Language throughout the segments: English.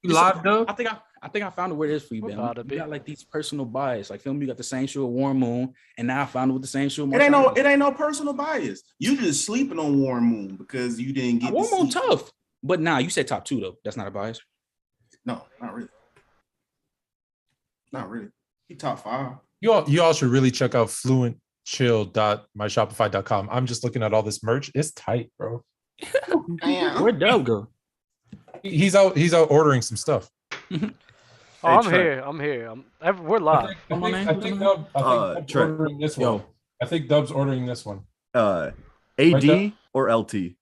You live though? I think I found out where it is for you, Ben. You got like these personal bias. Like, film, you got the same shoe with Warren Moon, and now I found it with the same shoe. It ain't no personal bias. You just sleeping on Warren Moon because you didn't get Warren Moon tough. But you said top 2 though. That's not a bias. No, not really. Not really. He top 5. You all should really check out fluentchill.myshopify.com. I'm just looking at all this merch. It's tight, bro. Where'd Dub go? He's out ordering some stuff. I'm here. We're live. I think Dub's ordering this one. I think Dub's ordering this one. AD right or LT?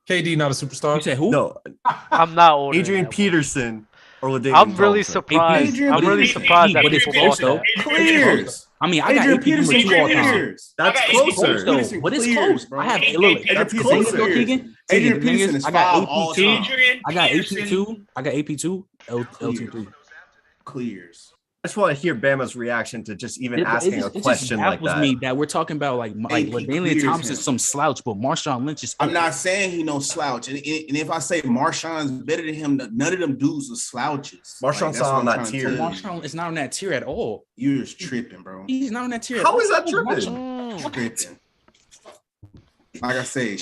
KD, not a superstar. You said who? No, I'm not ordering. Adrian Peterson or LaDainian I'm really Tomlinson. surprised. I'm really surprised that people bought that. Clears. I mean, I got AP number 2 all time. That's closer. Though, but it's close. I have That's closer. Adrian Peterson is 5 all time. I got AP2. I got AP2. LT3. Clears. I just want to hear Bama's reaction to just even asking a question like that. Me that we're talking about like LaDainian Thompson's some slouch, but Marshawn Lynch is. I'm not saying he no slouch, and if I say Marshawn's better than him, none of them dudes are slouches. Marshawn's not on that tier. Marshawn is not on that tier at all. You're just tripping, bro. He's not on that tier. How is that tripping? Tripping. Like I said,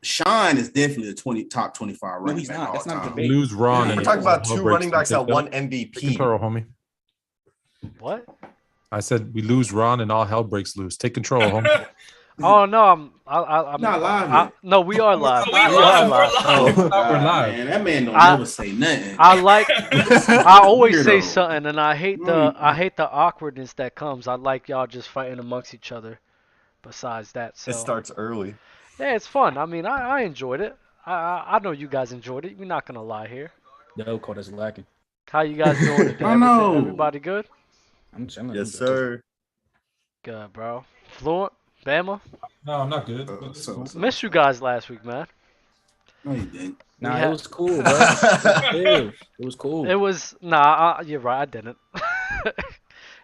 Sean is definitely a top 25 running back. That's not a We debate. lose Ron. We're talking about 2 running backs that won MVP. Control, homie. What? I said we lose Ron and all hell breaks loose. Take control, homie. Oh no, I'm not live. No, we are live. We are live. We're live. Man, that man don't never say nothing. I always say something, and I hate the awkwardness that comes. I like y'all just fighting amongst each other. Besides that, so It starts early. yeah, it's fun. I mean, I enjoyed it. I know you guys enjoyed it. We're not gonna lie here. No, caught us lacking. How you guys doing today? I know. Everybody good? I'm chilling. Yes, sir. Good, bro. Fluent, Bama. No, I'm not good. Missed you guys last week, man. No, you didn't. It was cool, bro. It was cool. It was you're right. I didn't.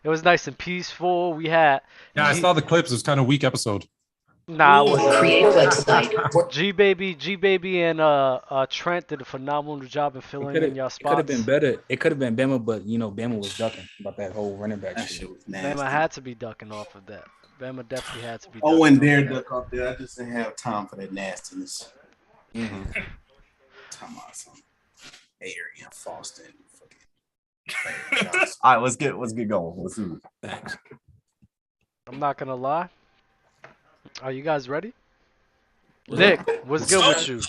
It was nice and peaceful. We had. Yeah, I saw the clips. It was kind of a weak episode. Nah, it wasn't. Create a website. G baby, and Trent did a phenomenal job in filling in y'all spots. It could have been better. It could have been Bama, but Bama was ducking about that whole running back That shit. shit was nasty. Bama had to be ducking off of that. Bama definitely had to be. I wasn't there to duck off there. I just didn't have time for that nastiness. Mm-hmm. Time out some Arian Foster and fucking. All right, let's get going. Let's do it. Thanks. I'm not gonna lie. Are you guys ready? Nick, what's good with you?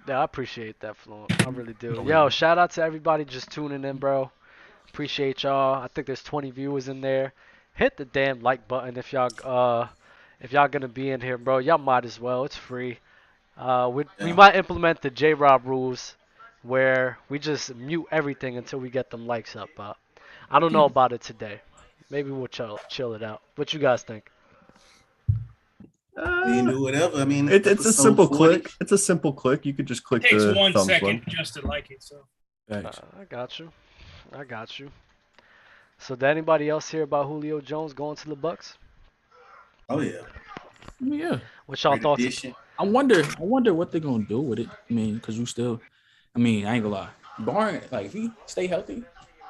Yeah, I appreciate that, Fluent. I really do. Yo, shout out to everybody just tuning in, bro. Appreciate y'all. I think there's 20 viewers in there. Hit the damn like button if y'all gonna be in here, bro. Y'all might as well. It's free. We might implement the J-Rob rules where we just mute everything until we get them likes up. I don't know about it today. Maybe we'll chill it out. What you guys think? You can do whatever. I mean, It's a simple click. It's a simple click. You could just click Takes the 1 thumbs second button. just to like it. So Thanks. I got you. So did anybody else hear about Julio Jones going to the Bucs? Oh yeah. Yeah. What y'all thoughts? I wonder what they're gonna do with it. I mean, because I ain't gonna lie. Barn, like, if he stay healthy, you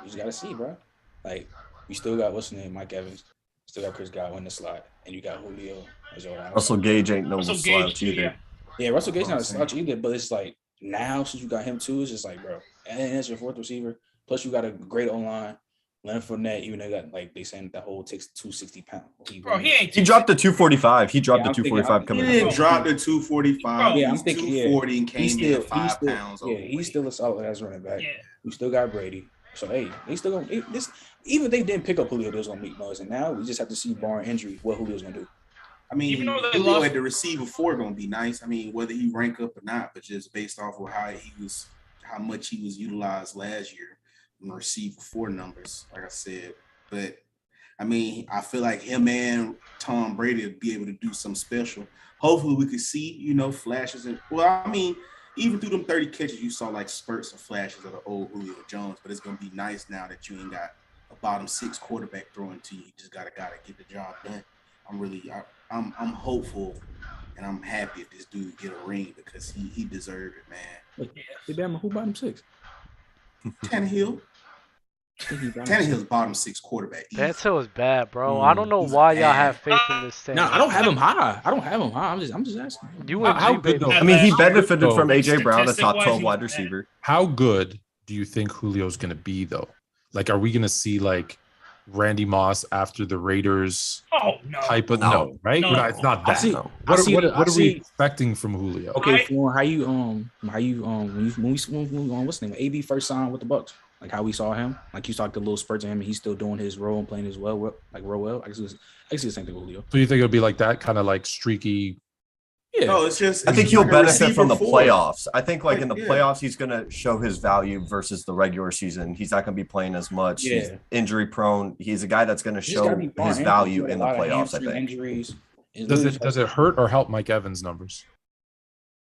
just gotta see, bro. Like, you still got what's his name, Mike Evans, still got Chris Godwin in the slot, and you got Julio as your Russell Gage ain't no slouch either. Yeah, Russell Gage not a slouch either, but it's like now since you got him too, it's just like, bro, and that's your 4th receiver. Plus, you got a great O-line. Leonard Fournette, even though got, like, they saying that whole takes 260 pounds. He dropped the 245. He dropped the 245 coming. He didn't drop the 245. Yeah, I'm thinking 240 and came in 5 pounds. Yeah, he's still a solid ass running back. Yeah. We still got Brady. So hey, they still gonna even if they didn't pick up Julio, they was gonna meet noise. And now we just have to see, barring injury, what Julio's gonna do. I mean, Julio at the receiver 4 gonna be nice. I mean, whether he rank up or not, but just based off of how much he was utilized last year in the receiver 4 numbers, like I said. But I mean, I feel like him and Tom Brady will be able to do something special. Hopefully, we could see, flashes. I mean, even through them 30 catches, you saw like spurts and flashes of the old Julio Jones. But it's gonna be nice now that you ain't got a bottom 6 quarterback throwing to you. You just gotta get the job done. I'm hopeful, and I'm happy if this dude get a ring because he deserved it, man. Hey, Bama, who bottom 6? Tannehill. Tannehill's bottom 6 quarterback. Tannehill is bad, bro. I don't know why y'all have faith in this Tannehill. No, I don't have him high. I'm just asking. How good though? I mean, he benefited from AJ Brown, a top 12 wide receiver. How good do you think Julio's going to be though? Like, are we going to see like Randy Moss after the Raiders type of no, right? No. It's not that. What are we expecting from Julio? Okay, for how you when what's the name? AB first signed with the Bucs. Like how we saw him, like you saw the little spurts of him, and he's still doing his role and playing as well, like real well. I see the same thing with Julio. So you think it'll be like that, kind of like streaky? Yeah. No, it's just. I think he'll benefit from the playoffs. I think like in the playoffs, he's going to show his value versus the regular season. He's not going to be playing as much. Yeah. He's injury prone. He's a guy that's going to show his value in the playoffs. I think. Injuries. Does it hurt or help Mike Evans' numbers?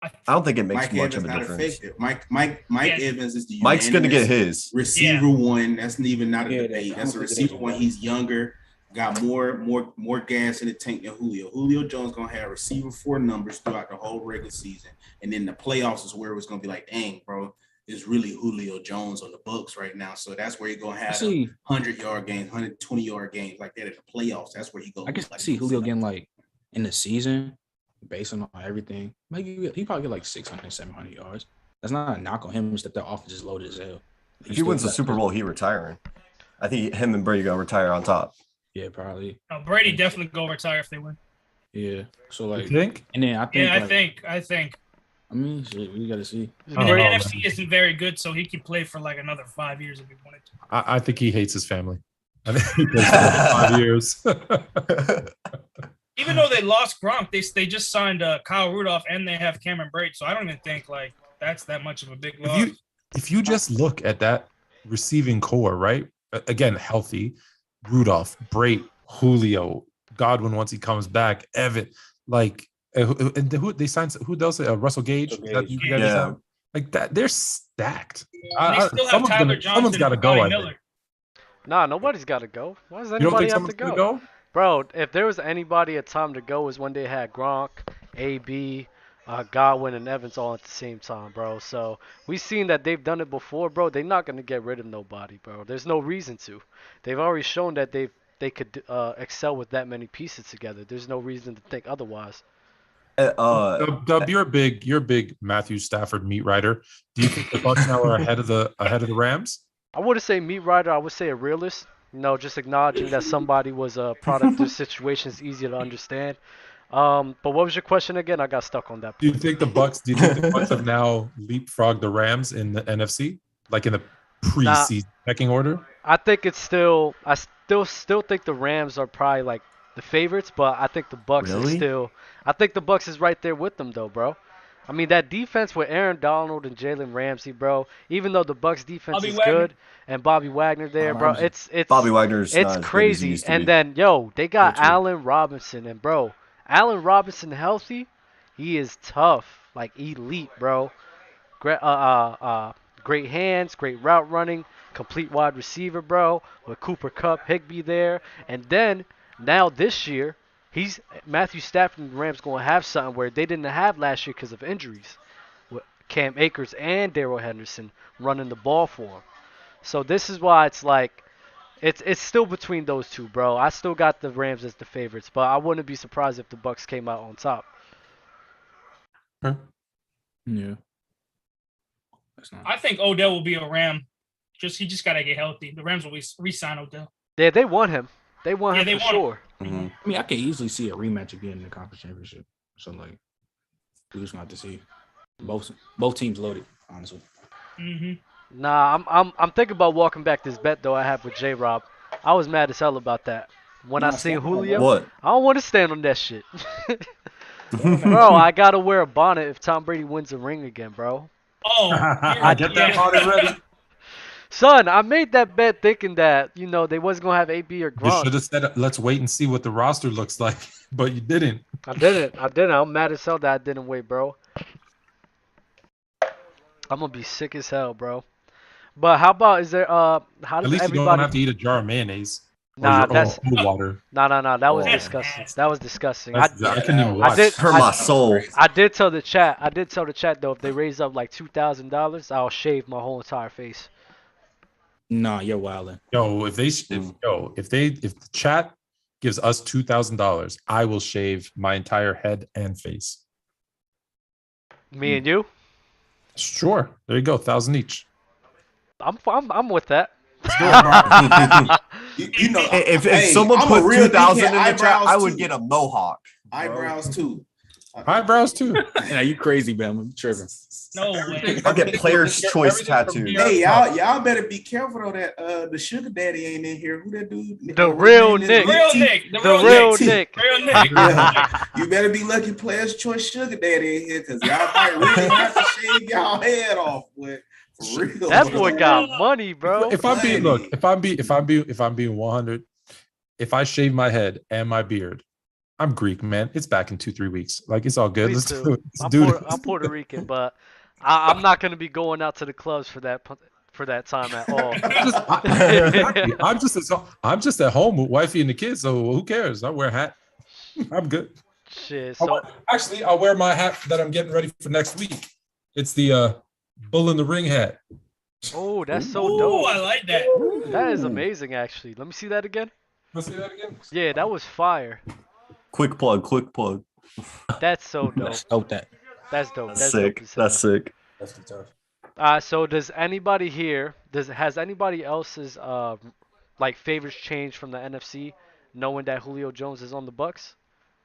I don't think it makes much of a difference. Mike Evans is the Mike's going to get his receiver one. That's even not a debate. That's a receiver one. He's younger, got more gas in the tank than Julio. Julio Jones going to have receiver 4 numbers throughout the whole regular season, and then the playoffs is where it's going to be like, dang, bro, it's really Julio Jones on the Bucs right now. So that's where you're going to have 100-yard games, 120-yard games like that at the playoffs. That's where he goes. I can see Julio getting like in the season. Based on everything, maybe he probably get like 600, 700 yards. That's not a knock on him. Just that the offense is loaded as hell. If he wins the Super Bowl, he retiring. I think him and Brady gonna retire on top. Yeah, probably. Brady definitely go retire if they win. Yeah. So like, you think? And then I think. I think. I mean, shit, we gotta see. And the NFC isn't very good, so he could play for like another 5 years if he wanted to. I think he hates his family. I think he plays for 5 years. Even though they lost Gronk, they just signed Kyle Rudolph and they have Cameron Brate, so I don't even think like that's that much of a big loss. If you just look at that receiving core, right? Again, healthy, Rudolph, Brate, Julio, Godwin once he comes back, Evan, like and who they signed? Who else? Russell Gage. Like that, they're stacked. They still have Tyler Johnson. Someone's got to go. Nah, nobody's got to go. Why does anybody have to go? Bro, if there was anybody at time to go, was when they had Gronk, AB, Godwin, and Evans all at the same time, bro. So we've seen that they've done it before, bro. They're not gonna get rid of nobody, bro. There's no reason to. They've already shown that they could excel with that many pieces together. There's no reason to think otherwise. Dub, you're a big Matthew Stafford meat rider. Do you think the Bucs now are ahead of the Rams? I wouldn't say meat rider. I would say a realist. Just acknowledging that somebody was a product of the situation is easier to understand. But what was your question again? I got stuck on that point. Do you think the Bucs have now leapfrogged the Rams in the NFC, like in the preseason pecking order? I think it's still. I still think the Rams are probably like the favorites, but I think the Bucs is still. I think the Bucs is right there with them, though, bro. I mean, that defense with Aaron Donald and Jalen Ramsey, bro. Even though the Bucs defense is good and Bobby Wagner there, bro, it's Bobby Wagner's it's crazy. And then they got Allen Robinson, and bro, Allen Robinson healthy, he is tough, like elite, bro. Great hands, great route running, complete wide receiver, bro. With Cooper Kupp, Higbee there, and then now this year. Matthew Stafford and the Rams going to have something where they didn't have last year because of injuries. With Cam Akers and Darrell Henderson running the ball for him. So this is why it's like, it's still between those two, bro. I still got the Rams as the favorites, but I wouldn't be surprised if the Bucs came out on top. Yeah. I think Odell will be a Ram. He just got to get healthy. The Rams will re-sign Odell. Yeah, they want him. They want him for sure. Mm-hmm. I mean, I can easily see a rematch again in the conference championship. So, like, we just want to see both teams loaded, honestly. Mm-hmm. Nah, I'm thinking about walking back this bet though I have with J-Rob. I was mad as hell about that when I seen Julio. What? I don't want to stand on that shit. Bro, I gotta wear a bonnet if Tom Brady wins a ring again, bro. Oh, I get that bonnet ready. Son, I made that bet thinking that, they wasn't going to have AB or Gronk. You should have said, let's wait and see what the roster looks like, but you didn't. I didn't. I'm mad as hell that I didn't wait, bro. I'm going to be sick as hell, bro. But how about, is there, how does At least everybody... you don't have to eat a jar of mayonnaise. Nah, that's... water. No, that was disgusting. That was disgusting. I couldn't even watch. Hurt my soul. I did tell the chat, though, if they raise up like $2,000, I'll shave my whole entire face. Nah, you're wilding. Yo, if the chat gives us $2,000, I will shave my entire head and face. Me and you? Sure. There you go. 1,000 each. I'm with that. you know, if someone put 2,000 in the chat, I would get a mohawk. Eyebrows too. Eyebrows too. Yeah, you crazy, man. I'm tripping. No way. I'll get player's choice tattoo. Hey, y'all better be careful though that the sugar daddy ain't in here. Who that dude? The real Nick. The real Nick. You better be lucky player's choice sugar daddy in here, because y'all might really have to shave y'all head off, boy. For real. That boy got money, bro. If I'm being 100, if I shave my head and my beard, I'm Greek, man. It's back in 2-3 weeks. Like, it's all good. Let's do it. I'm Puerto Rican, but I'm not gonna be going out to the clubs for that time at all. I'm just at home with wifey and the kids, so who cares? I wear a hat. I'm good. Shit. So I'll wear my hat that I'm getting ready for next week. It's the Bull in the Ring hat. Oh, that's so dope. I like that. That is amazing, actually. Let me see that again. Let's see that again. Yeah, that was fire. Quick plug. That's so dope. That's dope. That's sick. Dope That's sick. That's tough. So does anybody here? Has anybody else's favorites changed from the NFC, knowing that Julio Jones is on the Bucs?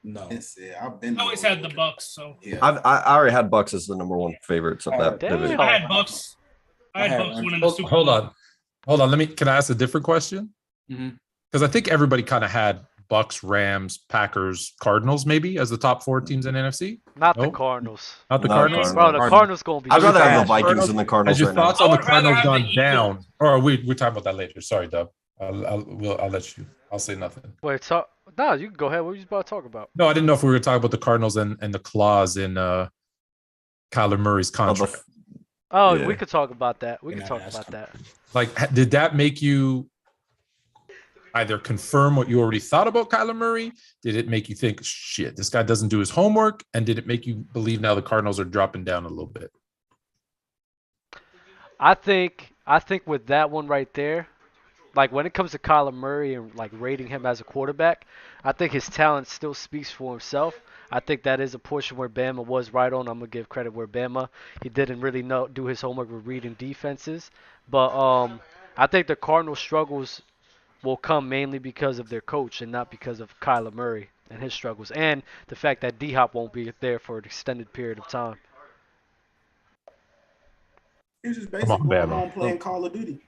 No. I've always had the Bucs, so yeah. I already had Bucs as the number one favorites of that division. I had Bucs. Winning the Super Bowl. Hold on. Can I ask a different question? Because I think everybody kind of had Bucs, Rams, Packers, Cardinals, maybe as the top 4 teams in NFC. The Cardinals. Not the Cardinals. Bro, the Cardinals gonna be. I'd rather have the Vikings than the Cardinals. Has your thoughts on the Cardinals gone down? Or we're talking about that later. Sorry, Dub. I'll let you. I'll say nothing. Wait, no, you can go ahead. What were you about to talk about? No, I didn't know if we were talking about the Cardinals and the clause in Kyler Murray's contract. Yeah. We could talk about that. We could talk about that. Like, did that make you either confirm what you already thought about Kyler Murray? Did it make you think, shit, this guy doesn't do his homework? And did it make you believe now the Cardinals are dropping down a little bit? I think with that one right there, like when it comes to Kyler Murray and like rating him as a quarterback, I think his talent still speaks for himself. I think that is a portion where Bama was right on. I'm gonna give credit where Bama he didn't really do his homework with reading defenses. But I think the Cardinals' struggles will come mainly because of their coach and not because of Kyler Murray and his struggles, and the fact that D-Hop won't be there for an extended period of time. It's just basically going home playing Call of Duty.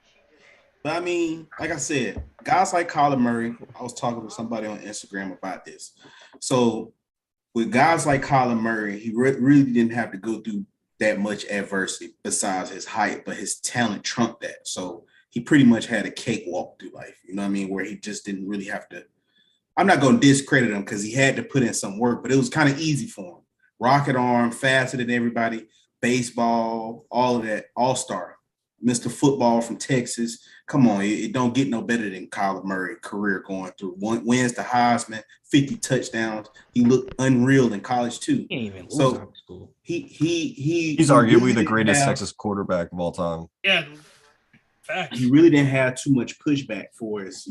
But I mean, like I said, guys like Kyler Murray, I was talking to somebody on Instagram about this. So with guys like Kyler Murray, he really didn't have to go through that much adversity besides his height, but his talent trumped that. So he pretty much had a cakewalk through life, you know what I mean, where he just didn't really have to. I'm not going to discredit him because he had to put in some work, but it was kind of easy for him. Rocket arm, faster than everybody, baseball, all of that, all-star. Mr. Football from Texas. Come on, it don't get no better than Kyler Murray career going through. Wins the Heisman, 50 touchdowns. He looked unreal in college too. He ain't even so school. He's arguably the greatest Texas quarterback of all time. Yeah. Facts. He really didn't have too much pushback for his,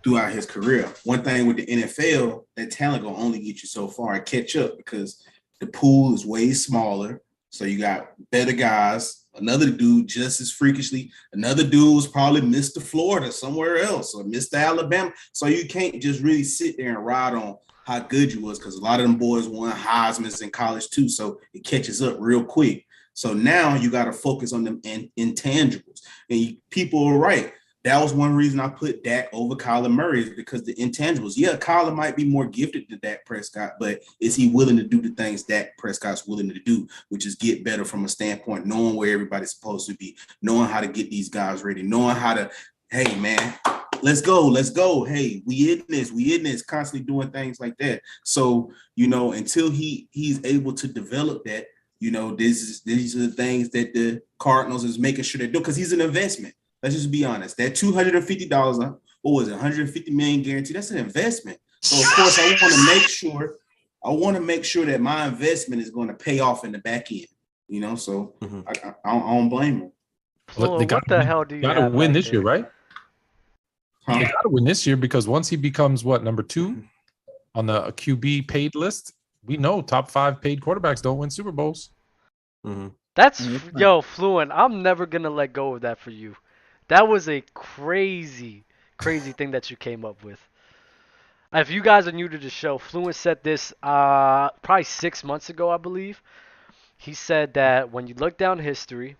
throughout his career. One thing with the NFL, that talent gonna only get you so far and catch up because the pool is way smaller. So you got better guys. Another dude just as freakishly. Another dude was probably Mr. Florida somewhere else or Mr. Alabama. So you can't just really sit there and ride on how good you was because a lot of them boys won Heisman's in college too. So it catches up real quick. So now you got to focus on them intangibles. And people are right. That was one reason I put Dak over Kyler Murray is because the intangibles. Yeah, Kyler might be more gifted than Dak Prescott, but is he willing to do the things Dak Prescott's willing to do, which is get better from a standpoint, knowing where everybody's supposed to be, knowing how to get these guys ready, knowing how to, hey, man, let's go. Hey, we in this, constantly doing things like that. So, until he's able to develop that, these are the things that the Cardinals is making sure they do because he's an investment. Let's just be honest. That $250, what was it, $150 million guarantee? That's an investment. So of course, I want to make sure that my investment is going to pay off in the back end. So I don't blame him. What the hell do you got to win this year, right? Huh? They got to win this year because once he becomes number 2 on the QB paid list, we know top 5 paid quarterbacks don't win Super Bowls. Mm-hmm. That's Fluent. I'm never gonna let go of that for you. That was a crazy thing that you came up with. If you guys are new to the show, Fluent said this probably 6 months ago, I believe. He said that when you look down history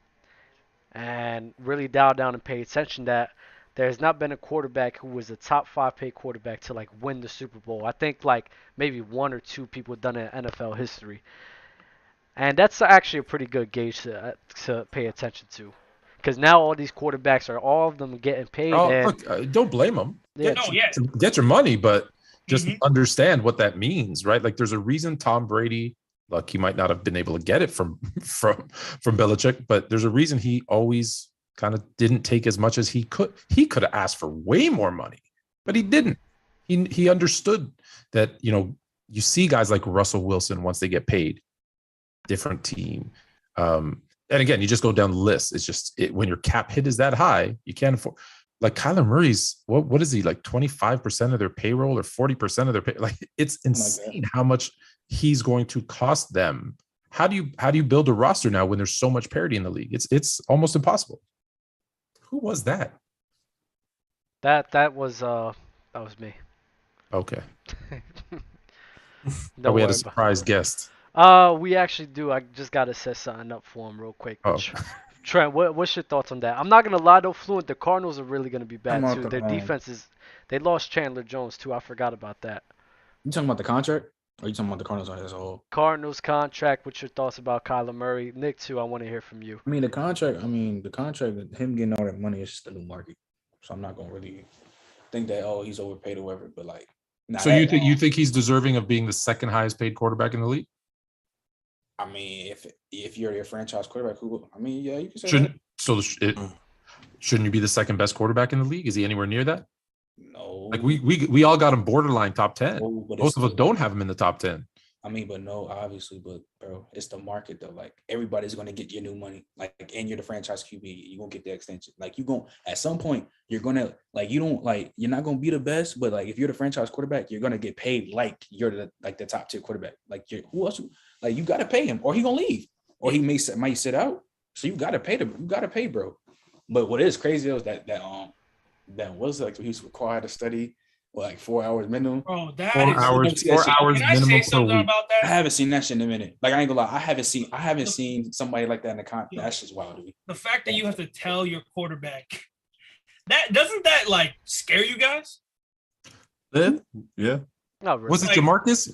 and really dial down and pay attention, that there's not been a quarterback who was a top 5 paid quarterback to win the Super Bowl. I think maybe 1 or 2 people done it in NFL history. And that's actually a pretty good gauge to pay attention to. Because now all these quarterbacks all of them getting paid. Look, don't blame them. Yeah, get your money, but just understand what that means, right? There's a reason Tom Brady, he might not have been able to get it from Belichick, but there's a reason he always kind of didn't take as much as he could. He could have asked for way more money, but he didn't. He understood that, you see guys like Russell Wilson, once they get paid, different team. And again, you just go down the list. It's just when your cap hit is that high, you can't afford. Kyler Murray's, what is he, 25% of their payroll or 40% of their pay? It's insane how much he's going to cost them. How do you build a roster now when there's so much parity in the league? It's almost impossible. Who was that? That was me. Okay. We had a surprise guest. We actually do. I just gotta set something up for him real quick. Trent, what's your thoughts on that? I'm not gonna lie though, Fluent. The Cardinals are really gonna be bad too. Their defense they lost Chandler Jones too. I forgot about that. You talking about the contract? Or are you talking about the Cardinals as a whole? Cardinals contract. What's your thoughts about Kyler Murray? Nick too. I want to hear from you. The contract. Him getting all that money is just the new market. So I'm not gonna really think that he's overpaid or whatever. But so you think he's deserving of being the second highest paid quarterback in the league? If you're a franchise quarterback, yeah, you can say Shouldn't you be the second best quarterback in the league? Is he anywhere near that? No. We all got him borderline top 10. No, most of us don't have him in the top 10. But no, obviously, but bro, it's the market though. Everybody's gonna get your new money. And you're the franchise QB, you're gonna get the extension. At some point, you're gonna you're not gonna be the best, but if you're the franchise quarterback, you're gonna get paid like you're the top tier quarterback. Who else? You gotta pay him, or he gonna leave, or he might sit out. So you gotta pay them. You gotta pay, bro. But what is crazy is that was he was required to study 4 hours minimum. Bro, that 4 hours. 4 hours Can I minimum say per something week. about that? I haven't seen that shit in a minute. I ain't gonna lie. I haven't seen somebody like that in the contract. That's just wild to me. The fact that you have to tell your quarterback that doesn't scare you guys? Yeah. Not really. Was it Jamarcus?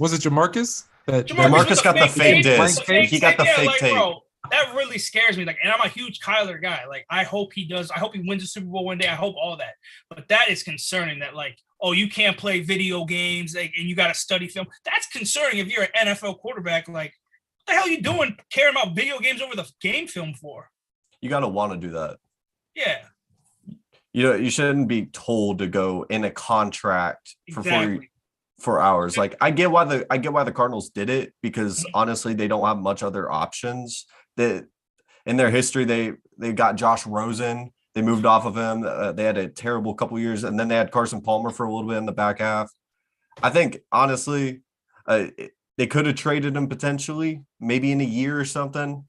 Jamarcus got the fake disc. He got the fake tape. Bro, that really scares me. And I'm a huge Kyler guy. I hope he does. I hope he wins the Super Bowl one day. I hope all that. But that is concerning. That you can't play video games and you got to study film. That's concerning if you're an NFL quarterback. What the hell are you doing caring about video games over the game film for? You got to want to do that. Yeah. You shouldn't be told to go in a contract for 4 hours. I get why the Cardinals did it, because honestly they don't have much other options. That in their history they got Josh Rosen. They moved off of him. They had a terrible couple years, and then they had Carson Palmer for a little bit in the back half. I think honestly they could have traded him potentially maybe in a year or something.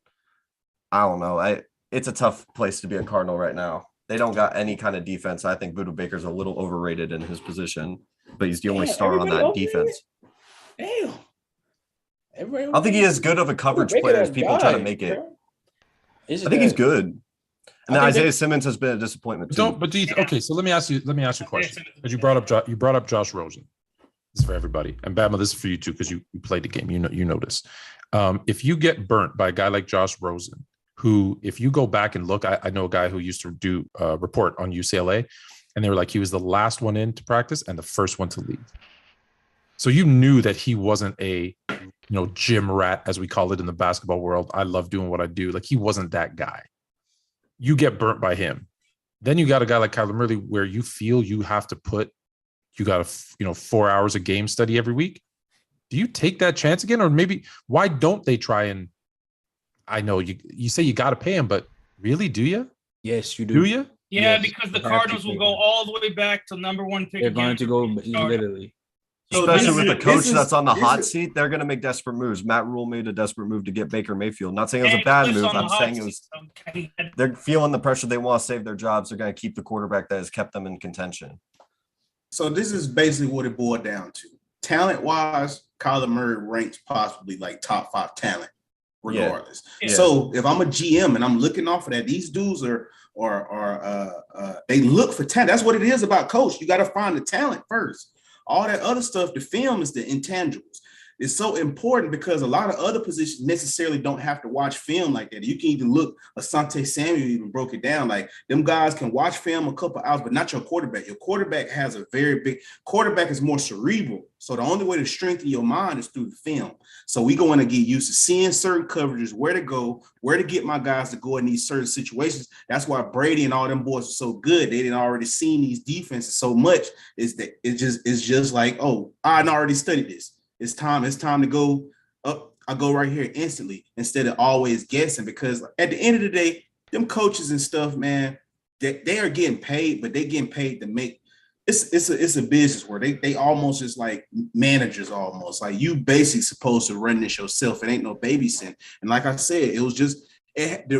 I don't know. It's a tough place to be a Cardinal right now. They don't got any kind of defense. I think Budda Baker's a little overrated in his position, but he's the only star on that defense. Damn. I don't think he is good of a coverage player as people try to make it. I think he's good. And Isaiah Simmons has been a disappointment too. Okay, so let me ask you a question. Because you brought up Josh Rosen. This is for everybody. And Bama, this is for you too, because you played the game. You know this. If you get burnt by a guy like Josh Rosen, who, if you go back and look, I know a guy who used to do a report on UCLA, and they were he was the last one in to practice and the first one to leave. So you knew that he wasn't a, gym rat, as we call it in the basketball world. I love doing what I do. He wasn't that guy. You get burnt by him. Then you got a guy like Kyler Murray where you feel you have to you got 4 hours of game study every week. Do you take that chance again? Or maybe why don't they try and, I know you say you got to pay him, but really, do you? Yes, you do. Do you? Yeah, because the Cardinals will go all the way back to number 1 pick. They're going to go literally. Especially with the coach that's on the hot seat, they're going to make desperate moves. Matt Rule made a desperate move to get Baker Mayfield. Not saying it was a bad move. I'm saying it was. They're feeling the pressure. They want to save their jobs. They're going to keep the quarterback that has kept them in contention. So this is basically what it boiled down to. Talent-wise, Kyler Murray ranks possibly like top 5 talent, regardless. Yeah. So if I'm a GM and I'm looking off of that, these dudes are they look for talent. That's what it is about coach. You got to find the talent first. All that other stuff, the film is the intangibles. It's so important because a lot of other positions necessarily don't have to watch film like that. You can even look, Asante Samuel even broke it down. Like them guys can watch film a couple hours, but not your quarterback. Your quarterback has a very big quarterback is more cerebral. So the only way to strengthen your mind is through the film. So we going to get used to seeing certain coverages, where to go, where to get my guys to go in these certain situations. That's why Brady and all them boys are so good. They didn't already seen these defenses so much. It's just like, oh, I already studied this. It's time to go up. I go right here instantly instead of always guessing, because at the end of the day, them coaches and stuff, man, they are getting paid, but they getting paid to make it's a business where they almost just like managers almost. Like you basically supposed to run this yourself. It ain't no babysitting. And like I said, it was just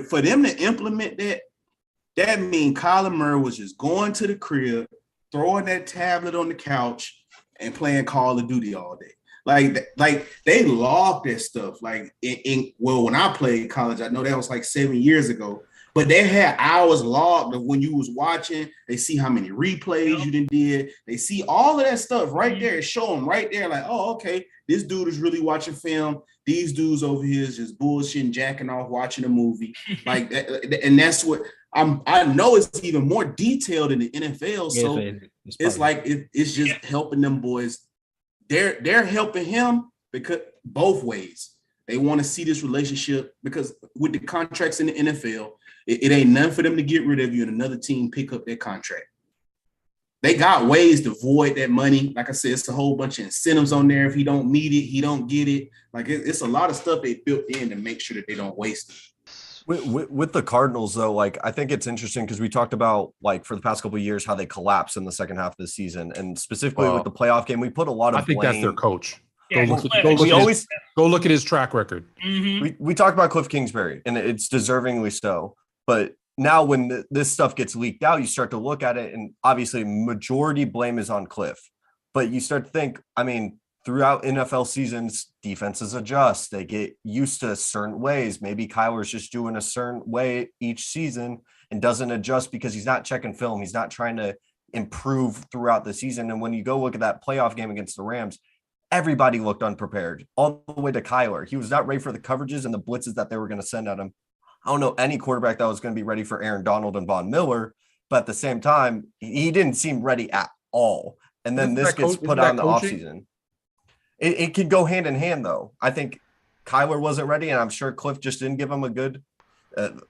for them to implement that mean Kyler Murray was just going to the crib, throwing that tablet on the couch and playing Call of Duty all day. Like they logged that stuff. Like when I played college, I know that was like 7 years ago, but they had hours logged of when you was watching. They see how many replays you did. They see all of that stuff right there. Show them right there. Like, oh, okay, this dude is really watching film. These dudes over here is just bullshitting, jacking off, watching a movie. Like, and that's what I know. It's even more detailed in the NFL. So it's like it's just helping them boys. They're helping him because both ways. They want to see this relationship because with the contracts in the NFL, it ain't nothing for them to get rid of you and another team pick up their contract. They got ways to void that money. Like I said, it's a whole bunch of incentives on there. If he don't meet it, he don't get it. Like it's a lot of stuff they built in to make sure that they don't waste it. With the Cardinals, though, like I think it's interesting because we talked about like for the past couple of years how they collapsed in the second half of the season, and specifically with the playoff game, we put a lot of. I think that's their coach. Yeah, go look at his track record. Mm-hmm. We talked about Cliff Kingsbury, and it's deservingly so. But now when this stuff gets leaked out, you start to look at it, and obviously majority blame is on Cliff. But you start to think, I mean, throughout NFL seasons, defenses adjust. They get used to certain ways. Maybe Kyler's just doing a certain way each season and doesn't adjust because he's not checking film. He's not trying to improve throughout the season. And when you go look at that playoff game against the Rams, everybody looked unprepared all the way to Kyler. He was not ready for the coverages and the blitzes that they were going to send at him. I don't know any quarterback that was going to be ready for Aaron Donald and Von Miller, but at the same time, he didn't seem ready at all. And then this gets put out in the offseason. It could go hand in hand, though. I think Kyler wasn't ready, and I'm sure Cliff just didn't give him a good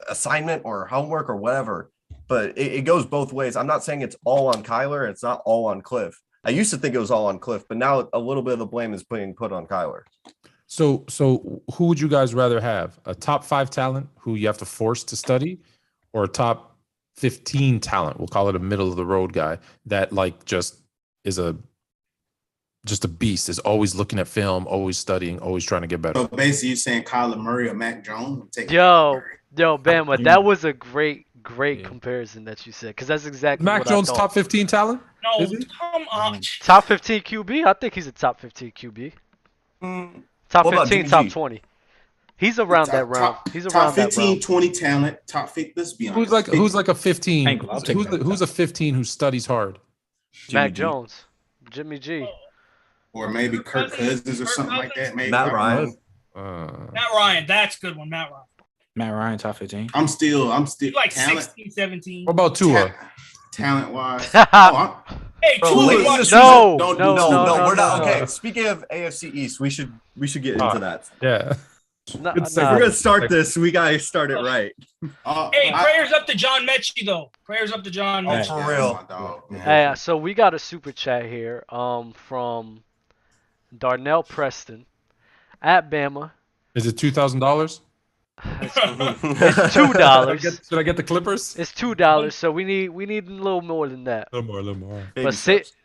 assignment or homework or whatever. But it goes both ways. I'm not saying it's all on Kyler. It's not all on Cliff. I used to think it was all on Cliff, but now a little bit of the blame is being put on Kyler. So who would you guys rather have? A top 5 talent who you have to force to study, or a top 15 talent? We'll call it a middle of the road guy that like just is a beast, is always looking at film, always studying, always trying to get better. So basically you're saying Kyler Murray or Mac Jones? Yo, Bama, that was a great comparison that you said, because that's exactly Mac what Jones I thought. Top 15 talent? No, come on. Top 15 QB? I think he's a top 15 QB. Top 15, top 20. He's around that round. He's around top 15, that round. 20 talent, top 50. Let's be honest. Who's like a 15? Who's a 15 who studies hard? Mac Jones, Jimmy G. Or maybe Kirk Cousins or something like that. Maybe Matt Ryan. Matt Ryan, that's a good one. Matt Ryan, top 15. I'm still like talent. 16, 17. What about Tua? Talent wise. Hey, Tua. No, we're not. Okay, speaking of AFC East, we should get into that. Yeah. If we're gonna start this, we gotta start it right. Hey, prayers up to John Mechie though. Prayers up to John Mechie. For real. Hey, so we got a super chat here from Darnell Preston at Bama. Is it $2,000? It's $2. Should I get the Clippers? It's $2. So we need a little more than that. A little more. But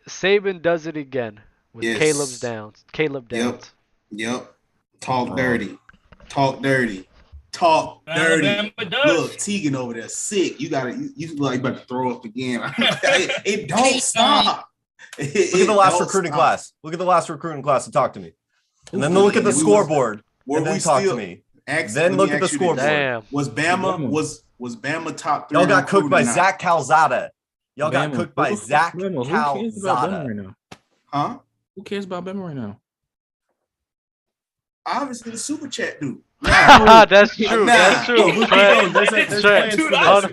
Saban does it again with Caleb Downs. Yep. Talk dirty. Look, Teagan over there sick. You like about to throw up again. It don't stop. Look at the last recruiting class. Look at the last recruiting class and talk to me. And then look at the scoreboard. And then talk to me. Then look at the scoreboard. Damn. Was Bama top 3? Y'all got cooked by Zach Calzada. Y'all got cooked by Zach Calzada. Huh? Who cares about Bama right now? Obviously, the super chat dude. That's true. That's true.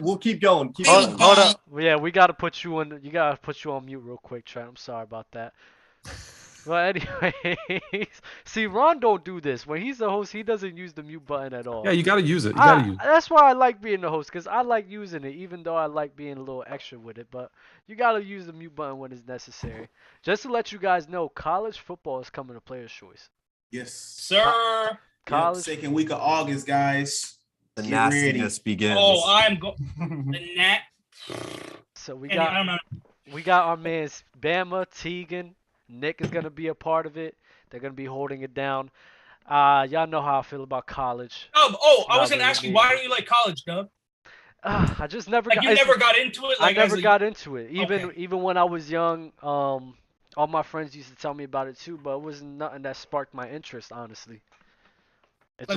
We'll keep going. Hold up. Yeah, we gotta put you on. You gotta put you on mute real quick, Trent. I'm sorry about that. But anyways, see, Ron don't do this. When he's the host, he doesn't use the mute button at all. Yeah, you gotta use it. That's why I like being the host, because I like using it, even though I like being a little extra with it. But you gotta use the mute button when it's necessary. Just to let you guys know, college football is coming to Player's Choice. Yes, sir. College second week of August, guys. The nastiness begins. Oh, the nat. So we got our man's Bama, Teagan. Nick is gonna be a part of it. They're gonna be holding it down. Y'all know how I feel about college. I was gonna ask you, why don't you like college, Dub? I just never. You never got into it. I never got into it. Even when I was young, all my friends used to tell me about it too, but it was nothing that sparked my interest, honestly.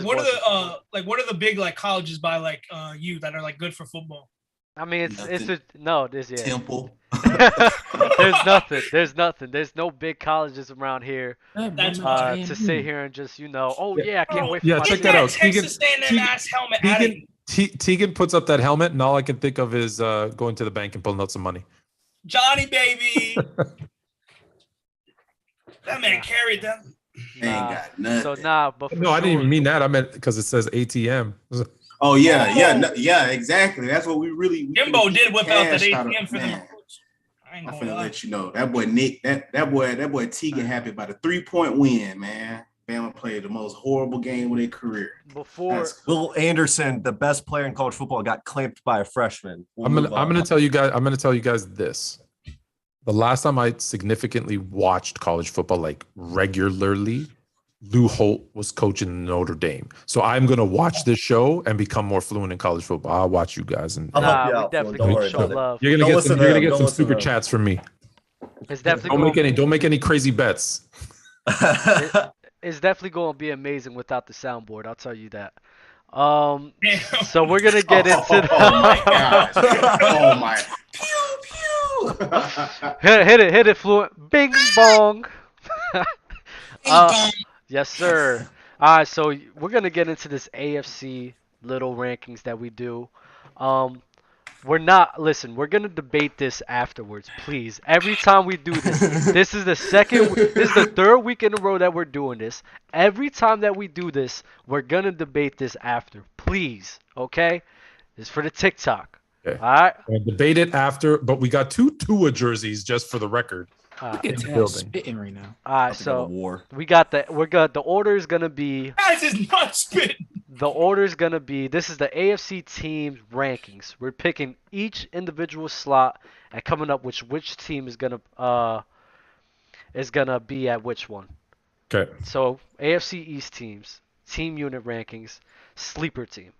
What are the big colleges by you that are good for football? I mean, Temple. There's nothing. There's no big colleges around here to sit here and just I can't wait. Yeah, check that out. Teagan puts up that helmet, and all I can think of is going to the bank and pulling out some money. Johnny baby, that man carried them. Ain't got nothing. But no, I didn't even mean that. I meant because it says ATM. Oh yeah, exactly. That's what we really. Jimbo did whip out that ATM for them. I'm finna let you know that boy Nick, that boy Teagan happy about a 3-point win, man. Bama played the most horrible game of their career. Will Anderson, the best player in college football, got clamped by a freshman. I'm gonna tell you guys this. The last time I significantly watched college football regularly, Lou Holt was coaching Notre Dame. So I'm gonna watch this show and become more fluent in college football. I'll watch you guys and I'll help you out. Definitely gonna show love. You're gonna get some super chats from me. It's definitely don't make any crazy bets. It's definitely going to be amazing without the soundboard. I'll tell you that. So we're gonna get into. Oh my gosh! Oh my! Pew pew! Hit it, Fluent. Bing bong. Yes, sir. All right, so we're gonna get into this AFC little rankings that we do. We're gonna debate this afterwards, please. Every time we do this, this is the third week in a row that we're doing this. Every time that we do this, we're gonna debate this after, please. Okay? This is for the TikTok. Okay. All right. We'll debate it after, but we got 2 Tua jerseys just for the record. Look at Ted spitting right now. All right, so we got the order is gonna be. Guys is not spitting. The order is gonna be. This is the AFC team rankings. We're picking each individual slot and coming up with which team is gonna be at which one. Okay. So AFC East teams, team unit rankings, sleeper team.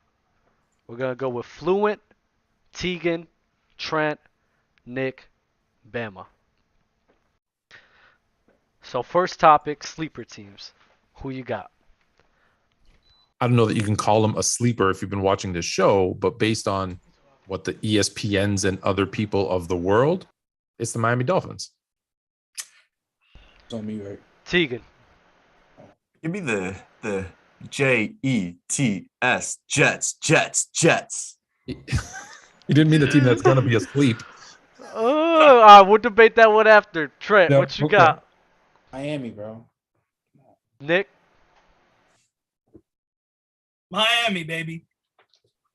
We're gonna go with Fluent, Teagan, Trent, Nick, Bama. So first topic, sleeper teams. Who you got? I don't know that you can call them a sleeper if you've been watching this show, but based on what the ESPNs and other people of the world, it's the Miami Dolphins. It's on me, right? Teagan. Give me the Jets, Jets. You didn't mean the team that's gonna be asleep. We'll debate that one after. Trent, what you got? Miami, bro. Nick? Miami, baby.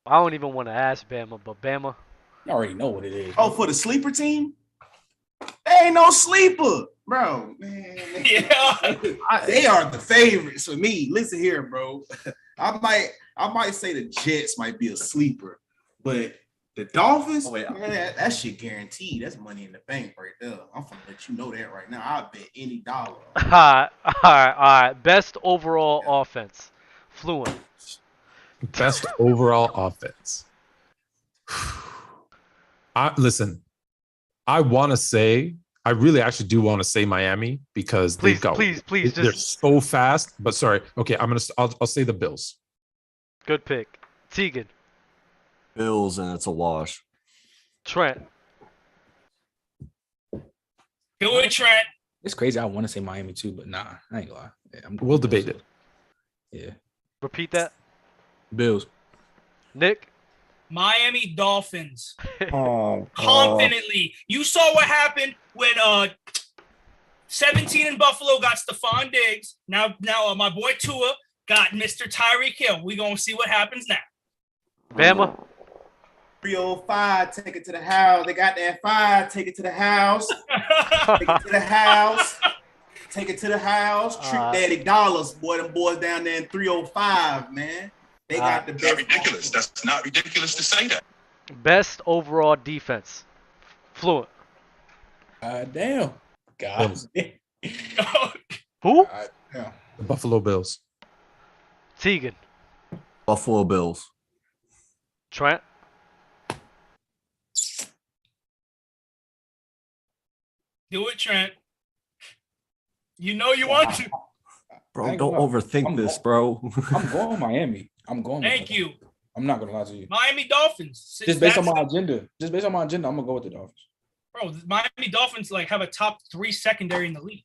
I don't even want to ask Bama, but Bama. You already know what it is. Oh, for the sleeper team? There ain't no sleeper, bro. Man. Yeah. They are the favorites for me. Listen here, bro. I might say the Jets might be a sleeper, but the Dolphins, man, that shit guaranteed. That's money in the bank right there. I'm gonna let you know that right now. I'll bet any dollar. All right. Best overall offense. Fluent. Best overall offense. Listen, I really actually do want to say Miami because please, they're so fast. But sorry, okay, I'll say the Bills. Good pick, Tegan. Bills, and it's a wash. Trent. Do it, Trent. It's crazy. I want to say Miami too, but nah, I ain't gonna lie. Yeah, we'll debate it. Yeah. Repeat that. Bills. Nick. Miami Dolphins. Confidently. You saw what happened when 17 in Buffalo got Stephon Diggs. Now my boy Tua got Mr. Tyreek Hill. We gonna see what happens now. Bama. 305, take it to the house. They got that 5, take it to the house. Take it to the house. Take it to the house. Trick Daddy Dollars, boy. Them boys down there in 305, man. They got the best. Not ridiculous. That's not ridiculous to say that. Best overall defense. Fluent. Damn. God. Who? Yeah. The Buffalo Bills. Tegan. Buffalo Bills. Trent. Do it, Trent. You know you want to. Bro, don't overthink this, bro. I'm going Miami. Thank you. I'm not gonna lie to you. Miami Dolphins. Just based on my agenda. I'm gonna go with the Dolphins. Bro, the Miami Dolphins have a top 3 secondary in the league.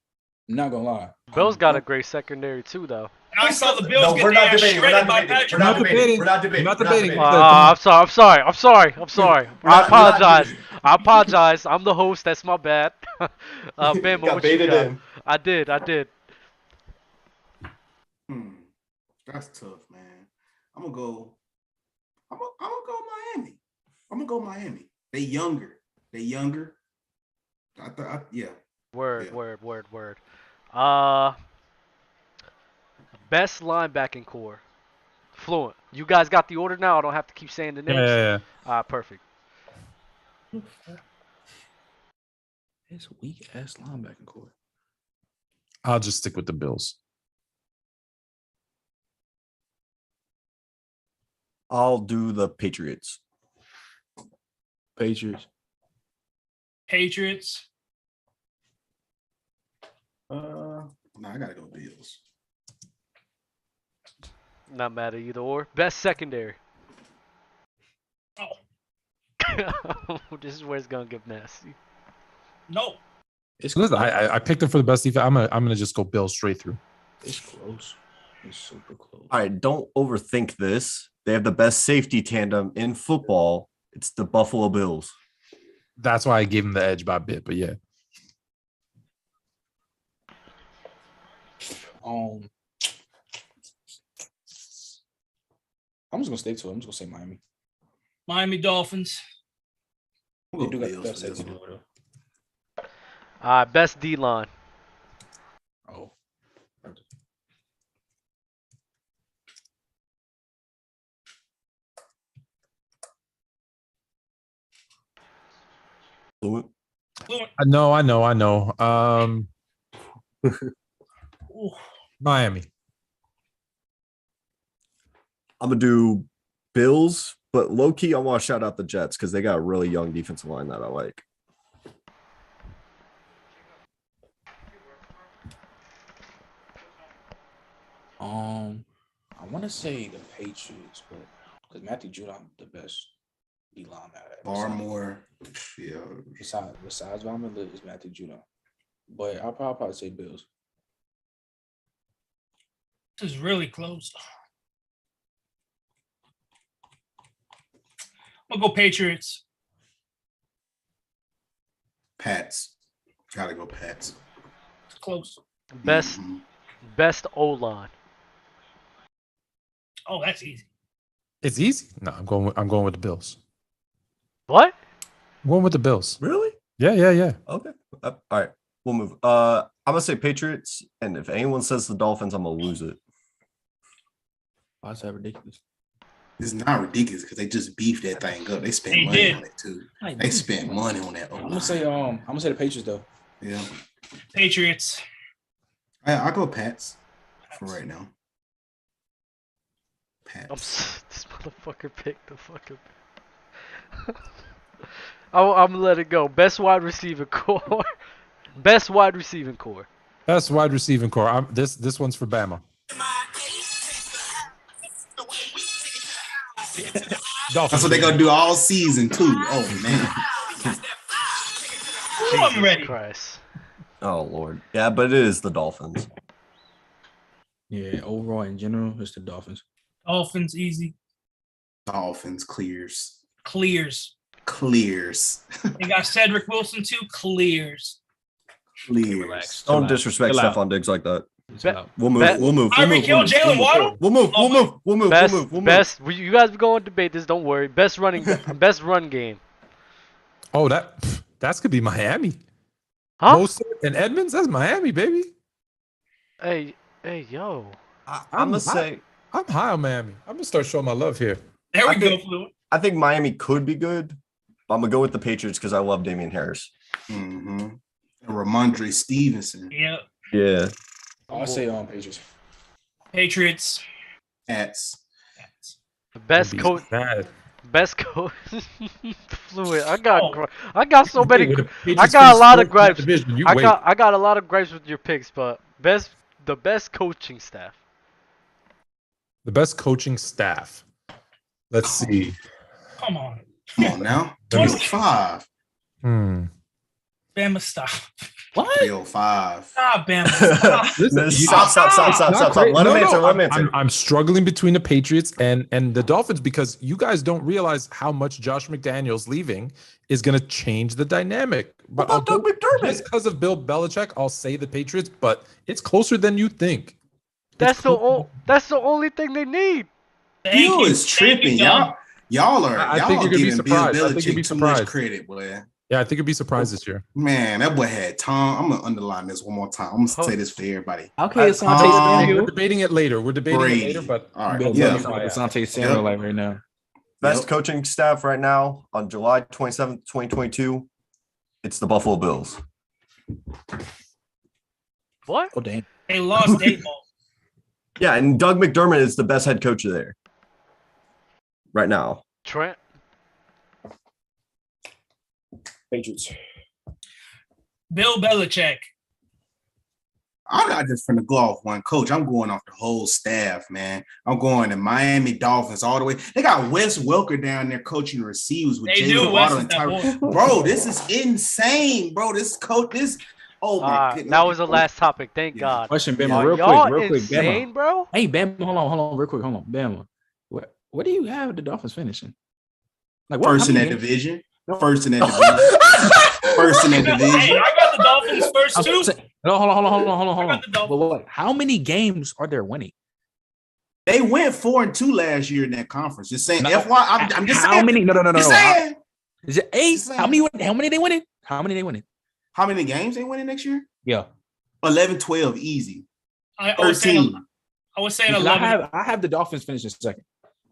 I'm not gonna lie. Bills got a great secondary too, though. And I saw the Bills get their ass shredded by Patrick. We're not debating. I'm sorry. I apologize. I'm the host. That's my bad. Bama, what you got? I did. That's tough, man. I'm gonna go Miami. I'm gonna go Miami. They younger. Yeah. Word. Best linebacking core. Fluent. You guys got the order now? I don't have to keep saying the names? Yeah. Perfect. It's weak ass linebacking core. I'll just stick with the Bills. I'll do the Patriots. Patriots. No, I gotta go Bills. Not mad at either or. Best secondary. Oh. This is where it's gonna get nasty. No. It's Listen, I picked them for the best defense. I'm gonna just go Bills straight through. It's close. It's super close. All right, don't overthink this. They have the best safety tandem in football. It's the Buffalo Bills. That's why I gave them the edge by a bit, but yeah. I'm just gonna stay to it. I'm just gonna say Miami. Miami Dolphins. They do got the best safety though. Best D line. Oh. Fluent. I know. Miami. I'm gonna do Bills, but low key, I want to shout out the Jets because they got a really young defensive line that I like. I want to say the Patriots, but because Matthew Judon the best D line out. Barmore, yeah. Besides Von is Matthew Judon, but I'll probably say Bills. This is really close. I'm gonna go Patriots. Pats. Gotta go Pats. It's close. Best O-line. Oh, that's easy. It's easy. No, I'm going with the Bills. What? I'm going with the Bills. Really? Yeah. Okay. All right. We'll move. I'm gonna say Patriots, and if anyone says the Dolphins, I'm gonna lose it. Why is that ridiculous? It's not ridiculous because they just beefed that thing up. They spent money on it too. They spent money on that. I'm gonna say the Patriots though. Yeah. Patriots. I'll go Pats for right now. Pats. This motherfucker picked the fucking. I'm gonna let it go. Best wide receiving core. Best wide receiving core. Best wide receiving core. This one's for Bama. That's what they're gonna do all season too. Oh man. I'm ready. Christ. Oh Lord. Yeah, but it is the Dolphins. Yeah, overall in general, it's the Dolphins. Dolphins easy. Dolphins clears. They got Cedric Wilson too. Clears. Relax. Don't disrespect Stephon Diggs like that. We'll move. Tyreek Hill, Jalen Waddle. We'll move. Best. You guys go and debate this. Don't worry. Best run game. Oh, that's gonna be Miami. Huh? Mostert and Edmonds. That's Miami, baby. Hey, yo. I'm gonna say I'm high on Miami. I'm gonna start showing my love here. There we go, Fluid. I think Miami could be good, but I'm gonna go with the Patriots because I love Damian Harris. Mm-hmm. Ramondre Stevenson. Yeah. I'll say Patriots. Pats. Best coach. Fluid. I got so many. I got a lot of gripes. I got a lot of gripes with your picks, but the best coaching staff. The best coaching staff. Let's see. Come on now. 25. Bama, stop. What? 305. Stop, Bama. Stop. Let him answer. I'm struggling between the Patriots and the Dolphins because you guys don't realize how much Josh McDaniels leaving is going to change the dynamic. But what about Doug McDermott? Just because of Bill Belichick, I'll say the Patriots, but it's closer than you think. That's the only thing they need. Bill is tripping, y'all. Y'all are giving Bill Belichick too much credit, boy. Yeah, I think you'd be surprised this year. Man, that boy had Tom. I'm gonna underline this one more time. I'm gonna say this for everybody. Okay, Asante We're debating it later. But all right, Asante Samuel right now. Best coaching staff right now on July 27th, 2022. It's the Buffalo Bills. What? Oh damn! They lost Dayball. Yeah, and Doug McDermott is the best head coach there right now. Trent. Patriots. Bill Belichick. I'm not just finna go off one coach. I'm going off the whole staff, man. I'm going to Miami Dolphins all the way. They got Wes Welker down there coaching receivers with Jalen Waddle and Tyreek. Bro, this is insane, bro. Oh my goodness. That was the last topic. Thank God. Question, Bama, real quick, insane, Bama. Bro. Hey, Bama, hold on, real quick, Bama. What do you have the Dolphins finishing? Like first in that division. First in that division. Hey, I got the Dolphins first too. Hold on. How many games are they winning? They went 4-2 last year in that conference. Just saying. I'm just saying. How many? No. Saying. Is it 8? How many they winning? How many games they winning next year? Yeah. 11, 12, easy. I was saying 11. I have the Dolphins finishing second.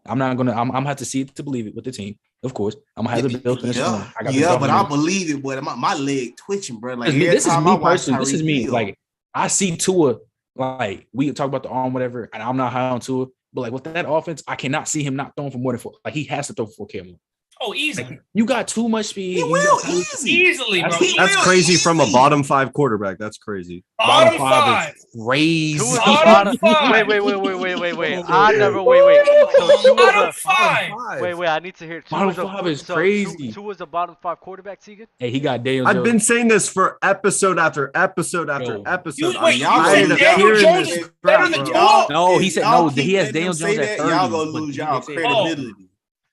I'm not gonna. I'm gonna have to see it to believe it with the team. Of course, I'm gonna have the Bills finish. But I believe it. But my leg twitching, bro. Like this is me personally. This is me. Like I see Tua. Like we talk about the arm, whatever, and I'm not high on Tua. But like with that offense, I cannot see him not throwing for more than 4. Like he has to throw for 4K more. Oh, easy. Like, you got too much speed. He will easily, bro. That's crazy from a bottom 5 quarterback. That's crazy. Bottom 5. Crazy. Bottom 5. Wait. I never. Wait. So bottom 5. Wait. I need to hear. Bottom 5 is crazy. Two was a bottom 5 quarterback, Tegan. Hey, he got Daniel. I've been saying this for episode after episode after episode. Y'all said Daniel Jones is better than Tua? No, he said no. He has Daniel Jones at 30. Y'all gonna lose y'all credibility.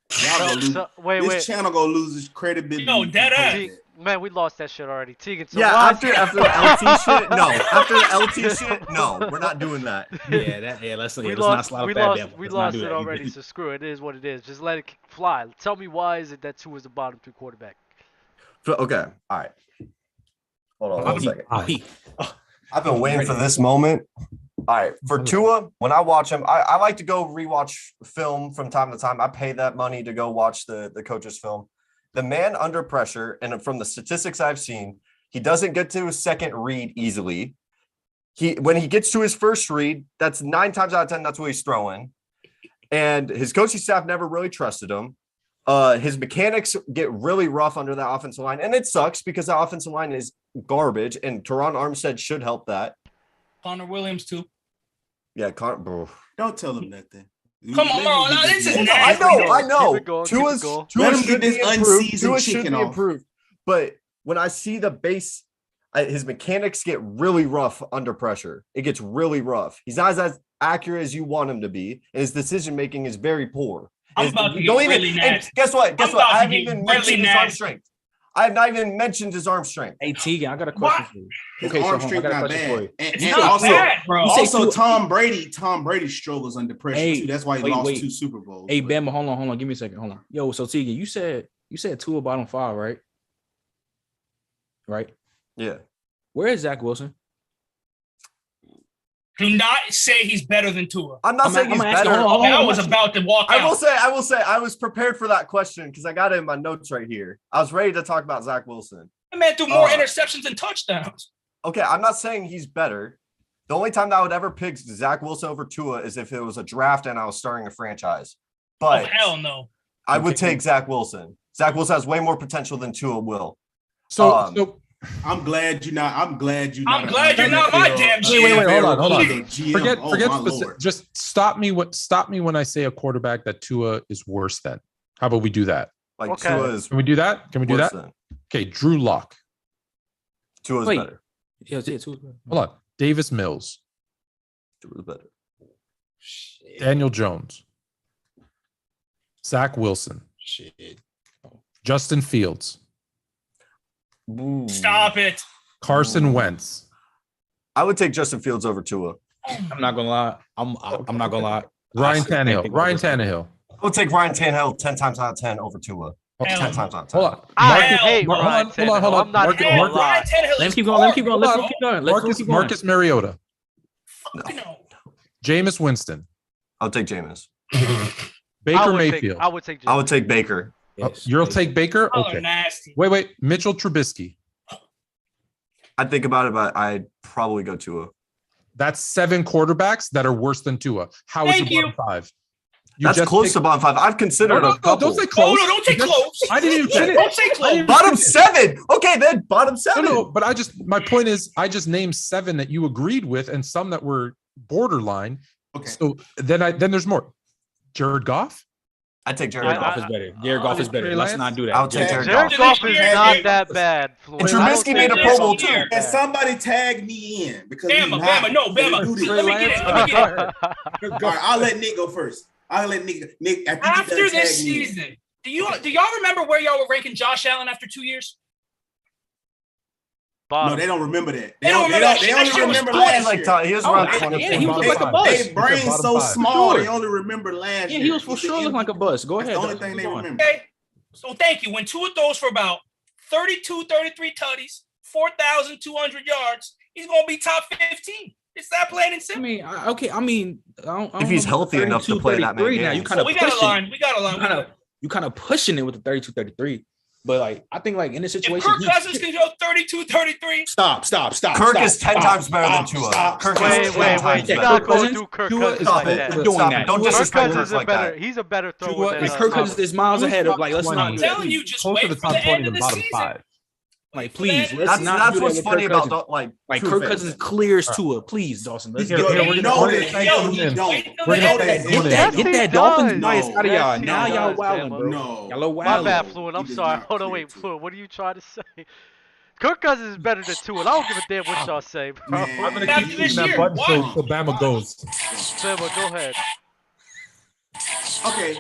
This channel gonna lose its credibility. No, dead ass. Man, we lost that shit already. Tegan, so after the LT shit, no. After the LT shit, no. We're not doing that. Let's not slide up we lost it already, so screw it. It is what it is. Just let it fly. Tell me why is it that Tua is the bottom 3 quarterback? Okay, all right. Hold on 1 second. I've been waiting for this moment All right. For Tua, when I watch him, I like to go rewatch film from time to time. I pay that money to go watch the coach's film. The man under pressure, and from the statistics I've seen, he doesn't get to his second read easily. When he gets to his first read, that's 9 times out of 10, that's what he's throwing. And his coaching staff never really trusted him. His mechanics get really rough under that offensive line. And it sucks because the offensive line is garbage. And Teron Armstead should help that. Connor Williams, too. Yeah, bro. Don't tell him nothing. Come on, no, this is I know. Tua's should be improved. But when I see the base, his mechanics get really rough under pressure. It gets really rough. He's not as accurate as you want him to be, and his decision making is very poor. I'm about to get really nasty. Guess what? I haven't even mentioned his arm strength. I have not even mentioned his arm strength. Hey, Tegan, I got a question for you. His arm strength not bad. And also, Tom Brady struggles under pressure too. That's why he lost 2 Super Bowls. Hey, Bama, hold on. Give me a second. Hold on. Yo, so Tegan, you said Tua bottom 5, right? Right? Yeah. Where is Zach Wilson? Do not say he's better than Tua. I'm not saying he's better. I was about to walk out. I will say, I was prepared for that question because I got it in my notes right here. I was ready to talk about Zach Wilson. That man threw more interceptions than touchdowns. Okay, I'm not saying he's better. The only time that I would ever pick Zach Wilson over Tua is if it was a draft and I was starting a franchise. But hell no. I would take Zach Wilson. Zach Wilson has way more potential than Tua will. So I'm glad you're not. I'm glad you're not my damn GM. Wait, hold on. Forget. Just stop me when I say a quarterback that Tua is worse than. How about we do that? Tua is. Can we do that? Okay, Drew Lock. Tua's better. Yeah, Tua's better. Hold on. Davis Mills. Tua's better. Daniel Jones. Zach Wilson. Justin Fields. Stop it. Carson Wentz. I would take Justin Fields over Tua. I'm not gonna lie. I'm not gonna lie. Ryan Tannehill. I would take Ryan Tannehill 10 times out of 10 over Tua. 10 times out of 10. Hold on. I hate Ryan Tannehill. Hold on. I'm not even gonna lie. Let him keep going. Marcus Mariota. No. Jameis Winston. I'll take Jameis. Baker Mayfield. I would take Jameis. I would take Baker. You'll take Baker? Okay. Nasty. Wait. Mitchell Trubisky. I'd think about it, but I'd probably go Tua. That's 7 quarterbacks that are worse than Tua. How is it bottom 5? That's close to bottom 5. I've considered a couple. Don't say close. No, don't say close. I didn't even say Don't say close. Bottom 7. Okay, then bottom 7. No, but my point is, I just named 7 that you agreed with and some that were borderline. Okay. So then there's more. Jared Goff? I take Jared Goff. Is better. Jared Goff is better. Let's not do that. I'll take Jared Goff is not that bad. And Trubisky made a Pro Bowl too. And somebody tag me in because Bama. Let me get it. All right, I'll let Nick go first. Nick after this season. Do y'all remember where y'all were ranking Josh Allen after 2 years? No, they don't remember that. They only remember last year. He was around 20. He was like a bus. Their brain's so small, they only remember last year. Yeah, he was for sure looking like a bus. Go ahead. That's the only thing they remember. Okay. So thank you. When Tua throws for about 32, 33 tutties, 4,200 yards, he's going to be top 15. It's that plain and simple. I mean, if he's healthy enough to play that many games. Now you kind of we got a line. You kind of pushing it with the 32, 33. But in in this situation, if Kirk Cousins can go 32, 33. Stop. Kirk is 10 times better than Tua. Wait. You're not going to do Kirk Cousins like that. Don't disrespect Kirk like that. He's a better thrower than Kirk Cousins is miles ahead of let's not. I'm telling you, just wait for the end of the season. Please, that's what's funny about Kirk Cousins clears Tua. Please, Dawson. Let's get Get that Dolphins bias out of y'all. Now y'all wilding, bro. No. Y'all wilding. My bad, Fluent. I'm sorry. Hold on, wait, Fluent. What are you trying to say? Kirk Cousins is better than Tua, and I don't give a damn what y'all say, bro. I'm going to keep pushing that button so Bama goes. Bama, go ahead. Okay.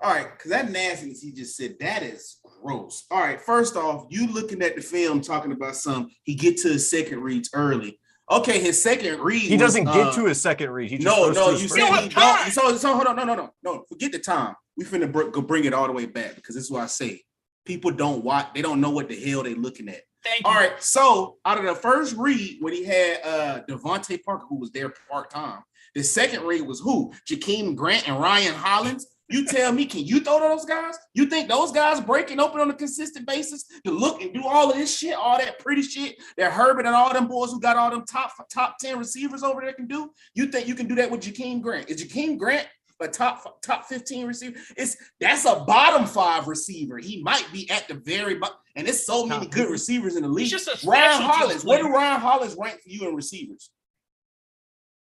All right, because that nastiness he just said, that is gross. All right, first off, you looking at the film talking about he get to his second reads early. Okay, his second read. He doesn't get to his second read. He just you said he don't. So hold on, no. Forget the time. We finna bring it all the way back because this is what I say. People don't watch. They don't know what the hell they looking at. Thank you. All right, so out of the first read, when he had Devontae Parker, who was there part-time, the second read was who? Jakeem Grant and Ryan Hollins. You tell me, can you throw to those guys? You think those guys breaking open on a consistent basis to look and do all of this shit, all that pretty shit that Herbert and all them boys who got all them top 10 receivers over there can do? You think you can do that with Jakeem Grant? Is Jakeem Grant a top 15 receiver? That's a bottom 5 receiver. He might be at the very bottom, and there's so many good receivers in the league. Ryan Hollins, where do Ryan Hollins rank for you in receivers?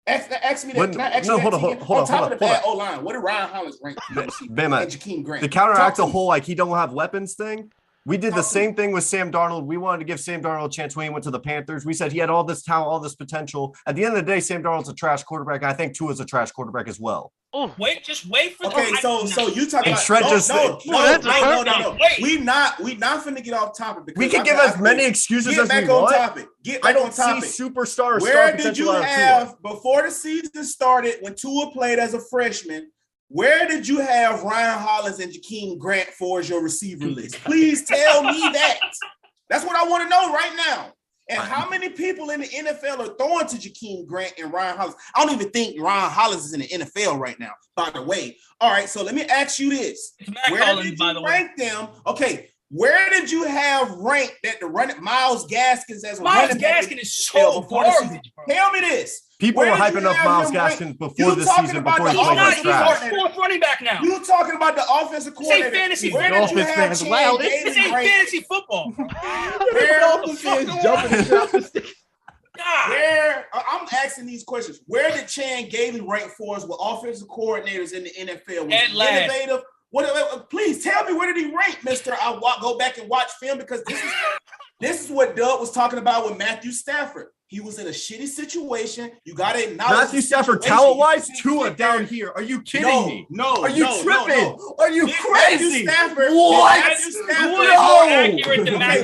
Ask me that. Hold on. The bad O-line, what did Ryan Hollins rank for you in receivers? And Jakeem Grant. To counteract the whole he don't have weapons thing, we did the same thing with Sam Darnold. We wanted to give Sam Darnold a chance when he went to the Panthers. We said he had all this talent, all this potential. At the end of the day, Sam Darnold's a trash quarterback. I think Tua's a trash quarterback as well. Oh, just wait for. Okay, so you talking about no. We not finna get off topic. Because we can give as many excuses as we want. Get back on topic. See superstar. Where did you have before the season started when Tua played as a freshman? Where did you have Ryan Hollins and Jakeem Grant for as your receiver list? Please tell me that. That's what I want to know right now. And how many people in the NFL are throwing to Jakeem Grant and Ryan Hollins? I don't even think Ryan Hollins is in the NFL right now, by the way. All right, so let me ask you this. Where did you rank them? Okay, where did you have ranked that the running Myles Gaskins as a running back? Myles Gaskins is so garbage, bro. Tell me this. People were hyping up Myles Gaskins before the season, before he played like trash. He's fourth running back now. You talking about the offensive coordinator? This ain't fantasy. Where did you have This ain't fantasy football. I'm asking these questions. Where did Chan Gailey rank for us with offensive coordinators in the NFL? Was he innovative? Please tell me, where did he rank, Mister? I'll go back and watch film because this is what Doug was talking about with Matthew Stafford. He was in a shitty situation. You got to acknowledge Matthew Stafford, talent-wise, Tua down here. Are you kidding me? No. Are you tripping? No. Are you crazy? Stafford, what?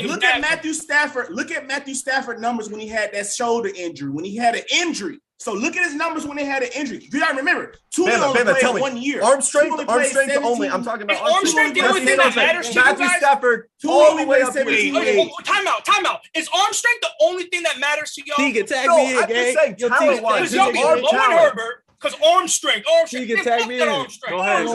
Look at Matthew Stafford. Look at Matthew Stafford numbers when he had that shoulder injury, when he had an injury. So look at his numbers when they had an injury. You gotta remember, Tua only played 1 year. Arm strength only. I'm talking about arm strength. The only thing that matters to you guys. Matthew Stafford all the way up here. Time out. Is arm strength the only thing that matters to y'all? He can tag me in, gang. Because y'all be blowing Herbert. Because arm strength. He can tag me in. Go ahead,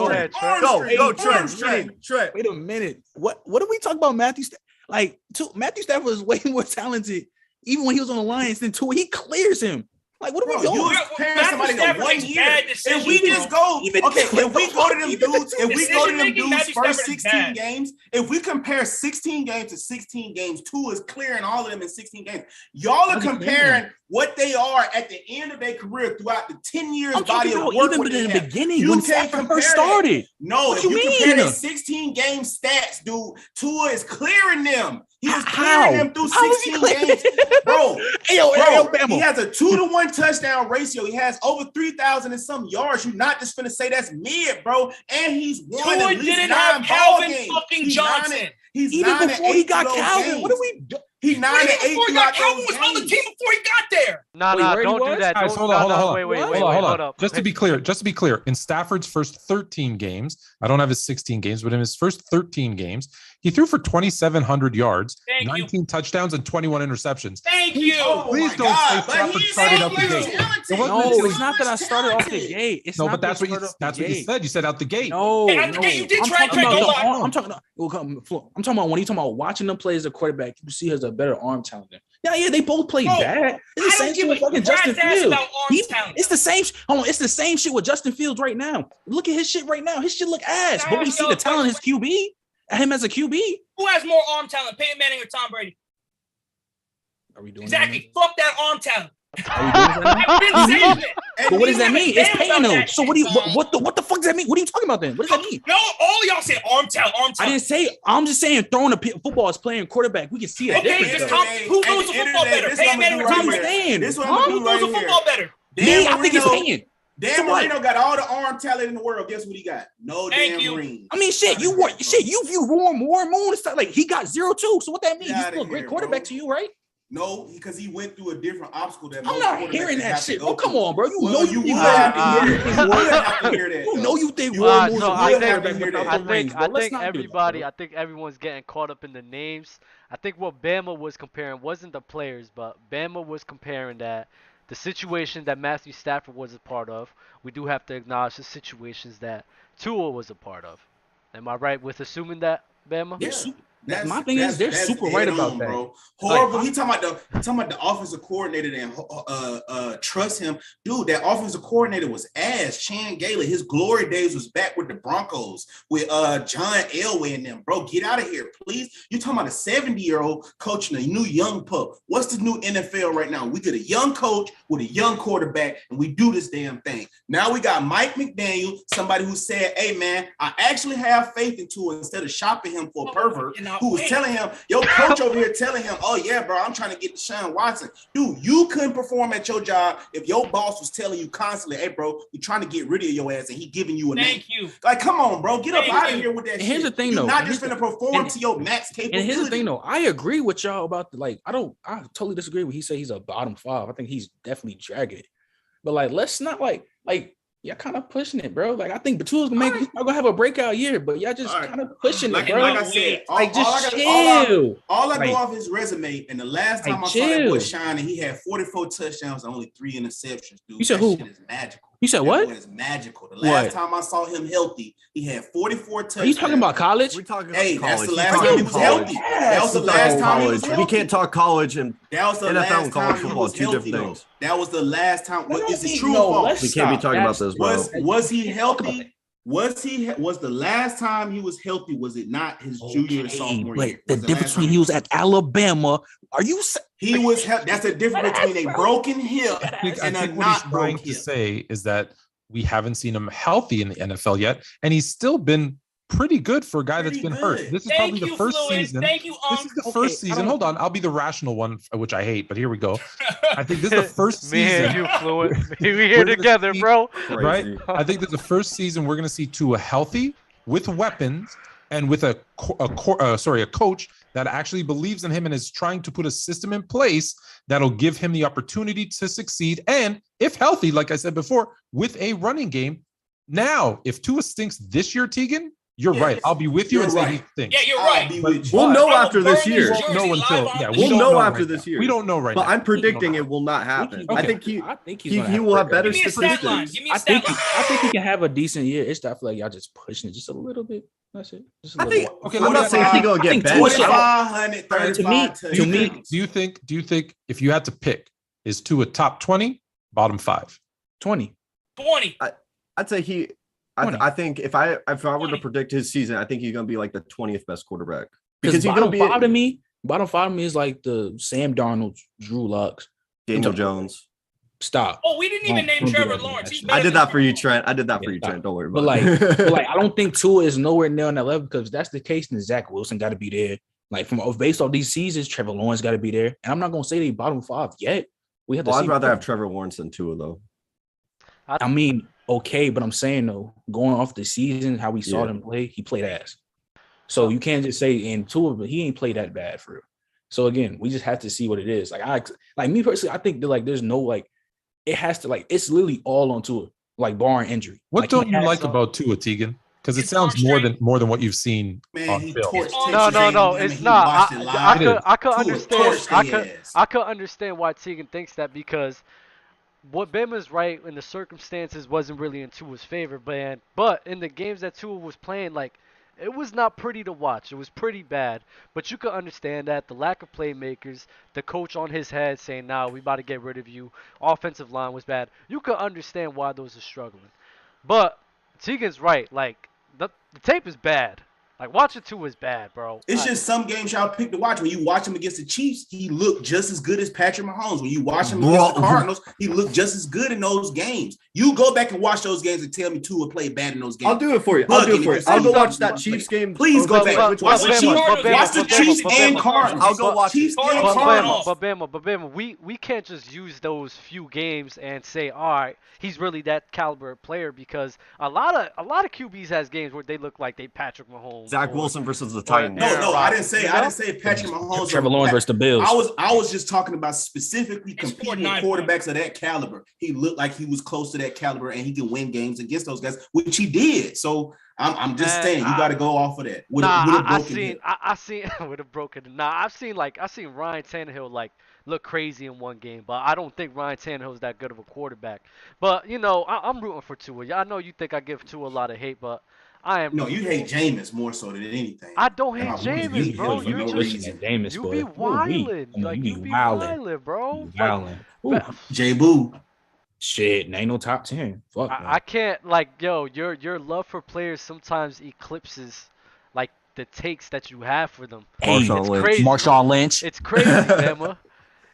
Trent. Wait a minute. What are we talking about, Matthew? Matthew Stafford was way more talented, even when he was on the Lions than Tua. He clears him. Like, what are we doing? You comparing somebody to 1 year. If we just go, if we go to them dudes, first 16 games, if we compare 16 games to 16 games, Tua is clearing all of them in 16 games. Y'all are comparing what they are at the end of their career throughout the 10 years body of work. Even in the beginning, when Stafford first started. No, if you compare the 16 game stats, dude, Tua is clearing them. He was clearing them through 16 games. Bro, he has a 2-to-1 touchdown ratio. He has over 3,000 and some yards. You're not just finna say that's mid, bro. And he's won at least 9 ball games. Fucking Johnson. He's even before he got Calvin. Games. What are we doing? He's 9 and 8. Before he got Calvin was on the team before he got there. Nah, don't do that. Guys, hold on. Just to be clear, in Stafford's first 13 games, I don't have his 16 games, but in his first 13 games, he threw for 2,700 yards, 19 touchdowns, and 21 interceptions. Thank you. Please don't say Stafford started up the gate. No, it's not that I started off the gate. But that's what you said. You said out the gate. No, out the gate, you did try to I'm talking about when you talking about watching them play as a quarterback, you see he has a better arm talent than. Yeah, they both play bad. It's the same shit with fucking Justin Fields. It's the same. Hold on, it's the same shit with Justin Fields right now. Look at his shit right now. His shit look ass, but we see the talent in his QB. Him as a QB. Who has more arm talent, Peyton Manning or Tom Brady? Are we doing exactly? Fuck that arm talent. But what does that mean? It's paying though. So what the fuck does that mean? What are you talking about then? What does that mean? No, all y'all say arm talent. I didn't say. I'm just saying throwing a football is playing quarterback. We can see it. Okay, who throws the football better? Peyton Manning or Tom Brady? Who throws the football better? I think it's paying. Dan Marino got all the arm talent in the world. Guess what he got? No damn ring. I mean, you view Warren Moon. It's like he got 0-2. So what that mean? He's still a great quarterback to you, right? No, because he went through a different obstacle that I'm not hearing that shit. Oh, come on, bro. You know you have to hear that. You know you think I think everyone's getting caught up in the names. I think what Bama was comparing wasn't the players, but Bama was comparing that the situation that Matthew Stafford was a part of. We do have to acknowledge the situations that Tua was a part of. Am I right with assuming that, Bama? Yeah. My thing is they're super right about that, bro. Horrible. He talking about the offensive coordinator and trust him, dude. That offensive coordinator was ass. Chan Gailey, his glory days was back with the Broncos with John Elway and them, bro. Get out of here, please. You talking about a 70-year-old coaching a new young pup? What's the new NFL right now? We get a young coach with a young quarterback, and we do this damn thing. Now we got Mike McDaniel, somebody who said, "Hey man, I actually have faith in Tua," instead of shopping him for a pervert. Who was telling him, your coach over here telling him, "Oh yeah, bro, I'm trying to get Deshaun Watson." Dude, you couldn't perform at your job if your boss was telling you constantly, "Hey, bro, we're trying to get rid of your ass," and he giving you a name. Thank you. Like, come on, bro, get up out of here with that. And here's shit. the thing, You're though. not just gonna perform to your max capability. And here's the thing, though. I agree with y'all about I totally disagree with he said he's a bottom 5. I think he's definitely dragging it. But let's not y'all kind of pushing it, bro. I think Batua's gonna have a breakout year, but y'all just kind of pushing it, bro. Like I said, chill. All I go off his resume, and the last time I saw that boy shining, he had 44 touchdowns and only 3 interceptions, dude. You said that shit is magical. You said what? It's magical. The last time I saw him healthy, he had 44 touchdowns. Are you talking about college? We're talking about college. That's the last time he was healthy. That was the last time he was healthy. We can't talk college and NFL and college football, two different things. That was the last time. Is it true or false? We can't be talking about this, bro. Was he healthy? Was the last time he was healthy? Was it not his junior or sophomore year? The difference between he was at Alabama. Are you? He was. That's the difference between a broken hip and a not broken hip. To say is that we haven't seen him healthy in the NFL yet, and he's still been pretty good for a guy that's been hurt. This is probably the first season. Thank you, This is the first season. Hold on, I'll be the rational one, which I hate, but here we go. I think this is the first season. Me and you, Fluent. We're here together, bro. Right? I think this is the first season we're going to see Tua healthy, with weapons, and with a coach that actually believes in him and is trying to put a system in place that'll give him the opportunity to succeed. And if healthy, like I said before, with a running game. Now, if Tua stinks this year, Tegan, you're right. I'll be with you and say he stinks. Yeah, you're right. We'll know after this year. We'll know after this year. We don't know right now. But I'm predicting it will not happen. I think he will have better statistics. I think he can have a decent year. It's I feel like y'all just pushing it just a little bit. That's it. I'm not saying he's gonna get benched. To me, do you think if you had to pick, is Tua top 20, bottom 5? 20. I'd say I think if I were to predict his season, I think he's going to be like the 20th best quarterback. Because he's going to be bottom 5 to me is like the Sam Darnold, Drew Lock, Daniel Jones. Stop. Oh, we didn't even name Trevor Lawrence. I did that for you, Trent. Trent. Don't worry about it. But I don't think Tua is nowhere near on that level, because if that's the case, then Zach Wilson got to be there. Based off these seasons, Trevor Lawrence got to be there. And I'm not going to say they bottom 5 yet. I'd rather have Trevor Lawrence than Tua, though. I mean, okay, but I'm saying, though, going off the season, how we saw him play, he played ass. So you can't just say in Tua, but he ain't played that bad for real. So again, we just have to see what it is. Me personally, I think that there's no it has to it's literally all on Tua, barring injury. What don't you like about Tua, Tegan? Because it sounds more than what you've seen on film. No, it's not. I could understand. I could understand why Tegan thinks that, because what Bama's right in the circumstances wasn't really in Tua's favor, man. But in the games that Tua was playing, it was not pretty to watch. It was pretty bad. But you could understand that the lack of playmakers, the coach on his head saying, "Nah, we about to get rid of you." Offensive line was bad. You could understand why those are struggling. But Tegan's right. The tape is bad. Watching Tua is bad, bro. It's just some games y'all pick to watch. When you watch him against the Chiefs, he looked just as good as Patrick Mahomes. When you watch him against the Cardinals, he looked just as good in those games. You go back and watch those games and tell me Tua played bad in those games. I'll do it for you. I'll go watch that Chiefs game. Please go back. Watch the Chiefs and Cardinals. I'll go watch Chiefs and Cardinals. But Bama, we can't just use those few games and say, all right, he's really that caliber player, because a lot of QBs has games where they look like they Patrick Mahomes. Zach Wilson versus the Titans. No, I didn't say Patrick Mahomes. Trevor Lawrence versus the Bills. I was just talking about specifically competing with quarterbacks of that caliber. He looked like he was close to that caliber, and he can win games against those guys, which he did. So I'm just saying you got to go off of that. I've seen Ryan Tannehill look crazy in one game, but I don't think Ryan Tannehill is that good of a quarterback. But I'm rooting for Tua. I know you think I give Tua a lot of hate, but I am. No, you hate Jameis more so than anything. I don't hate Jameis, bro. You be wildin'. You be wildin', bro. J-Boo. Shit, ain't no top 10. Fuck. I can't your love for players sometimes eclipses the takes that you have for them. Marshawn Lynch. It's crazy, Emma.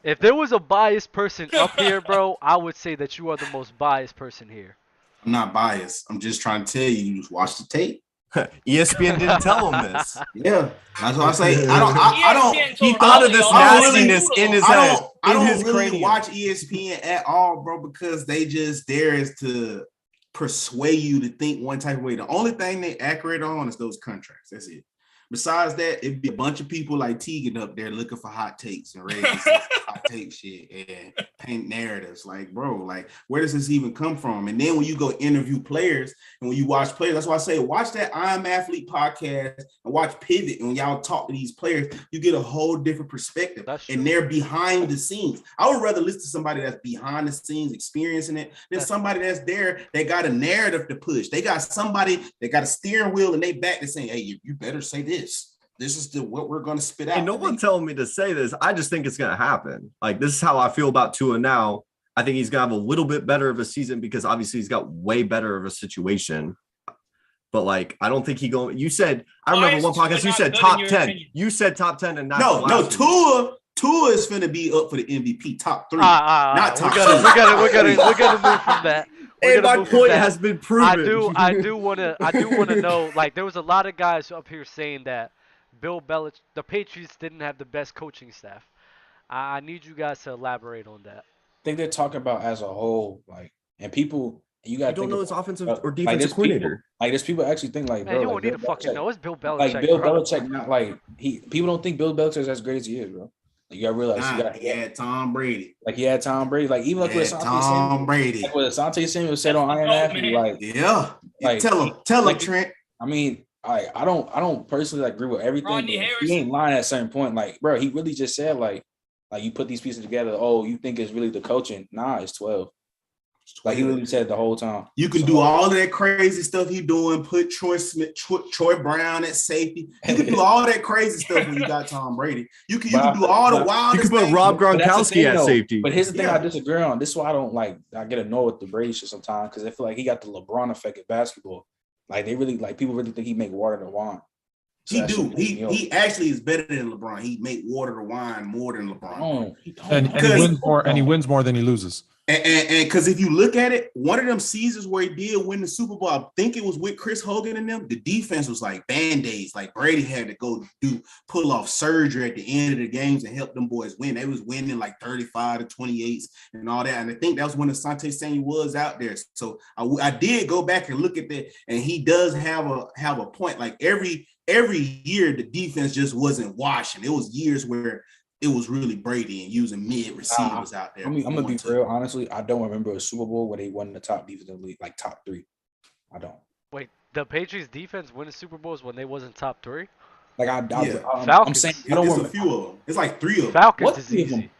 If there was a biased person up here, bro, I would say that you are the most biased person here. I'm not biased. I'm just trying to tell you, just watch the tape. ESPN didn't tell him this. Yeah, that's what I say. I don't. He thought of this nastiness in his head. I don't really watch ESPN at all, bro, because they just dares to persuade you to think one type of way. The only thing they accurate on is those contracts. That's it. Besides that, it'd be a bunch of people like Tegan up there looking for hot takes and ready to say hot take shit and paint narratives. Like, bro, where does this even come from? And then when you go interview players and when you watch players, that's why I say watch that I'm Athlete podcast and watch Pivot. And when y'all talk to these players, you get a whole different perspective. And they're behind the scenes. I would rather listen to somebody that's behind the scenes experiencing it than somebody that's there. They got a narrative to push. They got somebody that got a steering wheel and they back to saying, hey, you better say this. This is what we're going to spit out. And no one telling me to say this. I just think it's going to happen. This is how I feel about Tua now. I think he's going to have a little bit better of a season because obviously he's got way better of a situation. But I don't think you said, I remember one podcast, you said top 10. Opinion. You said top 10 and not. No, Tua is going to be up for the MVP top 3. Not top 2. We're gonna move from that. And my point has been proven. I do want to know. There was a lot of guys up here saying that Bill Belichick, the Patriots didn't have the best coaching staff. I need you guys to elaborate on that. I think they're talking about as a whole, and people. You got to don't know his offensive or defensive coordinator. There's people actually think man, you don't need to fucking know. It's Bill Belichick. Bill Belichick, not people don't think Bill Belichick is as great as he is, bro. You gotta realize he had Tom Brady. He had Tom Brady. Even what Asante Samuel said on Iron Athlete. Tell him, Trent. I mean, I don't personally agree with everything. He ain't lying at a certain point. Bro, he really just said you put these pieces together. Oh, you think it's really the coaching? Nah, it's 12. He really said the whole time. You can do all of that crazy stuff he doing. Put Troy Brown at safety. You can do all that crazy stuff when you got Tom Brady. You can do all the wild. You can put Rob Gronkowski at safety. But here's the thing I disagree on. This is why I don't I get annoyed with the Brady shit sometimes because I feel like he got the LeBron effect at basketball. They really people really think he make water to wine. So he actually is better than LeBron. He make water to wine more than LeBron. And he wins more than he loses. And because if you look at it, one of them seasons where he did win the Super Bowl, I think it was with Chris Hogan and them, the defense was like Band-Aids. Brady had to go pull off surgery at the end of the games and help them boys win. They was winning 35 to 28 and all that. And I think that was when Asante Samuel was out there. So I did go back and look at that, and he does have a point. Every year the defense just wasn't washing. It was years where it was really Brady and using mid receivers out there. I'm gonna be real, honestly. I don't remember a Super Bowl where they won the top defense in the league, top 3. I don't. Wait, the Patriots defense winning Super Bowls when they wasn't top 3? Falcons. I'm saying I don't remember a few of them. It's 3 of them. Falcons is easy.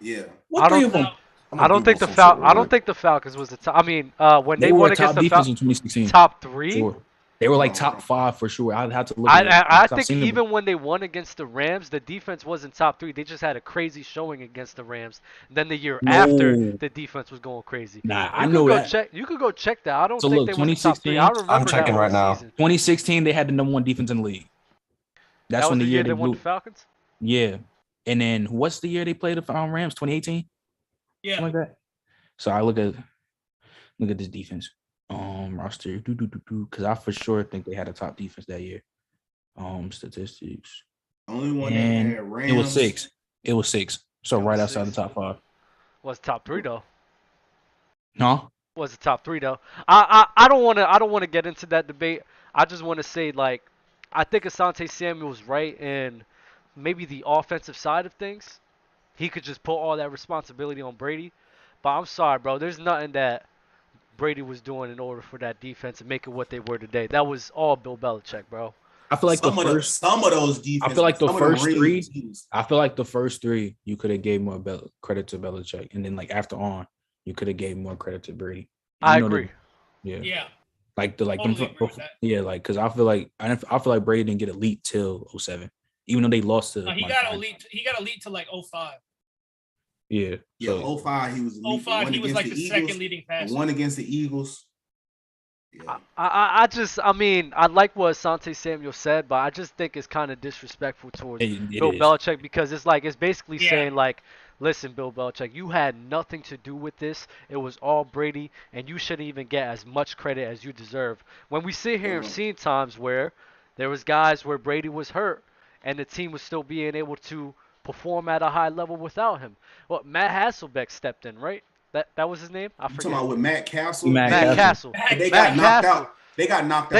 Yeah. What 3 of them? I don't think the Falcons was the top. I mean, when they won against the Falcons in 2016, top 3. Sure. They were top 5 for sure. I'd have to look. I think even when they won against the Rams, the defense wasn't top 3. They just had a crazy showing against the Rams. And then the year after, the defense was going crazy. I know that. You could go check that. I don't think they were top 3. I'm checking right now. 2016, they had the number 1 defense in the league. That's when the year they won the Falcons. Yeah, and then what's the year they played the Rams? 2018. Yeah, something like that. So I look at this defense. Roster because I for sure think they had a top defense that year. Statistics. Only one that had Rams. It was 6. So right outside the top 5. Was top 3 though? No. Was the top 3 though? I don't want to get into that debate. I just want to say I think Asante Samuel's right in maybe the offensive side of things. He could just put all that responsibility on Brady. But I'm sorry, bro. There's nothing that Brady was doing in order for that defense to make it what they were today. That was all Bill Belichick, bro. I feel like some of those defenses. I feel like the first three. I feel like the first three you could have gave more credit to Belichick, and then like after on, you could have gave more credit to Brady. I agree. Yeah. Like because I feel like Brady didn't get elite till 07, even though they lost to. He got elite to like 05. Yeah. So, 05 he was elite. 05 he was like the second leading passer. One against the Eagles. Yeah. I mean, I like what Asante Samuel said, but I just think it's kind of disrespectful towards Bill Belichick because it's basically saying like, listen, Bill Belichick, you had nothing to do with this. It was all Brady, and you shouldn't even get as much credit as you deserve. When we sit here and seen times where there was guys where Brady was hurt, and the team was still being able to perform at a high level without him. Well, Matt Hasselbeck stepped in, right? That was his name? I forget. Talking about with Matt Castle? Matt Castle. They got knocked out. They got knocked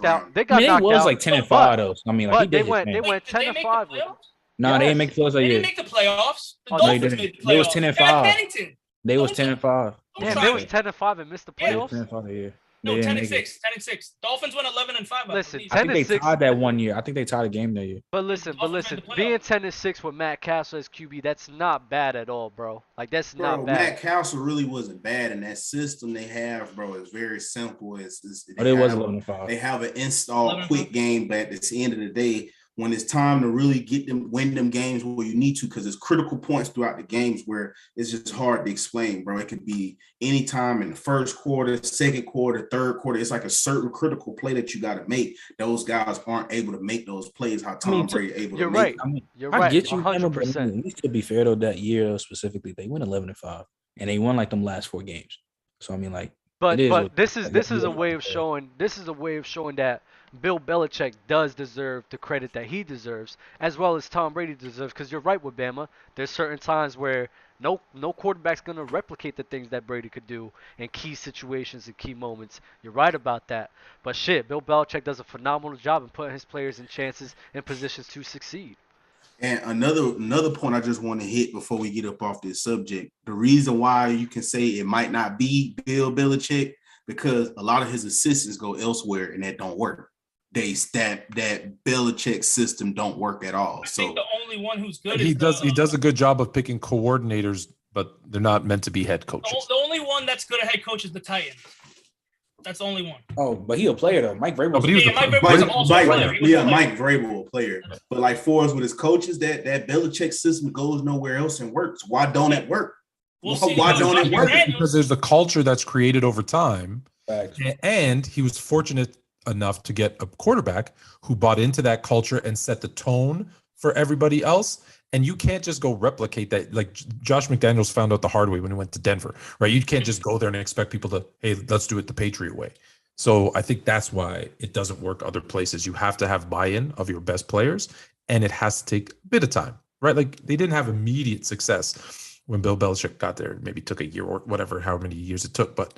out. It was like 10-5 though. I mean, like they went 10-5. No, they didn't make the playoffs. They didn't make the playoffs. The Dolphins made the playoffs. They was 10-5. They was 10-5. Damn, they was 10-5 and missed the playoffs. 10-5, yeah. No, 10-6. Dolphins went 11-5. Listen, I think they tied that one year. I think they tied a game that year. But listen, being 10-6 with Matt Castle as QB, that's not bad at all, bro. Like that's not bad. Matt Castle really wasn't bad, and that system they have, bro, is very simple. It was 11-5. They have an install quick game, but at the end of the day, when it's time to really win them games where you need to, because it's critical points throughout the games where it's just hard to explain, bro. It could be any time in the first quarter, second quarter, third quarter. It's like a certain critical play that you got to make. Those guys aren't able to make those plays how Tom Brady able to make them. You're right. I get you 100%. We should be fair though. That year specifically, they went 11-5, and they won like them last 4 games. So I mean, like, but this is a way of showing that Bill Belichick does deserve the credit that he deserves, as well as Tom Brady deserves. Because you're right with Bama. There's certain times where no quarterback's gonna replicate the things that Brady could do in key situations and key moments. You're right about that. But shit, Bill Belichick does a phenomenal job in putting his players in chances and positions to succeed. And another point I just want to hit before we get up off this subject, the reason why you can say it might not be Bill Belichick, because a lot of his assistants go elsewhere and that don't work. That Belichick system don't work at all. I think the only one who's good he does a good job of picking coordinators, but they're not meant to be head coaches. The only one that's good at head coach is the Titans. That's the only one. Oh, but he a player though. Mike Vrabel. Mike Vrabel a player. But like for us with his coaches, that Belichick system goes nowhere else and works. Why don't it work? Why don't it work? Because there's a culture that's created over time, and he was fortunate enough to get a quarterback who bought into that culture and set the tone for everybody else. And you can't just go replicate that. Like Josh McDaniels found out the hard way when he went to Denver, right? You can't just go there and expect people to, hey, let's do it the Patriot way. So I think that's why it doesn't work other places. You have to have buy-in of your best players, and it has to take a bit of time, right? Like they didn't have immediate success when Bill Belichick got there. Maybe it took a year or whatever, how many years it took. But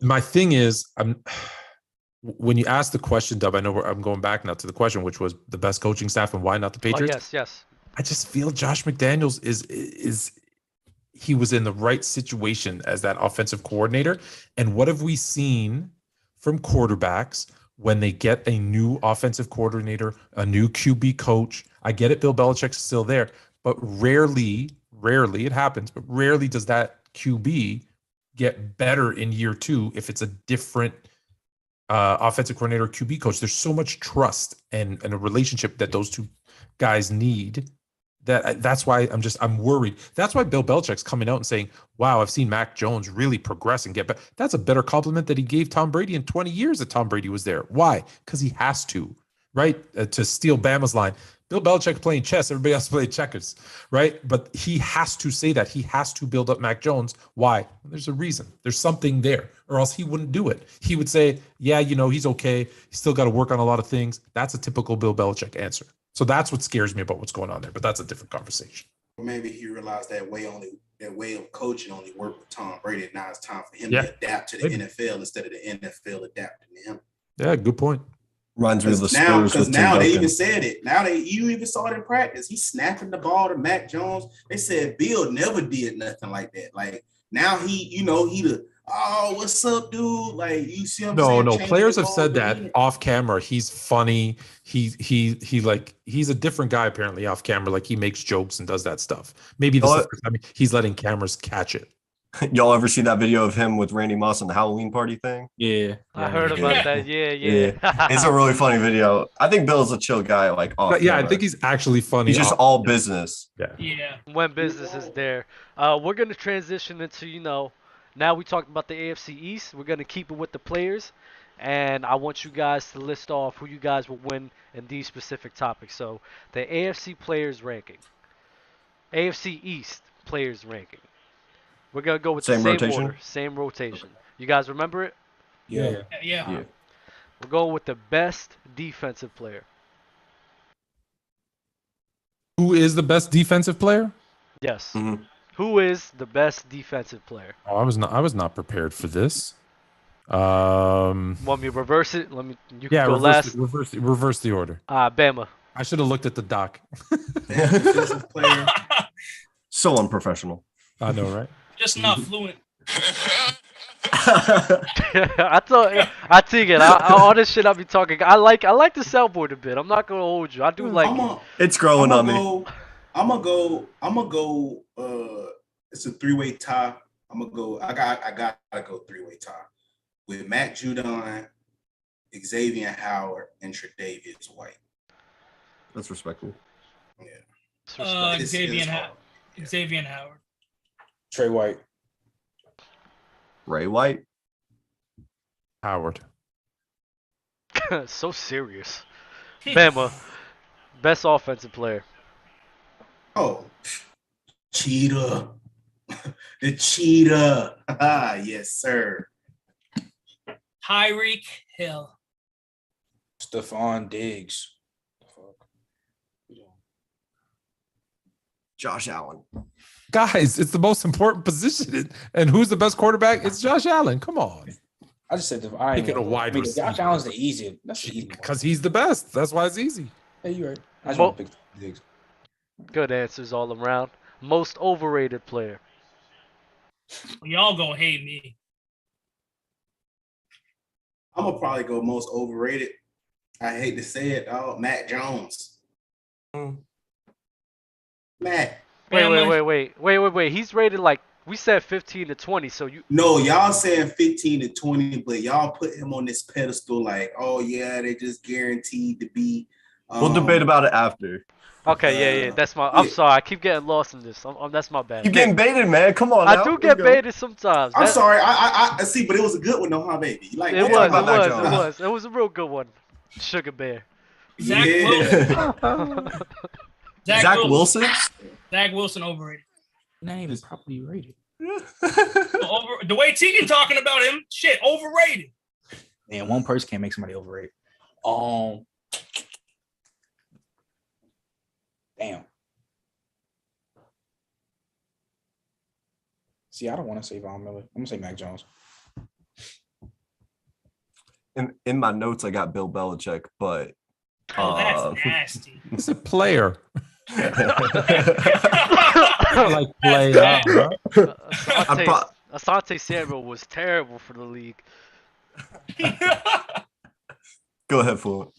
my thing is, when you ask the question, Dub, I know I'm going back now to the question, which was the best coaching staff and why not the Patriots? Yes. I just feel Josh McDaniels he was in the right situation as that offensive coordinator. And what have we seen from quarterbacks when they get a new offensive coordinator, a new QB coach? I get it, Bill Belichick's still there, but rarely it happens, but rarely does that QB get better in year 2 if it's a different offensive coordinator, QB coach. There's so much trust and a relationship that those two guys need. That's why I'm worried. That's why Bill Belichick's coming out and saying, wow, I've seen Mac Jones really progress and get better. That's a better compliment that he gave Tom Brady in 20 years that Tom Brady was there. Why? Because he has to, right? To steal Bama's line. Bill Belichick playing chess, everybody else playing checkers, right? But he has to say that. He has to build up Mac Jones. Why? There's a reason. There's something there, or else he wouldn't do it. He would say, yeah, he's okay. He's still got to work on a lot of things. That's a typical Bill Belichick answer. So that's what scares me about what's going on there, but that's a different conversation. Maybe he realized that way of coaching only worked with Tom Brady. Now it's time for him to adapt to the NFL instead of the NFL adapting to him. Yeah, good point. Reminds me of the Spurs now, because now they even said it. Now you even saw it in practice. He's snapping the ball to Mac Jones. They said Bill never did nothing like that. Like now he what's up, dude? Like you see what I'm saying? No. Players have said that off camera. He's funny. He's a different guy apparently off camera. Like he makes jokes and does that stuff. Maybe this is, he's letting cameras catch it. Y'all ever see that video of him with Randy Moss on the Halloween party thing? Yeah. I heard about that. Yeah. It's a really funny video. I think Bill's a chill guy. Like, I think he's actually funny. He's just all business. Yeah. When business is there. We're going to transition into, now we talked about the AFC East. We're going to keep it with the players. And I want you guys to list off who you guys will win in these specific topics. So the AFC players ranking. AFC East players ranking. We're going to go with the same order, same rotation. You guys remember it? Yeah. We're going with the best defensive player. Who is the best defensive player? Yes. Mm-hmm. Who is the best defensive player? Oh, I was not prepared for this. Want me to reverse it? You can go last. Reverse the order. Bama. I should have looked at the doc. Defensive player. So unprofessional. I know, right? Just not fluent. I take it. All this shit I be talking. I like the soundboard a bit. I'm not gonna hold you. I do like it. It's growing on me. I'm gonna go. It's a 3-way tie. I'm gonna go. I gotta go 3-way tie with Matt Judon, Xavier Howard, and Tre'Davious White. That's respectable. Yeah. Xavier Howard. Trey White. Ray White. Howard. So serious. Bama. Best offensive player. Oh, Cheetah. The Cheetah. Yes, sir. Tyreek Hill. Stephon Diggs. Josh Allen. Guys, it's the most important position. And who's the best quarterback? It's Josh Allen. Come on. I just said Josh Allen's the easy. That's the easy one. Because he's the best. That's why it's easy. Hey, you're right. I just want to pick Diggs. Good answers all around. Most overrated player. Y'all gonna hate me. I'm gonna probably go most overrated. I hate to say it, Matt Jones. Matt. Wait. He's rated like we said 15 to 20. So you. No, y'all saying 15 to 20, but y'all put him on this pedestal like, oh yeah, they just guaranteed to be. We'll debate about it after. Okay, yeah. That's my. I'm sorry. I keep getting lost in this. That's my bad. You getting baited, man? Come on. I do get baited sometimes. I'm sorry. I see, but it was a good one, though, huh, baby? Like it was. It was a real good one. Sugar Bear. Zach Wilson. Zach Wilson overrated. Not even properly rated. The way Tegan talking about him, shit, overrated. Man, one person can't make somebody overrated. Damn. See, I don't want to say Von Miller. I'm gonna say Mac Jones. In my notes, I got Bill Belichick, but that's nasty. It's a player. Like play out, right? Asante Samuel was terrible for the league. Go ahead, Fluent.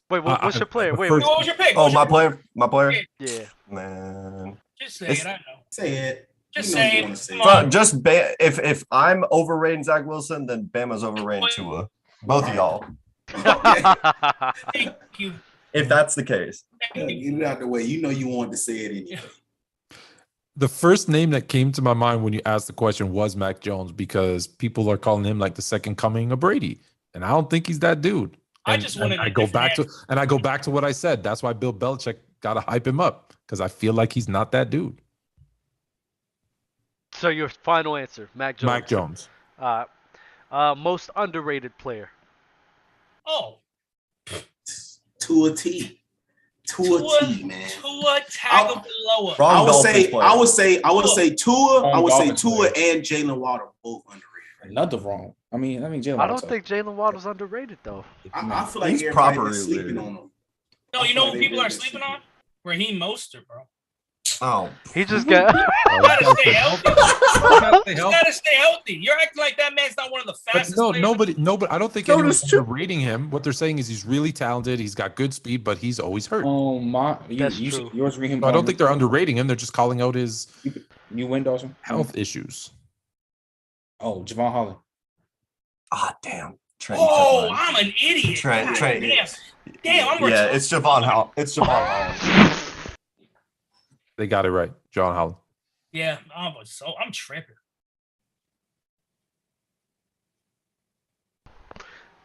Wait, what's your player? Wait, what was your pick? Oh, my player? My player? Yeah. Man. Just say it. I know. Say it. Just say it. If I'm overrating Zach Wilson, then Bama's overrating Tua. Both of y'all. Thank you. If that's the case. Get it out the way. You know you wanted to say it anyway. The first name that came to my mind when you asked the question was Mac Jones because people are calling him like the second coming of Brady. And I don't think he's that dude. I go back to what I said. That's why Bill Belichick got to hype him up because I feel like he's not that dude. So your final answer, Mac Jones. Mac Jones. Most underrated player. Oh. Tua T, man. Tua Tagovailoa. I would say Tua. I would say Tua and Jalen Waddle both underrated. Another wrong. I mean, Jalen. I don't think Jalen Waddle's underrated though. I feel like he's properly sleeping on him. No, you know who people are sleeping on? Raheem Mostert, bro. Oh, he just got. Gotta stay healthy. You gotta stay healthy. You're acting like that man's not one of the fastest. No, nobody. I don't think anyone's underrating him. What they're saying is he's really talented. He's got good speed, but he's always hurt. Oh my, That's true. Yours Raheem. I don't think they're underrating him. They're just calling out his you win, Dawson. Health issues. Oh, Javon Holland. Damn. Trent, I'm an idiot. Trent. Damn, I'm yeah, it's Javon Holland. It's Javon Holland. They got it right, John Holland. Yeah, I'm tripping.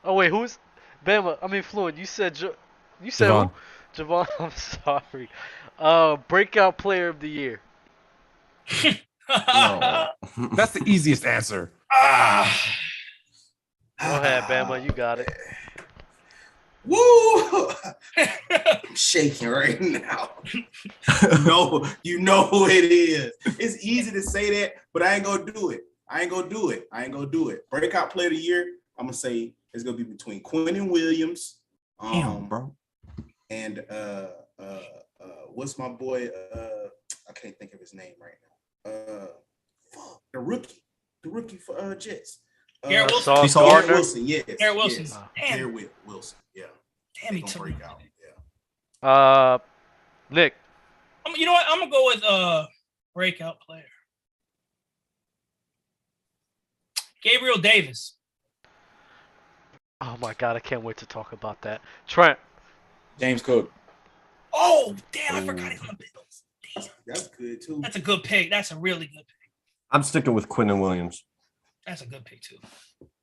Oh wait, who's Bama? I mean, Fluent. You said Javon. Who? Javon. I'm sorry. Breakout player of the year. No. That's the easiest answer. Go ahead, Bama. You got it. Woo! I'm shaking right now. You know who it is. It's easy to say that, but I ain't gonna do it. Breakout player of the year, I'm gonna say it's gonna be between Quinnen Williams, bro, and what's my boy? I can't think of his name right now. The rookie for Jets. Garrett Wilson. Yes. Garrett Wilson. Yes. Garrett Wilson. Yeah. Damn, he took break out. Yeah. Nick. You know what? I'm gonna go with breakout player. Gabriel Davis. Oh my God, I can't wait to talk about that. Trent. James Cook. Oh, damn, I forgot he's on the Bills. That's good too. That's a good pick. That's a really good pick. I'm sticking with Quinnen Williams. That's a good pick too.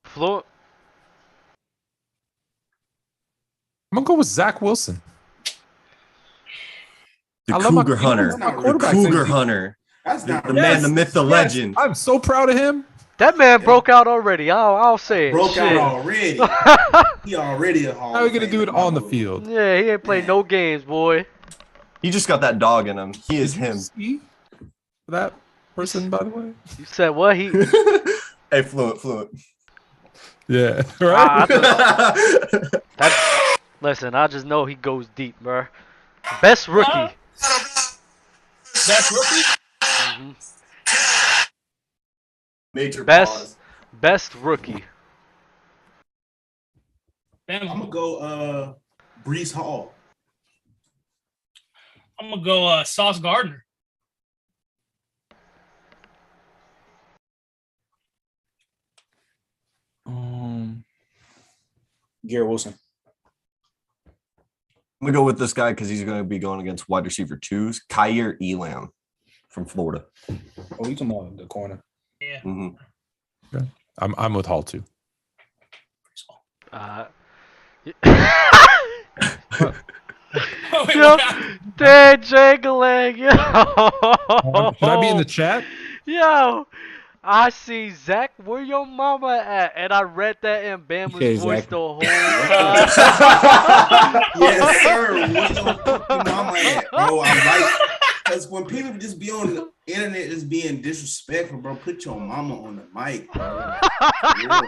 Fluent. I'm gonna go with Zach Wilson. The Cougar Hunter. The Cougar Hunter. That's not the man, the myth, the legend. I'm so proud of him. That man broke out already. I'll say it. Broke out already. He already a Hall. How are we gonna do it on the field? Yeah, he ain't played no games, boy. He just got that dog in him. He is him. That person, by the way. You said what? He. Hey, fluent. Yeah. Right. Listen, I just know he goes deep, bro. Best rookie. Best rookie. Mm-hmm. Major best rookie. I'm gonna go Breece Hall. I'm gonna go Sauce Gardner. Garrett Wilson. I'm gonna go with this guy because he's gonna be going against wide receiver 2s. Kyer Elam from Florida. Oh, you talking about the corner? Yeah. Mm-hmm. Okay. I'm with Hall too. Yo, dead jangling. Yo. Should I be in the chat? Yo, I see Zach. Where your mama at? And I read that in Bama's voice Zach. the whole time. Yes, sir. Where your fucking mama at, bro? I'm like, because when people just be on the internet just being disrespectful, bro, put your mama on the mic, bro. Yeah.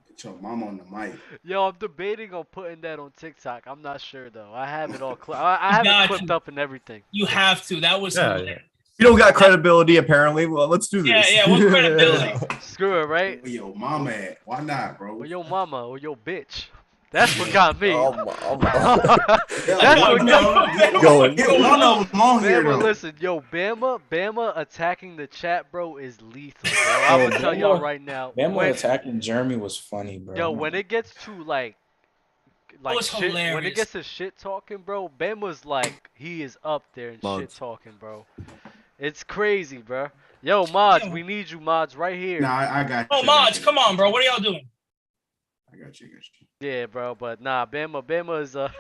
Put your mama on the mic. Yo, I'm debating on putting that on TikTok. I'm not sure though. I have it all. I have it clipped up and everything. You have to. That was. Yeah. You don't got credibility, apparently. Well, let's do this. Yeah. What credibility? Screw it, right? Where your mama at? Why not, bro? Or your mama or your bitch. That's what got me. Oh, That's what got me. Bama, listen, yo, Bama attacking the chat, bro, is lethal, bro. I'm gonna tell y'all right now. Bama attacking Jeremy was funny, bro. Yo, when it gets to like shit, hilarious. when it gets to shit talking, bro, Bama's like he is up there in shit talking, bro. It's crazy, bro. Yo, mods, we need you, mods, right here. Nah, I got you. Oh, mods, come on, bro. What are y'all doing? I got you. Yeah, bro, but nah, Bama is Of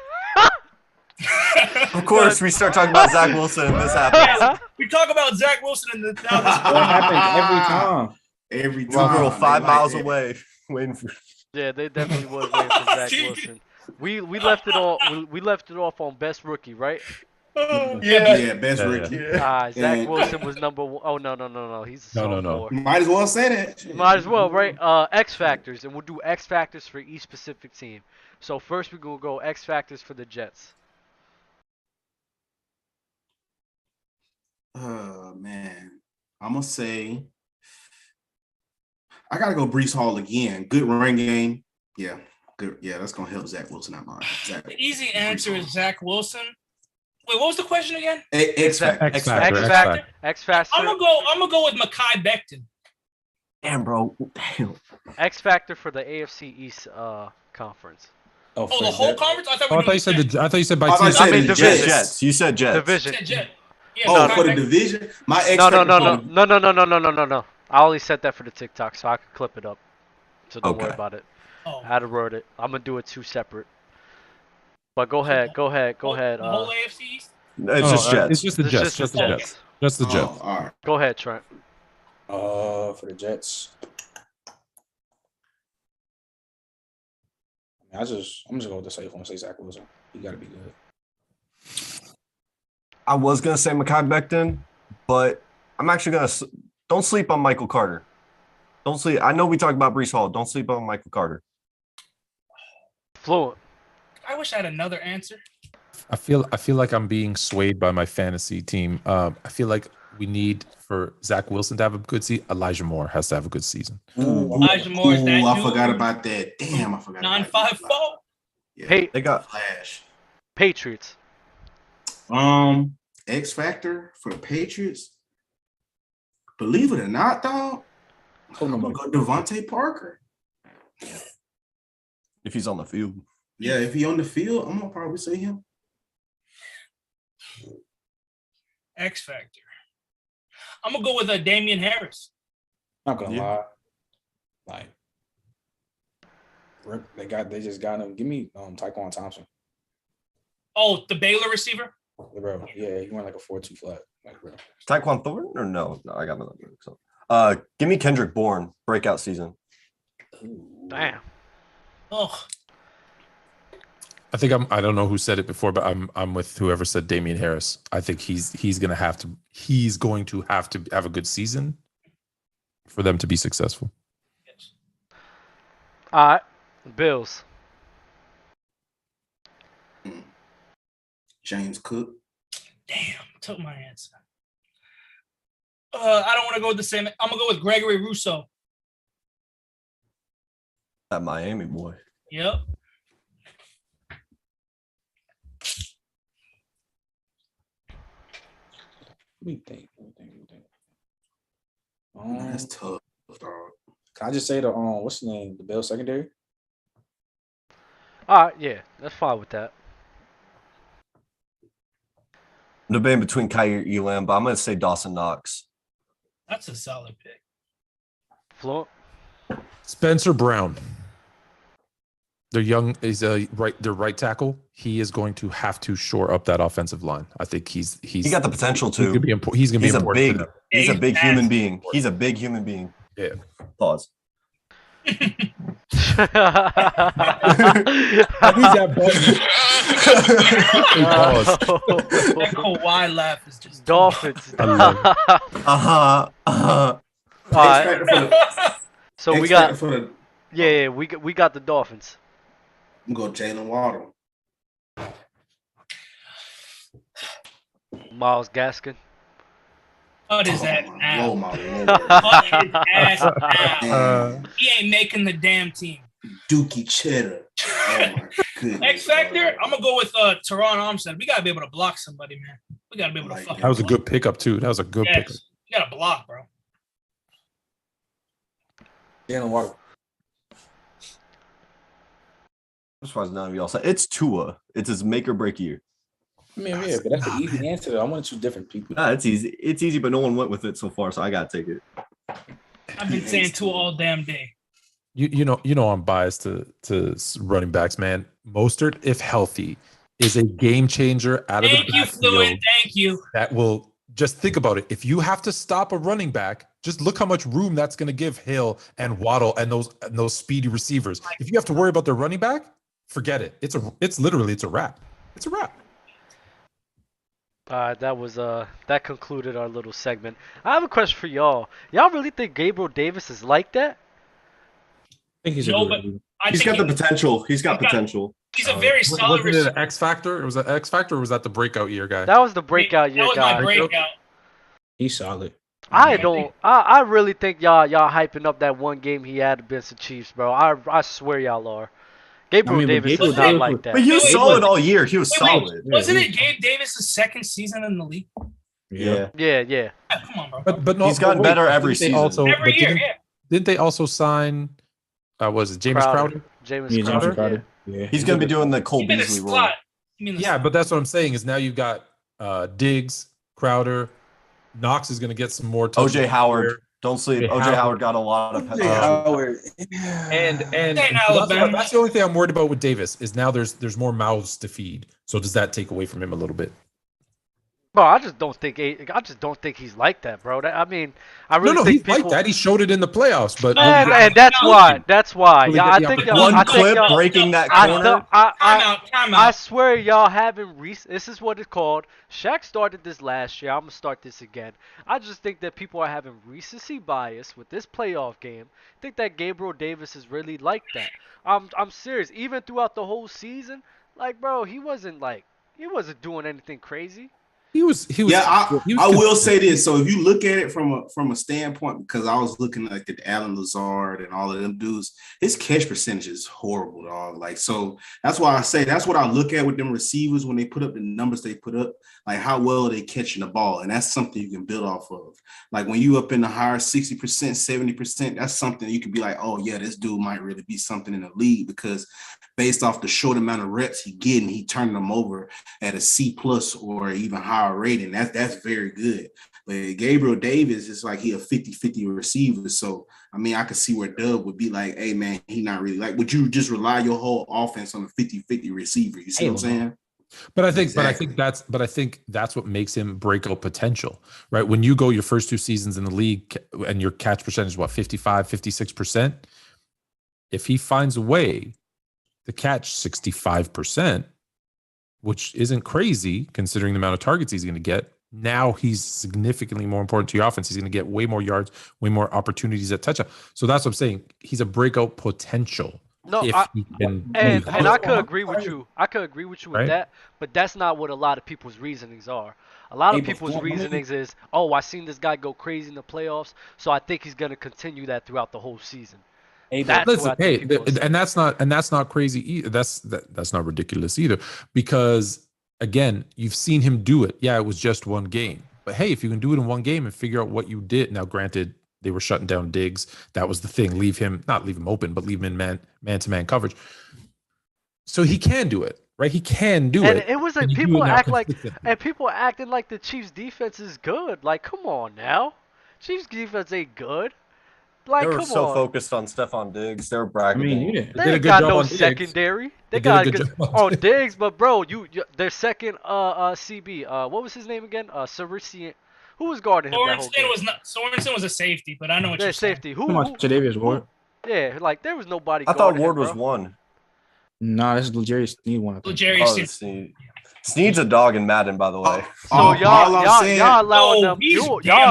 course, we start talking about Zach Wilson and this happens. Yeah, we talk about Zach Wilson and That happens Every time. One girl 5 miles away waiting for. Yeah, they definitely was waiting for Zach Wilson. We left it all. We left it off on best rookie, right? Best rookie. Zach Wilson was number 1. Oh no. He's a sophomore. Might as well say that. Might as well, right? X factors, and we'll do X factors for each specific team. So first we're gonna go X factors for the Jets. Man, I'm gonna say I gotta go Breece Hall again. Good run game. Yeah, good. Yeah, that's gonna help Zach Wilson out. The easy answer is Zach Wilson. Wait, what was the question again? X factor. X factor. I'm gonna go with Mekhi Becton. Damn, bro. Damn. X factor for the AFC East conference. The whole conference? I thought you said by team. I mean Jets. You said Jets. Division. Yeah, for the division? My X No. I only said that for the TikTok, so I could clip it up. So don't worry about it. I had to word it. I'm gonna do it 2 separate. But go ahead. The whole AFC East? It's just Jets. It's just the Jets. Just the Jets. All right. Go ahead, Trent. For the Jets. I'm just going to go with the safe one and say Zach Wilson. He got to be good. I was going to say Mekhi Becton, but I'm actually going to – don't sleep on Michael Carter. Don't sleep – I know we talked about Breece Hall. Don't sleep on Michael Carter. Fluent. I wish I had another answer. I feel like I'm being swayed by my fantasy team. I feel like we need for Zach Wilson to have a good season. Elijah Moore has to have a good season. Elijah Moore is that dude. I forgot about that. Damn, I forgot. 954. Yeah, they got Flash. Patriots. X factor for the Patriots. Believe it or not, dog. I'm gonna go Devontae Parker. If he's on the field. Yeah, if he's on the field, I'm gonna probably say him. X factor. I'm gonna go with Damian Harris. Not gonna lie. Like they just got him. Give me Tyquan Thompson. Oh, the Baylor receiver? Bro, yeah, he went like a 4-2 flat. Like, bro. Tyquan Thornton or no? No, I got another. So, give me Kendrick Bourne, breakout season. Damn. Oh. I think I don't know who said it before, but I'm with whoever said Damian Harris. I think he's going to have to have a good season for them to be successful. Yes. All right, Bills. James Cook. Damn, took my answer. I don't want to go with the same. I'm gonna go with Gregory Rousseau. That Miami boy. Yep. Let me think. That's tough, dog. Can I just say what's the name? The Bills secondary? All right, yeah, that's fine with that. I'm debating between Kyer Elam, but I'm going to say Dawson Knox. That's a solid pick. Fluent. Spencer Brown. They're young. He's their right tackle. He is going to have to shore up that offensive line. I think he got the potential to. He's going to be important. He's a big human being. He's a big human being. Yeah. Pause. Who's that That Kawhi laugh is just Dolphins. All right. So we got we got the Dolphins. I'm gonna go Jalen Waddle. Myles Gaskin. Cut his ass out. Cut his ass out. He ain't making the damn team. Dookie Cheddar. Oh my goodness. X Factor, I'm gonna go with Teron Armstead. We gotta be able to block somebody, man. We gotta be able to fucking. That was a good pickup too. That was a good pickup. You gotta block, bro. Jalen Waddle. I'm surprised none of y'all said it's Tua. It's his make or break year. I mean, yeah, but that's the easy answer. Though. I want to choose different people. Nah, it's easy. It's easy, but no one went with it so far, so I gotta take it. I've been saying Tua all damn day. You know I'm biased to running backs, man. Mostert, if healthy, is a game changer out of the backfield. Thank you. That will just think about it. If you have to stop a running back, just look how much room that's going to give Hill and Waddle and those speedy receivers. If you have to worry about their running back, forget it. It's literally a wrap. It's a wrap. That concluded our little segment. I have a question for y'all. Y'all really think Gabriel Davis is like that? I think he's he's got the potential. He's got potential. He's a very solid receiver. Was it an X Factor? It was an X Factor, or was that the breakout year guy? That was the breakout year guy. That was my breakout. He's solid. I really think y'all hyping up that one game he had against the Chiefs, bro. I swear y'all are. Gabriel Davis is not like that. But he was solid all year. He was solid. Wasn't it Gabe Davis' second season in the league? Yeah. Come on, bro. But he's gotten better every season. Every year, Didn't they also sign? Was it James Crowder? James Crowder. Yeah. He's going to be doing the Cole Beasley role. Yeah, but that's what I'm saying is now you've got Diggs, Crowder, Knox is going to get some more time. OJ Howard. Don't sleep. OJ Howard got a lot of Howard. And that's the only thing I'm worried about with Davis is now there's more mouths to feed. So does that take away from him a little bit? Bro, I just don't think he's like that, bro. I mean, I really think he's people... like that. He showed it in the playoffs, but and that's why. Yeah, I think one clip breaking that corner. I swear y'all haven't. This is what it's called. Shaq started this last year. I'm gonna start this again. I just think that people are having recency bias with this playoff game. I think that Gabriel Davis is really like that. I'm serious. Even throughout the whole season, like, bro, he wasn't doing anything crazy. He was. Yeah, I will say this. So if you look at it from a standpoint, because I was looking like at Alan Lazard and all of them dudes, his catch percentage is horrible, dog. Like, so that's why I say that's what I look at with them receivers when they put up the numbers they put up, like how well are they catching the ball, and that's something you can build off of. Like when you up in the higher 60%, 70%, that's something you can be like, oh yeah, this dude might really be something in the league because based off the short amount of reps he getting, he turning them over at a C+ or even higher rating. That's very good. But Gabriel Davis is like he a 50-50 receiver. So I mean, I could see where Dub would be like, hey man, he not really like, would you just rely your whole offense on a 50-50 receiver? You see what I'm saying? But I think that's what makes him breakout potential, right? When you go your first two seasons in the league and your catch percentage is what, 55, 56%? If he finds a way to catch 65%, which isn't crazy considering the amount of targets he's going to get. Now he's significantly more important to your offense. He's going to get way more yards, way more opportunities at touchdown. So that's what I'm saying. He's a breakout potential. No, and I could agree with you. I could agree with you with that, but that's not what a lot of people's reasonings are. A lot of people's reasonings is, oh, I seen this guy go crazy in the playoffs, so I think he's going to continue that throughout the whole season. And that's not crazy either. That's not ridiculous either, because again, you've seen him do it. Yeah, it was just one game, but hey, if you can do it in one game and figure out what you did. Now, granted, they were shutting down Diggs. That was the thing. Not leave him open, but leave him in man-to-man coverage. So he can do it, right? He can do it. And it was like people acting like the Chiefs' defense is good. Like, come on now, Chiefs' defense ain't good. Like, they were so focused on Stephon Diggs. They were bragging. They ain't got no secondary. They got a good on Diggs, but bro, their second CB. What was his name again? Sarisian. Who was guarding him? Sorensen was a safety, but I know what you're saying. Safety. Who? Jadavius Ward. Yeah, like there was nobody. I thought Ward was one. No, this is L'Jarius Sneed one. L'Jarius Sneed. Sneed's a dog in Madden, by the way. So y'all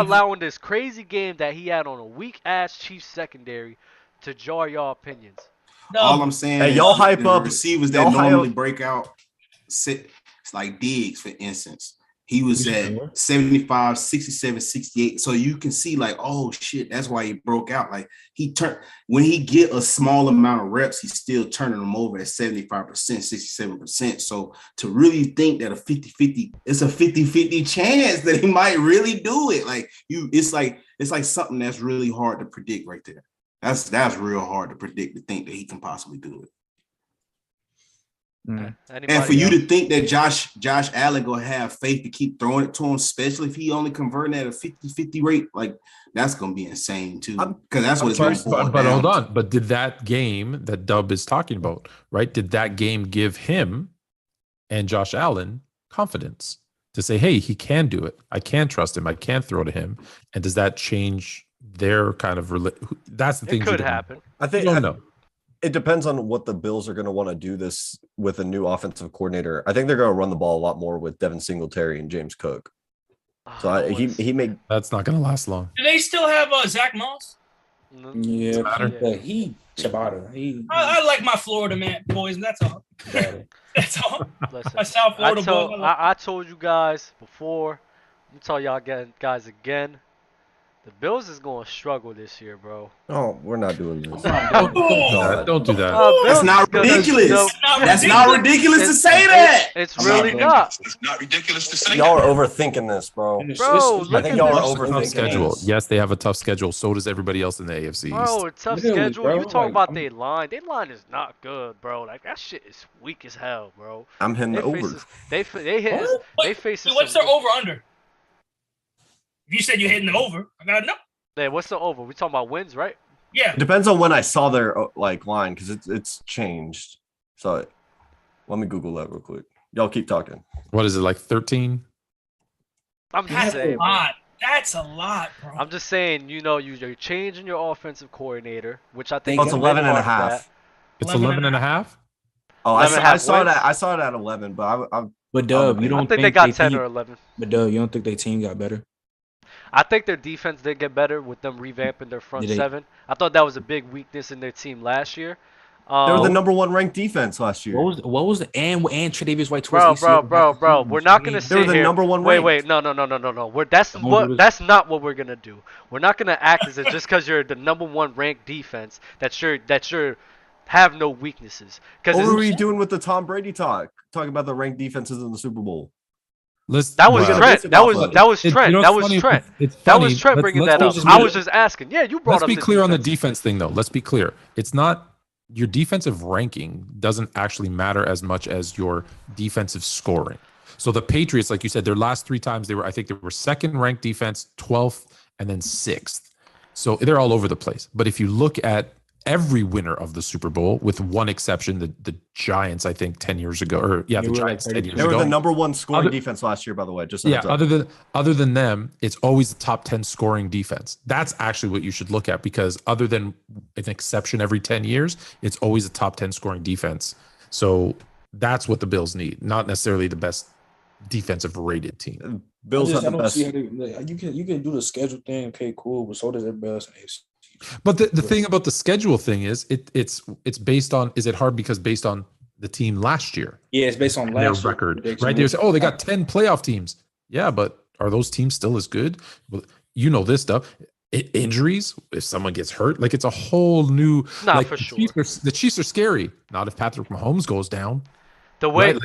allowing this crazy game that he had on a weak ass Chiefs secondary to jar y'all opinions. No. All I'm saying, hey, y'all hype up receivers that normally break out. It's like Diggs, for instance. He was at 75, 67, 68. So you can see like, oh shit, that's why he broke out. Like when he get a small amount of reps, he's still turning them over at 75%, 67%. So to really think that it's a 50-50 chance that he might really do it. Like it's like something that's really hard to predict right there. That's real hard to predict, to think that he can possibly do it. And for you to think that Josh Allen gonna have faith to keep throwing it to him, especially if he only converting at a 50-50 rate, like that's gonna be insane too. Because that's what it's going to. But hold on. But did that game that Dub is talking about, right? Did that game give him and Josh Allen confidence to say, hey, he can do it. I can trust him. I can throw to him. And does that change their kind of that's the thing? It could happen. I think. I don't know. It depends on what the Bills are going to want to do this with a new offensive coordinator. I think they're going to run the ball a lot more with Devin Singletary and James Cook. So he may. That's not going to last long. Do they still have Zach Moss? Yeah, but he Ciabatta. I like my Florida boys. That's all. That's all. Listen, my South Florida boys. I told you guys before. I'm tell y'all guys again. The Bills is going to struggle this year, bro. Oh, we're not doing this. Don't do that. That's not ridiculous. That's not ridiculous to say that. It's really not. It's not ridiculous to say Y'all that. are overthinking this, bro. Bro, I think y'all are overthinking schedule. this. Yes, they have a tough schedule. So does everybody else in the AFC East. Bro, a tough schedule. Bro, You talk about their line. Their line is not good, bro. Like, that shit is weak as hell, bro. I'm hitting the over. They face What's their over-under? If you said you're hitting the over, I gotta know. Yeah, what's the over? We talking about wins, right? Yeah. It depends on when I saw their line because it's changed. So let me Google that real quick. Y'all keep talking. What is it, like 13? I'm just saying. That's a lot, bro. I'm just saying, you're changing your offensive coordinator, which I think it's 11 and a half. It's 11 and a half? Oh, I saw that. I saw it at 11, but But Dub, you don't think they got 10 or 11. But Dub, you don't think their team got better? I think their defense did get better with them revamping their front seven. I thought that was a big weakness in their team last year. They were the number 1 ranked defense last year. What was the and Tre'Davious White? Bro. We're not gonna sit here. They were the number 1 ranked. Wait, no. That's not what we're gonna do. We're not gonna act as if just because you're the number 1 ranked defense that you're have no weaknesses. What were we doing with the Tom Brady talking about the ranked defenses in the Super Bowl? That was Trent. That was Trent bringing that up. I was just asking. Yeah, you brought up. Let's be clear on the defense thing, though. Let's be clear. It's not your defensive ranking doesn't actually matter as much as your defensive scoring. So the Patriots, like you said, their last 3 times I think they were 2nd ranked defense, 12th, and then 6th. So they're all over the place. But if you look at every winner of the Super Bowl, with one exception, the Giants, I think 10 years ago, the Giants 10 years ago. They were the number 1 scoring defense last year, by the way. Just other than them, it's always the top 10 scoring defense. That's actually what you should look at, because other than an exception every 10 years, it's always a top 10 scoring defense. So that's what the Bills need, not necessarily the best defensive rated team. Bills have the best. You can do the schedule thing, okay, cool, but so does everybody else in the AFC. But the thing about the schedule thing is it's based on, is it hard because based on the team last year? Yeah, it's based on last record, right? They say, they got 10 playoff teams. Yeah, but are those teams still as good? Well, this stuff. Injuries, if someone gets hurt, like it's a whole new. For sure. The Chiefs are scary. Not if Patrick Mahomes goes down. The way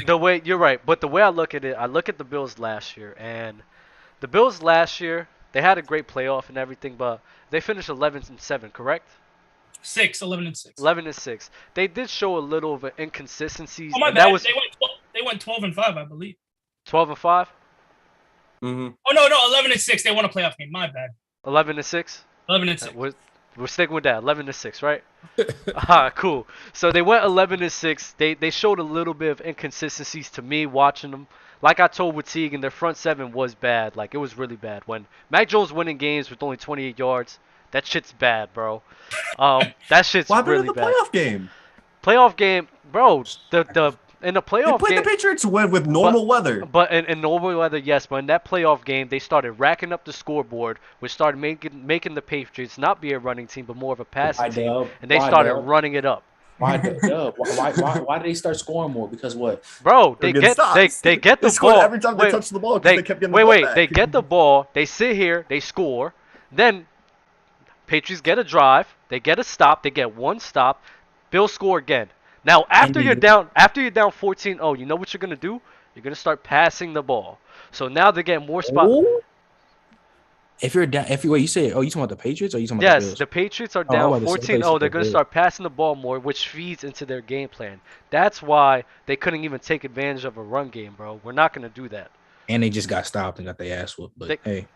you're right, but the way I look at it, I look at the Bills last year, and the Bills last year, they had a great playoff and everything, but they finished 11-7, correct? 11-6. 11-6. They did show a little of an inconsistency. Oh my bad. They went 12-5, I believe. 12-5. Mm-hmm. Oh no, 11-6. They won a playoff game. My bad. 11-6. 11-6. We're sticking with that. 11-6, right? Cool. So they went 11-6. They showed a little bit of inconsistencies to me watching them. Like I told with Teague, their front seven was bad. Like, it was really bad. When Mac Jones winning games with only 28 yards, that shit's bad, bro. That shit's really bad. Playoff game, bro. In the playoff game, the Patriots win with normal weather. But in normal weather, yes. But in that playoff game, they started racking up the scoreboard, which started making the Patriots not be a running team, but more of a passing team, and they started running it Why did they start scoring more? Because what? Bro, they get the ball every time they touch the ball. They kept getting they get the ball. They sit here. They score. Then Patriots get a drive. They get a stop. They get one stop. Bills score again. Now after you're down 14-0, you know what you're gonna do? You're gonna start passing the ball. So now they get more spots. If you're down, you say, you talking about the Patriots or you talking about the Bills? Yes, the Patriots are down 14-0. They're going to start passing the ball more, which feeds into their game plan. That's why they couldn't even take advantage of a run game, bro. We're not going to do that. And they just got stopped and got their ass whooped. But hey,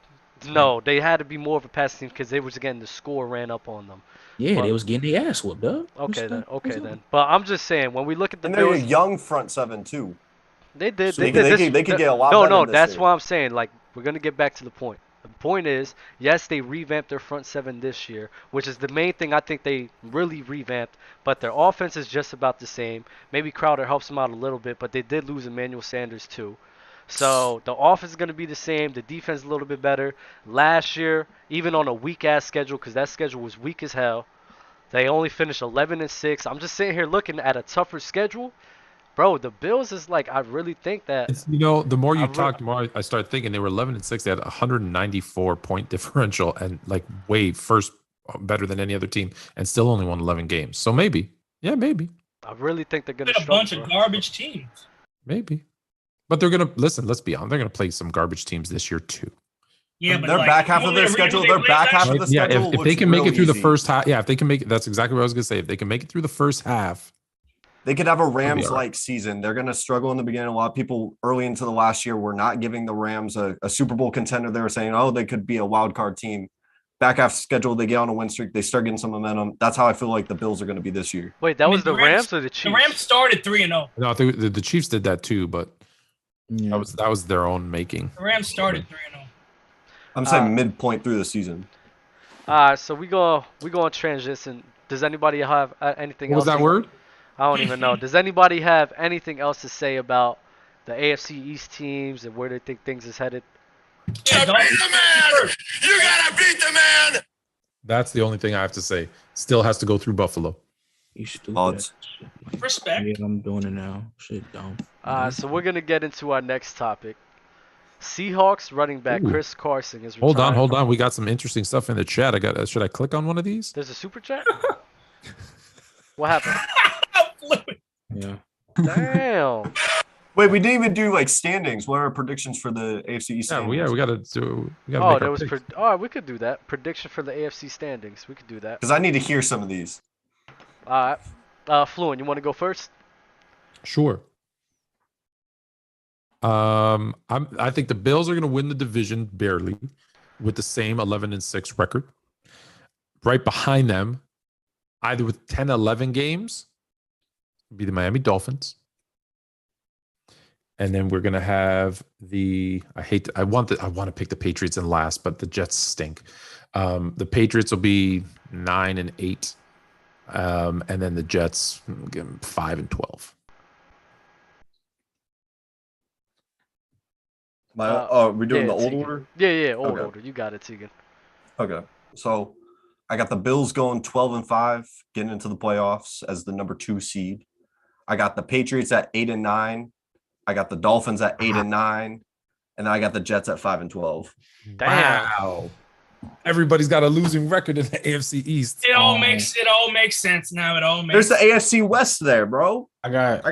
no, they had to be more of a passing team because they was getting the score ran up on them. Yeah, they was getting their ass whooped, though. Okay then. But I'm just saying, when we look at the and Bills, they're a young front seven too. They did. So they could get a lot. No, that's why I'm saying. Like, we're going to get back to the point. point is, yes, they revamped their front seven this year, which is the main thing I think they really revamped, but their offense is just about the same. Maybe Crowder helps them out a little bit, but they did lose Emmanuel Sanders too. So the offense is going to be the same. The defense is a little bit better. Last year, even on a weak-ass schedule, because that schedule was weak as hell, they only finished 11-6. I'm just sitting here looking at a tougher schedule. Bro, the Bills is like, I really think that. The more you talk, the more I start thinking they were 11-6. They had 194 point differential and like way better than any other team, and still only won 11 games. So maybe, maybe. I really think they're gonna. A bunch of garbage teams. Maybe, but they're gonna listen. Let's be honest. They're gonna play some garbage teams this year too. Yeah, but their back half of their schedule. Their back half of the schedule. If they can make it through the first half, if they can make it, that's exactly what I was gonna say. If they can make it through the first half. They could have a Rams-like season. They're going to struggle in the beginning. A lot of people early into the last year were not giving the Rams a Super Bowl contender. They were saying, oh, they could be a wild card team. Back half schedule, they get on a win streak. They start getting some momentum. That's how I feel like the Bills are going to be this year. Wait, that was the Rams or the Chiefs? The Rams started 3-0. No, I think the Chiefs did that too, but that was their own making. The Rams started 3-0. I'm saying midpoint through the season. So we go on transition. Does anybody have anything else? What was that word? I don't even know. Does anybody have anything else to say about the AFC East teams and where they think things is headed? Yeah, beat the man! You gotta beat the man! That's the only thing I have to say. Still has to go through Buffalo. You stupid. Odds. Respect. Yeah, I'm doing it now. Shit, dumb. So we're gonna get into our next topic. Seahawks running back Chris Carson is retired. Hold on. We got some interesting stuff in the chat. Should I click on one of these? There's a super chat? What happened? Yeah. Damn. Wait, we didn't even do like standings. What are our predictions for the AFC East? We got to do. We could do that. Prediction for the AFC standings. We could do that. Because I need to hear some of these. All right. Fluent, you want to go first? Sure. I think the Bills are going to win the division barely, with the same 11-6 record. Right behind them, either with 10-11 games, be the Miami Dolphins. And then we're gonna have I want to pick the Patriots in last, but the Jets stink. The Patriots will be 9-8, and then the Jets 5-12. We're doing the old order? Yeah, old order. You got it, Tegan. Okay. So I got the Bills going 12-5, getting into the playoffs as the number 2 seed. I got the Patriots at 8-9. I got the Dolphins at 8-9, and then I got the Jets at 5-12. Damn. Wow. Everybody's got a losing record in the AFC East. It all makes sense now. It all makes. There's the AFC West there, bro. I got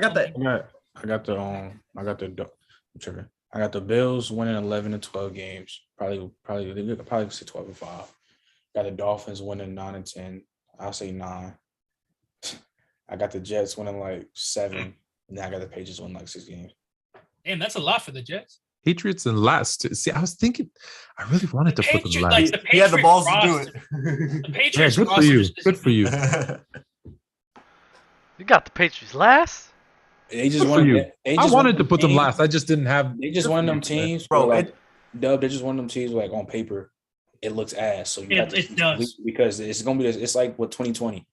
the Bills winning 11-12 games. Probably say 12-5. Got the Dolphins winning 9-10. I'll say 9. I got the Jets winning like 7, and then I got the Patriots winning like 6 games. Damn, that's a lot for the Jets. Patriots and last. See, I was thinking, I really wanted to put them last. He had the balls to do it. The Patriots good for you. Good for you. You got the Patriots last? They just wanted. I wanted to put them last. I just didn't have. They just one of them teams, bro. Like, they're just one of them teams. Like on paper, it looks ass. So it does, because it's gonna be. It's like what 2020.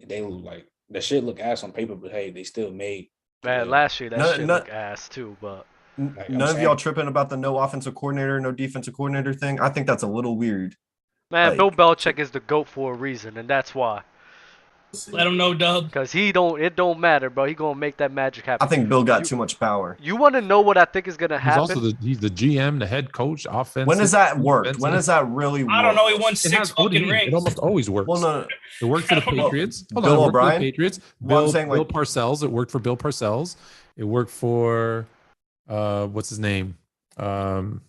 They like the shit look ass on paper, but hey, they still made. Man, last year that shit looked ass too, but. Like, none of y'all tripping about the no offensive coordinator, no defensive coordinator thing. I think that's a little weird. Man, Bill Belichick is the GOAT for a reason, and that's why. Let him know, Dub. Because it don't matter, bro. He gonna make that magic happen. I think Bill got too much power. You want to know what I think is gonna happen? He's the GM, the head coach, offense. When does that work? When does that really work? I don't know. He won 6 fucking rings. It almost always works. Well, no. It worked for the Patriots. Bill O'Brien? Patriots. Bill Parcells. It worked for Bill Parcells. It worked for what's his name? Bill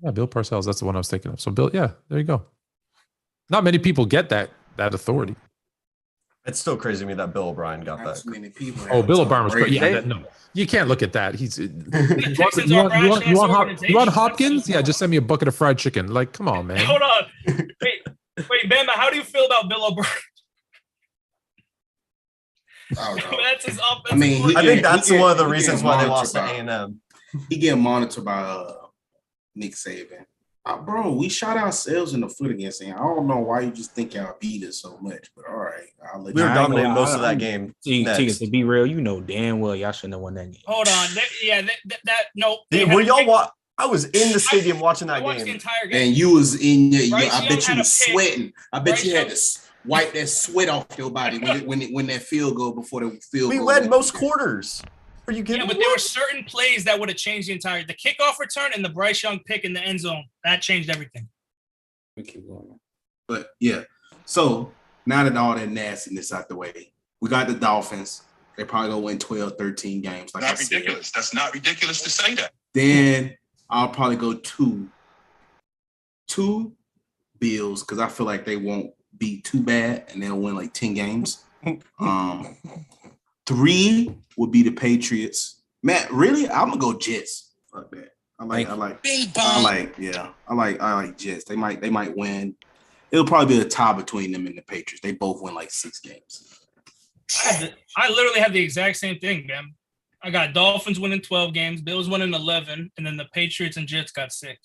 Parcells. That's the one I was thinking of. So Bill, there you go. Not many people get that authority. It's still crazy to me that Bill O'Brien got that. Bill O'Brien was great. No, you can't look at that. He's you want Hopkins? Yeah, just send me a bucket of fried chicken. Like, come on, man. Hold on. Wait, Bama, how do you feel about Bill O'Brien? That's his offense. I think that's one of the reasons why they lost to A&M. He getting monitored by Nick Saban. Bro, we shot ourselves in the foot against him. I don't know why you just think y'all beat us so much, but all right. We were dominating most of that game. To be real, you know damn well y'all shouldn't have won that game. Hold on. No. Were y'all I was in the stadium watching that game. The entire game. And you was in there. I bet you was sweating. I bet you had to wipe that sweat off your body when that field goal before the field goal. We led most quarters. Are you kidding me? Yeah, but there were certain plays that would have changed the kickoff return and the Bryce Young pick in the end zone. That changed everything. We keep going. But yeah. So now that all that nastiness out the way, we got the Dolphins. They probably gonna win 12, 13 games. Like not ridiculous. That's not ridiculous to say that. Then I'll probably go two Bills because I feel like they won't be too bad and they'll win like 10 games. 3 would be the Patriots. Matt, really? I'm gonna go Jets. Fuck that. I like Jets. They might win. It'll probably be a tie between them and the Patriots. They both win like 6 games. I literally have the exact same thing, man. I got Dolphins winning 12 games, Bills winning 11, and then the Patriots and Jets got 6.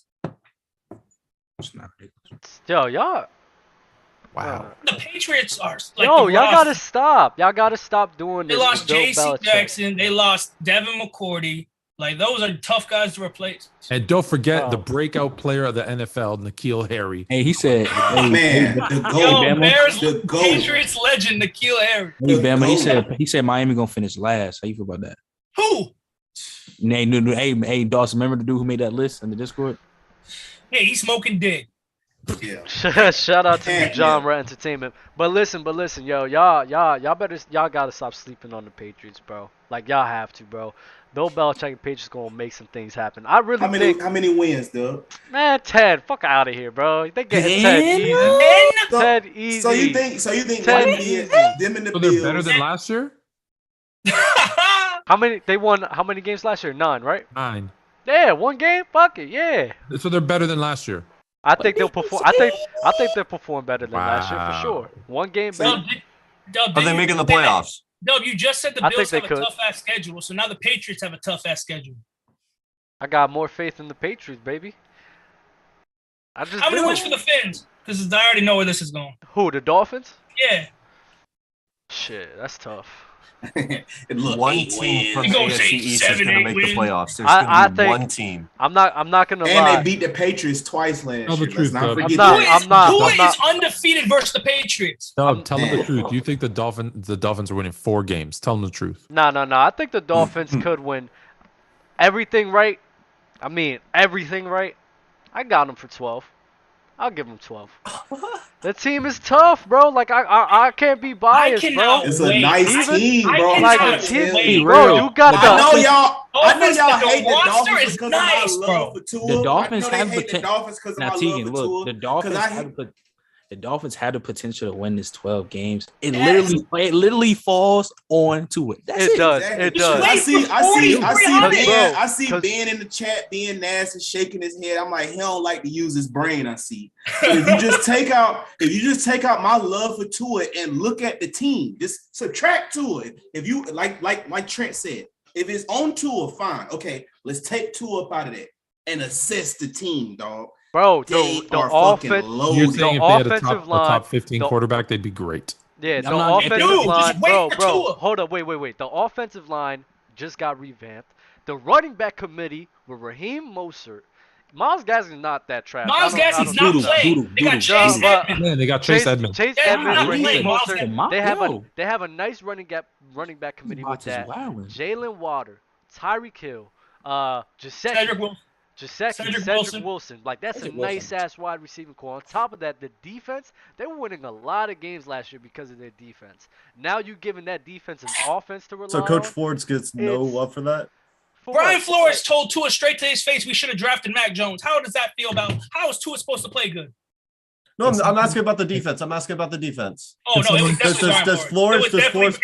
It's not ridiculous. Yo, y'all. Wow. The Patriots are like y'all gotta stop. Y'all gotta stop doing this. They lost J.C. Jackson. They lost Devin McCourty. Like, those are tough guys to replace. And don't forget the breakout player of the NFL, N'Keal Harry. Hey, he said, the GOAT. Patriots legend, N'Keal Harry. Hey, Bama, he said Miami gonna finish last. How you feel about that? Who? Hey, Dawson, remember the dude who made that list in the Discord? Yeah, he's smoking dick. Yeah. Shout out to New Genre Entertainment. But listen, y'all gotta stop sleeping on the Patriots, bro. Like, y'all have to, bro. Bill Belichick and Patriots gonna make some things happen. I really think. How many wins, though? Man, 10. Fuck out of here, bro. They get 10 easy. 10 easy. So you think 10 easy. Them and the So Bills. they're better than last year? How many games last year? 9, right? 9. Yeah, 1 game. Fuck it, yeah. So they're better than last year. I think they'll perform. I think they'll perform better than last year for sure. 1 game better. Are they making the playoffs? Dub, you just said the Bills have a tough-ass schedule, so now the Patriots have a tough-ass schedule. I got more faith in the Patriots, baby. How many wins for the Fins? Because I already know where this is going. Who, the Dolphins? Yeah. Shit, that's tough. Look, one team from the AFC East is going to make the playoffs. There's going to be one team. I'm not going to lie. And they beat the Patriots twice last year. Let's not forget Who is undefeated versus the Patriots? Tell them the truth. You think the Dolphins are winning 4 games? Tell them the truth. No. I think the Dolphins could win everything right. I mean, everything right. I got them for 12. I'll give them 12. The team is tough, bro. Like, I can't be biased, bro. It's a nice team, bro. Like, the team, bro, you got the. I know y'all hate the Dolphins because of my love for Tua. The Dolphins have the Dolphins had the potential to win this 12 games. It literally falls on to it. That's it. Does. Exactly. It does. I see Ben in the chat being nasty, shaking his head. I'm like, he don't like to use his brain. I see. So if you just take out my love for Tua and look at the team, just subtract Tua. If you like Trent said, if it's on Tua, fine. Okay, let's take Tua up out of that and assess the team, dog. Bro, the offense. You're saying if they had a top 15 quarterback, they'd be great. Yeah, the offensive line. Bro, hold up, wait. The offensive line just got revamped. The running back committee with Raheem Mostert. Myles Gaskin's not that trash. Myles Gaskin's not playing. They got Chase Edmonds. Man, they got Chase Edmonds. Chase Edmonds, Raheem Mostert. They have a nice running back committee with that. Jalen Water, Tyreek Hill, Cedric Wilson. Like, that's a nice-ass wide receiving core. On top of that, the defense, they were winning a lot of games last year because of their defense. Now you're giving that defense an offense to rely on. So Coach Ford gets no love for that? Brian Flores told Tua straight to his face we should have drafted Mac Jones. How does that feel about – how is Tua supposed to play good? No, I'm asking about the defense. Oh, no, it was definitely it was definitely.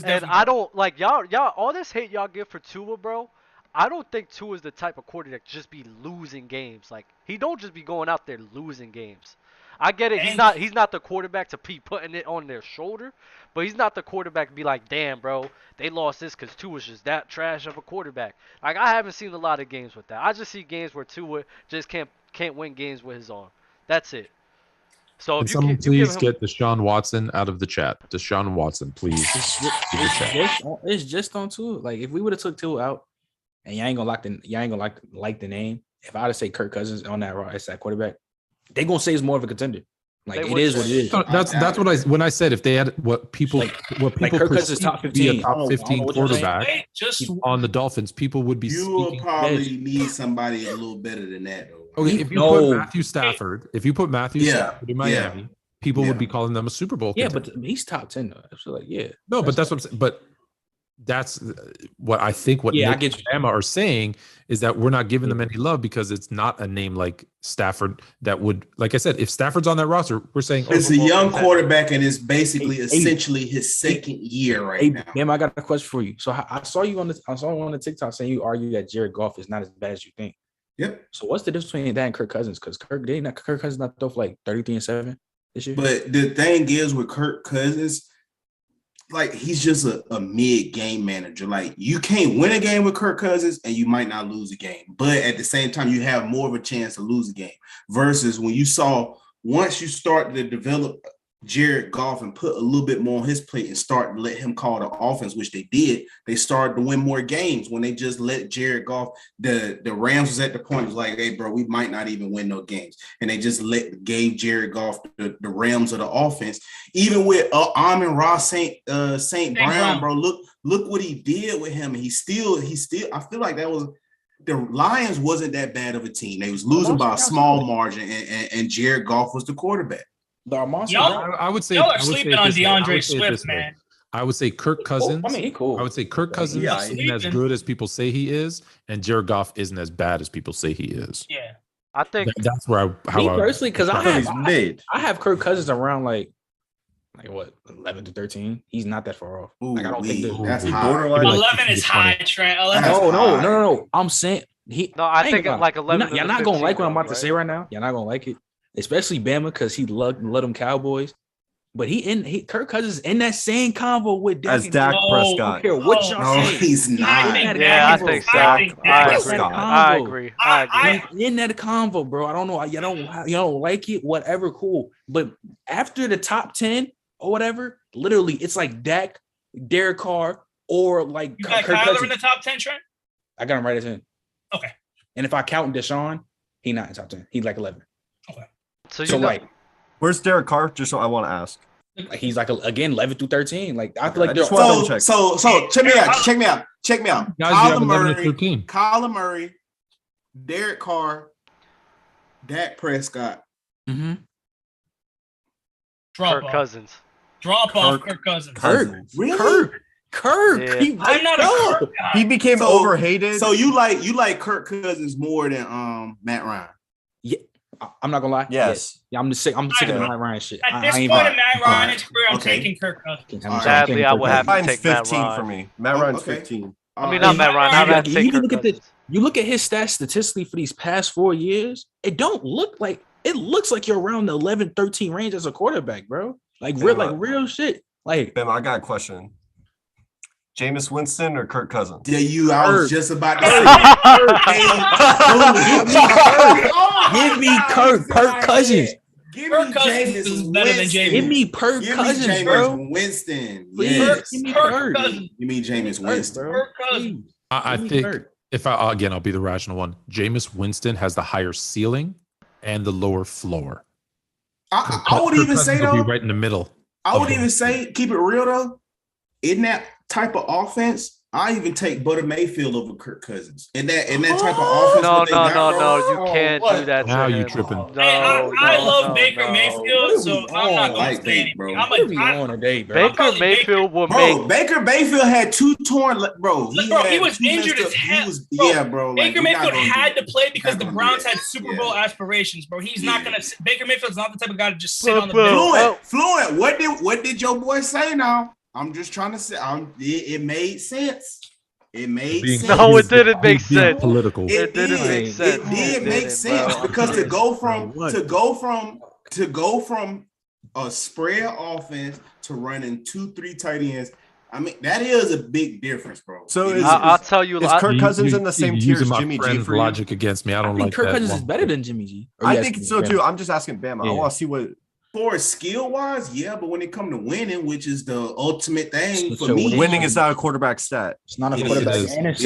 And I don't – like, y'all, all this hate y'all give for Tua, bro, I don't think Tua's the type of quarterback that just be losing games. Like, he don't just be going out there losing games. I get it. He's not the quarterback to be putting it on their shoulder, but he's not the quarterback to be like, damn, bro, they lost this because Tua's just that trash of a quarterback. Like, I haven't seen a lot of games with that. I just see games where Tua just can't can't win games with his arm. That's it. So Can someone please get Deshaun Watson out of the chat? Deshaun Watson, please. It's just on Tua. Like if we would have took Tua out, and y'all ain't gonna like the name. If I would have say Kirk Cousins on that roster, that quarterback, they gonna say it's more of a contender. Like it is what it is. So that's what I said. If they had what people Kirk Cousins top 15, top 15 quarterback on the Dolphins, people would be. You will probably need somebody a little better than that, though. Okay, if you put Matthew Stafford, Stafford in Miami, people would be calling them a Super Bowl contender. But he's top 10 though. I feel like No, but that's what I'm saying. But that's what I think. What Nick and Bama are saying is that we're not giving them any love because it's not a name like Stafford that would, like I said, if Stafford's on that roster, we're saying it's a young quarterback and it's basically essentially his second year right now. Bam, I got a question for you. So I saw you on the TikTok saying you argue that Jared Goff is not as bad as you think. Yep. So what's the difference between that and Kirk Cousins? Because Kirk Cousins not throw for like 33-7 this year. But the thing is with Kirk Cousins, like he's just a mid-game manager. Like you can't win a game with Kirk Cousins and you might not lose a game. But at the same time, you have more of a chance to lose a game. Versus when you saw once you start to develop Jared Goff and put a little bit more on his plate and start to let him call the offense, which they did, they started to win more games when they just let Jared Goff. The Rams was at the point was like, hey, bro, we might not even win no games. And they just gave Jared Goff the realms of the offense. Even with Amon-Ra St. Brown, bro, look what he did with him. And he still, I feel like that was the Lions wasn't that bad of a team. They was losing by a small margin, and Jared Goff was the quarterback. I would say y'all are sleeping on DeAndre Swift, man. I would say Kirk Cousins. Cool. I would say Kirk Cousins isn't as good as people say he is, and Jared Goff isn't as bad as people say he is. Yeah, I think that's where personally, because I have Kirk Cousins around like what 11 to 13. He's not that far off. Ooh, like I don't think that's borderline. 11 is high, Trent. No. I'm saying I think like 11. You're not gonna like what I'm about to say right now. You're not gonna like it. Especially Bama because he loved them Cowboys, but Kirk Cousins in that same convo with Dak Prescott. I don't care what y'all say. He's not. I think so. I agree. In that convo, bro. I don't know. You don't like it. Whatever, cool. But after the top 10 or whatever, literally, it's like Dak, Derek Carr, or like you got Kirk Kyler Cousins. in the top 10, Trent. I got him right at 10. Okay. And if I count Deshaun, he's not in top 10. He's like 11. Okay. So like, where's Derek Carr? Just so I want to ask. Like he's like again 11 through 13. Like I feel like so check me out. Kyler Murray, Derek Carr, Dak Prescott. Mm-hmm. Kirk Cousins. Drop off Kirk Cousins. Really? Kirk. Yeah. I'm not a Kirk guy. He became overhated. So you like Kirk Cousins more than Matt Ryan? Yeah. I'm not gonna lie. Yes. Yeah, I'm sick of the Matt Ryan shit. At this point in Matt Ryan's career, I'm taking Kirk Cousins. Sadly, I would have to take 15 Matt Ryan. for me. Matt Ryan's 15. I mean, not Matt Ryan. I would have to take Kirk Cousins. You look at his stats statistically for these past 4 years, it looks like you're around the 11-13 range as a quarterback, bro. Like real shit. Like, Bam, I got a question. Jameis Winston or Kirk Cousins? Yeah, I was just about to say. Give me Kirk Cousins. Give me Jameis Winston. Give me Kirk Cousins, bro. Winston. Yes. Give me Kirk. You mean Jameis Winston? I think I'll be the rational one. Jameis Winston has the higher ceiling and the lower floor. I would even say though, right in the middle. I would even say, keep it real though, in that type of offense, I even take Butter Mayfield over Kirk Cousins. In that type of offense. No, you can't do that. Now you tripping. I love Baker Mayfield, so I'm not going to say anything. Baker Mayfield will make. Baker Mayfield had 2 torn, bro. He was injured as hell. Bro. Baker Mayfield had to play because the Browns had Super Bowl aspirations, bro. He's not going to. Baker Mayfield's not the type of guy to just sit on the bench. Fluent. What did your boy say now? I'm just trying to say, it made sense. It made sense. No, it didn't make sense. Political. It didn't make sense. It did make sense because to go from a spread offense to running 2-3 tight ends I mean, that is a big difference, bro. So I'll tell you. Is Kirk Cousins in the same tier as Jimmy G for logic against me? I don't like Kirk that. Cousins is better than Jimmy G. I think so too. I'm just asking Bama. I want to see what. For skill wise, yeah, but when it comes to winning, which is the ultimate thing for me, winning is not a quarterback stat. It's not a quarterback. It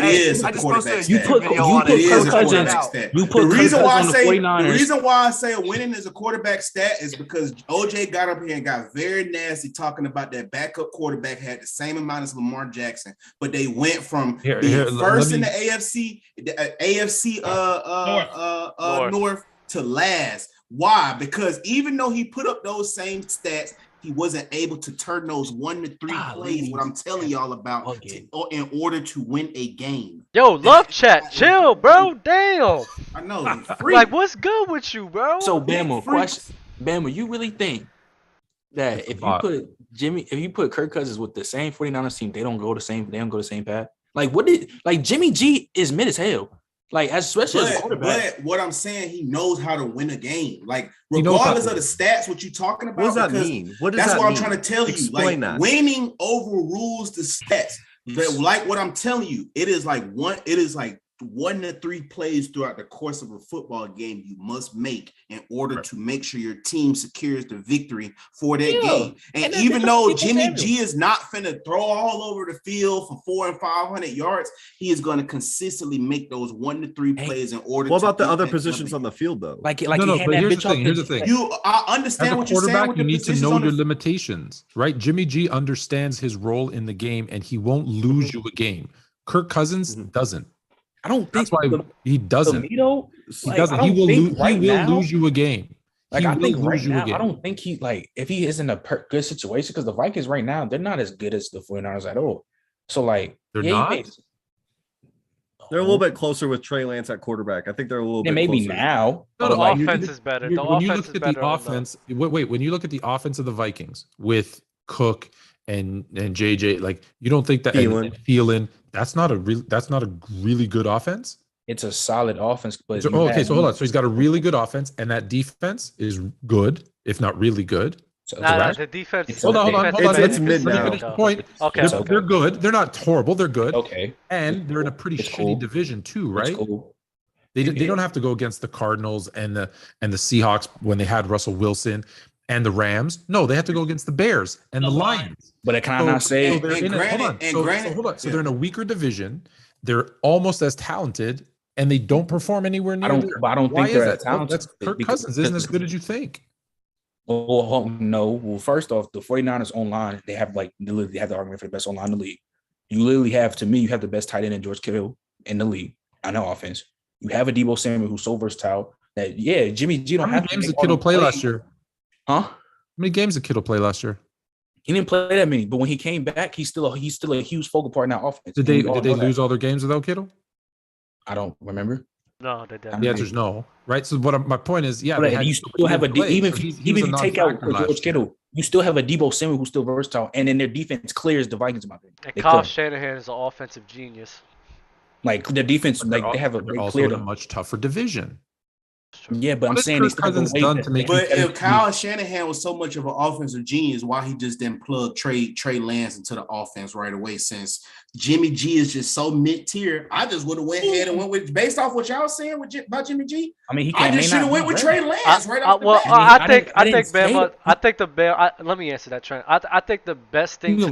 is a quarterback stat. You put Kirk Cousins. The reason why I say winning is a quarterback stat is because OJ got up here and got very nasty talking about that backup quarterback had the same amount as Lamar Jackson, but they went from being first in the AFC North to last. Why? Because even though he put up those same stats, he wasn't able to turn those 1 to 3 plays, what I'm telling y'all about, in order to win a game. Yo, love chat. Chill, bro. Damn. I know. Like, what's good with you, bro? So, Bama, question. Bama, you really think that if you put Kirk Cousins with the same 49ers team, they don't go the same path? Like, Jimmy G is mid as hell. Like, especially as a quarterback. But what I'm saying, he knows how to win a game. Like, regardless of the stats, what you're talking about. What does that mean? That's what I'm trying to tell you. Explain like, that. Winning overrules the stats. But like what I'm telling you, it is like 1 to 3 plays throughout the course of a football game you must make in order to make sure your team secures the victory for that game. And even though Jimmy G is not finna throw all over the field for 400 and 500 yards, he is going to consistently make those 1 to 3 plays in order. What about the other positions on the field, though? But here's the thing. I understand what you're saying. As a quarterback, you need to know your limitations, right? Jimmy G understands his role in the game, and he won't lose you a game. Kirk Cousins doesn't. I don't think that's why he doesn't. He doesn't. He will lose you a game. Like, I think right now, I don't think if he is in a good situation, because the Vikings right now, they're not as good as the 49ers at all. So, like, they're not. They're a little bit closer with Trey Lance at quarterback. I think they're a little bit maybe closer. now. The offense is better. When you look at the offense, when you look at the offense of the Vikings with Cook and JJ, like, you don't think that Thielen, that's not a really good offense. It's a solid offense, but so hold on. So he's got a really good offense, and that defense is good, if not really good. So the defense. Hold on. It's mid now. Point. Okay, they're good. They're not horrible. They're good. Okay, and they're in a pretty shitty division too, right? They don't have to go against the Cardinals and the Seahawks when they had Russell Wilson. And the Rams, no, they have to go against the Bears and the Lions. But can I not say? Hold on. So they're in a weaker division. They're almost as talented, and they don't perform anywhere near. I don't think they're as talented. That's Kirk Cousins isn't as good as you think. Well, no. Well, first off, the 49ers online, they have the argument for the best online in the league. You literally have, to me, you have the best tight end in George Kittle in the league. I know offense. You have a Deebo Samuel who's so versatile that Jimmy G don't have. How many games did Kittle play last year? Huh? How many games did Kittle play last year? He didn't play that many, but when he came back, he's still a huge focal part in that offense. Did they lose all their games without Kittle? I don't remember. No, they didn't. The answer's no, right? So my point is, you still have even if you take out George Kittle, you still have a Deebo Samuel who's still versatile, and then their defense clears the Vikings about it. And Kyle Shanahan is an offensive genius. Like, their defense, they also in a much tougher division. Yeah, but I'm saying Kirk Cousins done to make. But if Kyle Shanahan was so much of an offensive genius, why he just didn't plug Trey Lance into the offense right away? Since Jimmy G is just so mid tier, I just would have went ahead and went with, based off what y'all was saying about Jimmy G. I mean, I just should have went with Trey Lance right off the bat. I think Bama. Let me answer that, Trent. I think the best thing to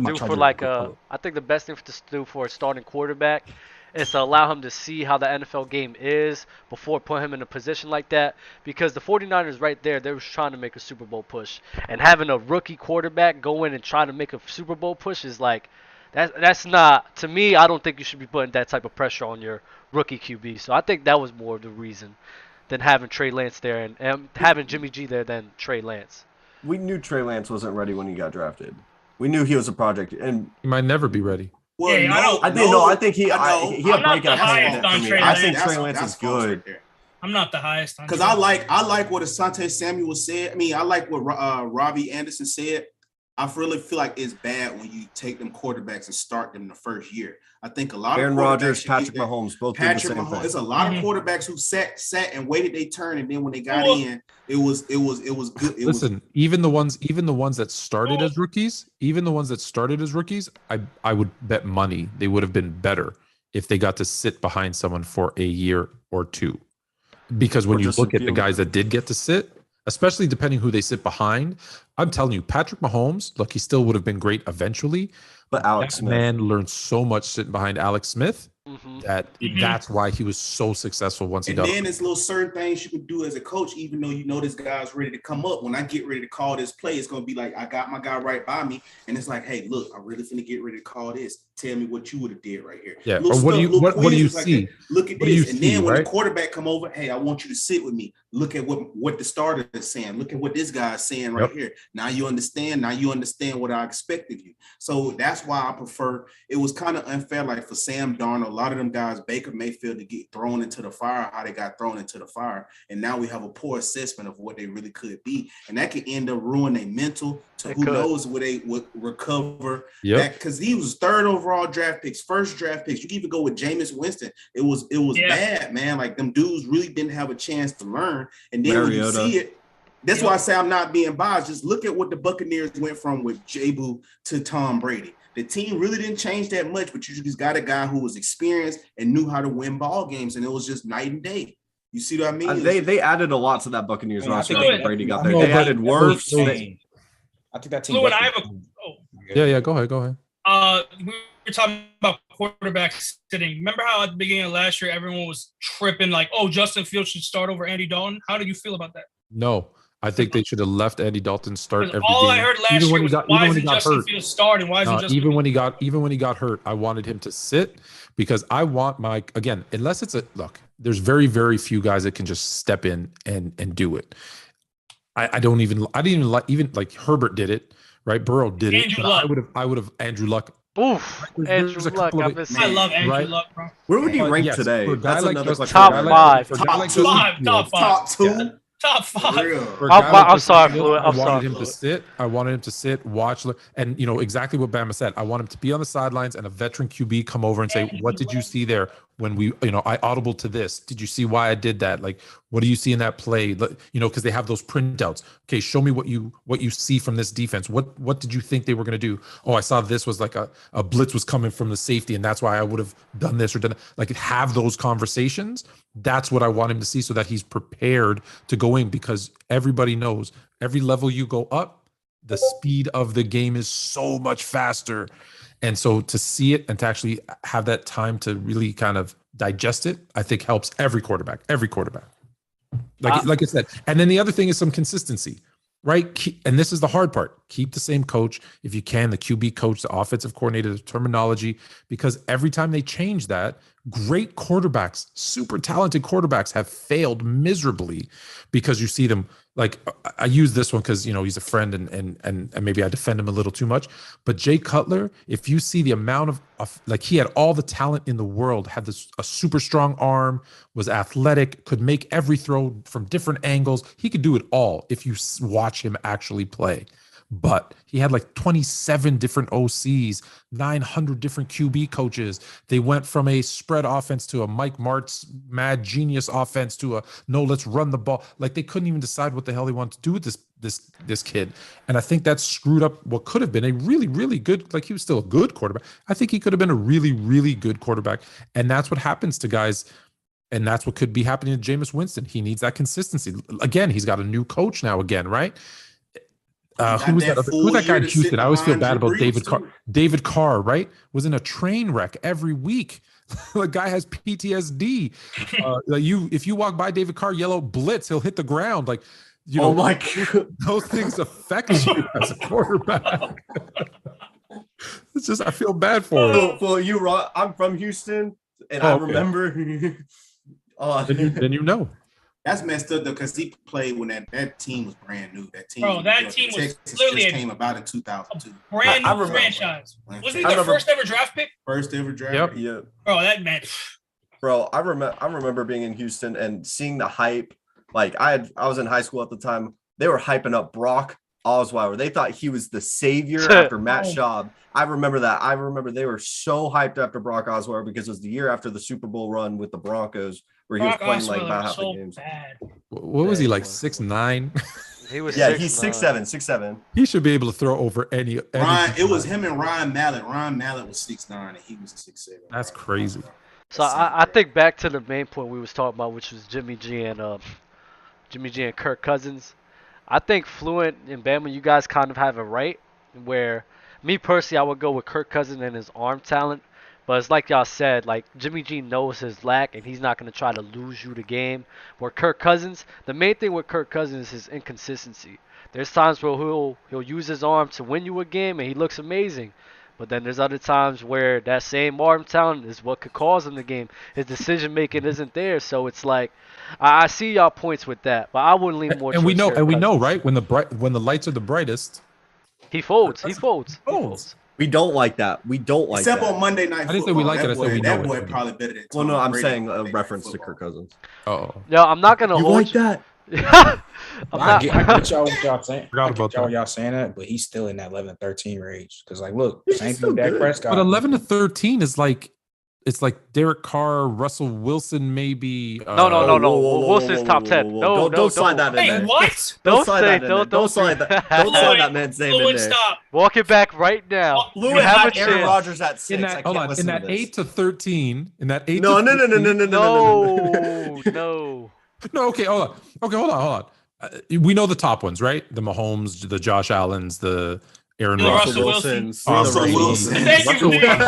do for a starting quarterback is to allow him to see how the NFL game is before putting him in a position like that. Because the 49ers right there, they were trying to make a Super Bowl push. And having a rookie quarterback go in and try to make a Super Bowl push is like, that's not, to me, I don't think you should be putting that type of pressure on your rookie QB. So I think that was more of the reason than having Trey Lance there and having Jimmy G there than Trey Lance. We knew Trey Lance wasn't ready when he got drafted. We knew he was a project. And he might never be ready. Well, I think he had breakout candidate for me. I think Trey Lance is good. Right, I'm not the highest on because I like what Asante Samuel said. I mean, I like what Robbie Anderson said. I really feel like it's bad when you take them quarterbacks and start them the first year. I think a lot Aaron of Rodgers, Patrick Mahomes, both did the same thing. It's a lot of quarterbacks who sat and waited their turn, and then when they got in, it was good. Even the ones that started as rookies, I would bet money they would have been better if they got to sit behind someone for a year or two. Because when you look at the guys that did get to sit, especially depending who they sit behind, I'm telling you, Patrick Mahomes, look, he still would have been great eventually. But Alex Smith, man learned so much sitting behind Alex Smith that's why he was so successful once he got. And then there's little certain things you can do as a coach, even though you know this guy's ready to come up. When I get ready to call this play, it's gonna be like I got my guy right by me, and it's like, hey, look, I'm really finna get ready to call this. Tell me what you would have did right here. Yeah. Or what do you see? Like, look at this, and then when the quarterback come over, hey, I want you to sit with me. Look at what the starter is saying. Look at what this guy is saying right here. Now you understand. Now you understand what I expect of you. So that's why I prefer. It was kind of unfair, like for Sam Darnold, a lot of them guys, Baker Mayfield, to get thrown into the fire, how they got thrown into the fire, and now we have a poor assessment of what they really could be, and that could end up ruining their mental. To who knows where they would recover. Because he was third overall draft picks, first draft picks. You can even go with Jameis Winston. It was bad, man. Like them dudes really didn't have a chance to learn. And then when you see it, that's why I say I'm not being biased. Just look at what the Buccaneers went from with J-Boo to Tom Brady. The team really didn't change that much, but you just got a guy who was experienced and knew how to win ball games, and it was just night and day. You see what I mean? They added a lot to that Buccaners roster when Brady got there. They added Wirfs. I think that team. Fluid, I have Yeah, go ahead. We were talking about quarterbacks sitting. Remember how at the beginning of last year everyone was tripping like, "Oh, Justin Fields should start over Andy Dalton." How do you feel about that? No, I think they should have left Andy Dalton start every all game. I heard last year was, why isn't Justin Fields starting? Why isn't Justin? Even when he got hurt, I wanted him to sit because I want unless it's there's very, very few guys that can just step in and do it. I didn't even like Herbert did it, right? Burrow did it. I would have Andrew Luck. Oof, Andrew Luck. I love Andrew Luck, bro. Where would he rank today? That's another top five. Top two. Top five. I'm sorry, Fluid. I wanted him to sit, watch, and exactly what Bama said. I want him to be on the sidelines and a veteran QB come over and say, "What did you see there when I audible to this? Did you see why I did that? Like, what do you see in that play? Because they have those printouts. Okay, show me what you see from this defense. What did you think they were going to do? Oh, I saw this was like a blitz was coming from the safety, and that's why I would have done this or done that. Like, have those conversations. That's what I want him to see so that he's prepared to go in, because everybody knows every level you go up, the speed of the game is so much faster. And so to see it and to actually have that time to really kind of digest it, I think helps every quarterback. Like I said. And then the other thing is some consistency, right? And this is the hard part. Keep the same coach if you can, the QB coach, the offensive coordinator, the terminology, because every time they change that, great quarterbacks, super talented quarterbacks have failed miserably because you see them. Like, I use this one because he's a friend and maybe I defend him a little too much. But Jay Cutler, if you see the amount of he had all the talent in the world, had a super strong arm, was athletic, could make every throw from different angles. He could do it all if you watch him actually play. But he had like 27 different OCs, 900 different QB coaches. They went from a spread offense to a Mike Martz mad genius offense to let's run the ball. Like, they couldn't even decide what the hell they wanted to do with this kid. And I think that screwed up what could have been a really, really good, he was still a good quarterback. I think he could have been a really, really good quarterback. And that's what happens to guys. And that's what could be happening to Jameis Winston. He needs that consistency. Again, he's got a new coach now again, right? Who's that guy in Houston? I always feel bad about David Carr. David Carr, right? Was in a train wreck every week. The guy has PTSD. If you walk by David Carr, yellow blitz, he'll hit the ground. Oh my God. Those things affect you as a quarterback. It's just, I feel bad for him. Well, I'm from Houston, and I remember. Then you know. That's messed up though, because he played when that team was brand new. That team, team was literally came about in 2002. Brand new franchise. Wasn't he their first ever draft pick? First ever draft pick. Yep. Bro, that man. Bro, I remember being in Houston and seeing the hype. Like, I was in high school at the time. They were hyping up Brock Osweiler. They thought he was the savior after Matt Schaub. I remember that. I remember they were so hyped after Brock Osweiler because it was the year after the Super Bowl run with the Broncos where he was playing like about half the games. What was he, like 6'9"? He was he's 6'7". He should be able to throw over any. It was him and Ryan Mallett. Ryan Mallett was 6'9" and he was 6'7". That's crazy. So I think back to the main point we was talking about, which was Jimmy G and Kirk Cousins. I think Fluent and Bama, you guys kind of have it right. Where me personally, I would go with Kirk Cousins and his arm talent. But it's like y'all said, like Jimmy G knows his lack, and he's not going to try to lose you the game. Where Kirk Cousins, the main thing with Kirk Cousins is his inconsistency. There's times where he'll use his arm to win you a game, and he looks amazing. But then there's other times where that same arm talent is what could cause him the game. His decision making isn't there, so it's like I see y'all points with that, but I wouldn't lean more. And we know, right? When the lights are the brightest, he folds. We don't like that. Except on Monday Night Football. I didn't say we like it. I said we know that boy it. probably better than Well, no, I'm Brady saying a Monday reference Night to Kirk Football. Cousins. Oh, No, I'm not gonna hold like that. I get y'all what y'all saying. Forgot about that. Y'all saying that, but he's still in that 11-13 range. Because like, look, same thing with Dak Prescott. but 11-13 is like, it's like Derek Carr, Russell Wilson, maybe. No. Wilson's top 10. Don't slide that in there. What? Don't slide that man's name in there. Stop. Walk it back right now. Fluent had Aaron Rodgers at 6. In that 8-13, in that 8. No. No, okay, hold on. We know the top ones, right? The Mahomes, the Josh Allens, the Aaron Russell Wilson. Russell Wilson. Thank you, man.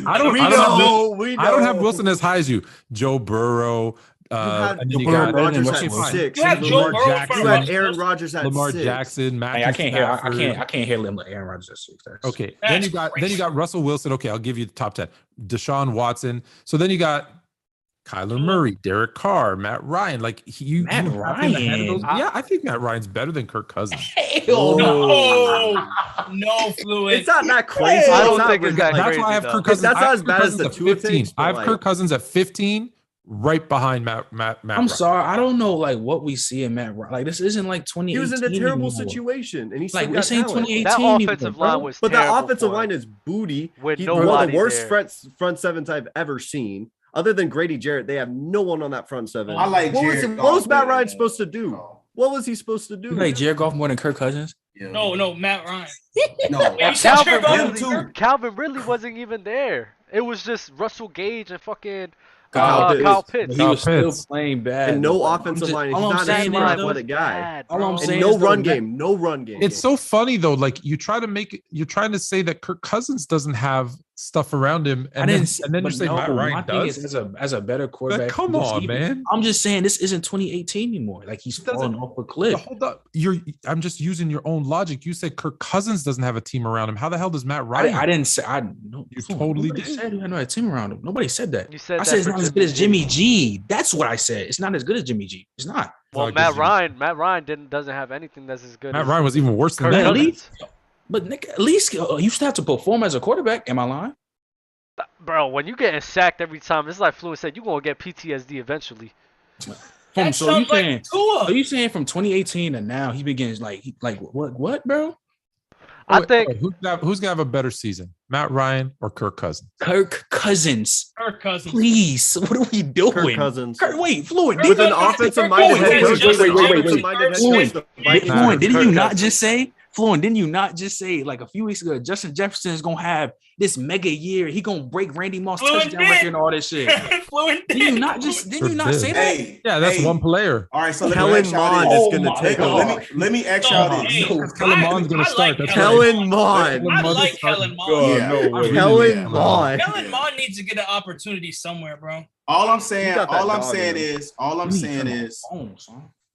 I don't have Wilson as high as you. Joe Burrow. And then you got Rodgers at 6. You had Joe Burrow. You had Aaron Rodgers at Lamar 6. Jackson. I can't hear Aaron Rodgers at 6. Okay. Then you got Russell Wilson. Okay, I'll give you the top 10. Deshaun Watson. So then you got Kyler Murray, Derek Carr, Matt Ryan. Like Matt Ryan. Yeah, I think Matt Ryan's better than Kirk Cousins. Hell no, Fluid. It's not that crazy. I don't think it's that crazy. That's why I have Kirk Cousins. That's not as bad as the 15. I have Kirk Cousins at 15, right behind Matt. I'm sorry, I don't know like what we see in Matt Ryan. Like this isn't like 2018. He was in a terrible situation, and he's like this ain't 2018. That offensive line was but terrible. that offensive line is booty. He's one of the worst front sevens I've ever seen. Other than Grady Jarrett, they have no one on that front seven. I like what was Matt Ryan supposed to do? What was he supposed to do? You like Jared Goff more than Kirk Cousins? Yeah. No, Matt Ryan. No, Calvin Ridley wasn't even there. It was just Russell Gage and fucking Kyle Pitts. He was still playing bad. And no offensive line. He's not a smart athletic guy. All I'm saying no run game. No run game. It's so funny though. Like you're trying to say that Kirk Cousins doesn't have stuff around him, and then you say Matt Ryan does. As a better quarterback. But come on, man. I'm just saying this isn't 2018 anymore. Like he's falling off a cliff. Hold up. I'm just using your own logic. You said Kirk Cousins doesn't have a team around him. How the hell does Matt Ryan? I didn't say. You totally did. Said he had no team around him. Nobody said that. You said I said it's not as good as Jimmy G. That's what I said. It's not as good as Jimmy G. It's not. Well, Matt Ryan doesn't have anything that's as good. Matt Ryan was even worse than Kirk that. Cousins. But Nick, at least you still have to perform as a quarterback. Am I lying? Bro, when you getting sacked every time, it's like Fluent said, you're going to get PTSD eventually. So you saying from 2018 to now, he begins like what, bro? I think who's gonna have a better season, Matt Ryan or Kirk Cousins? Kirk Cousins. Please, what are we doing? Kirk Cousins. Wait, Fluent. With an offensive-minded head coach. Fluent, didn't you not just say? Floyd, didn't you not just say like a few weeks ago, Justin Jefferson is gonna have this mega year? He gonna break Randy Moss touchdown record and all this shit. Didn't you not say that? Yeah, that's one player. All right, so Kellen Mond is gonna take off. Let me ask y'all this. Kellen Mond's gonna start. Kellen Mond. I like Kellen Mond. Kellen Mond. Kellen Mond needs to get an opportunity somewhere, bro. All I'm saying is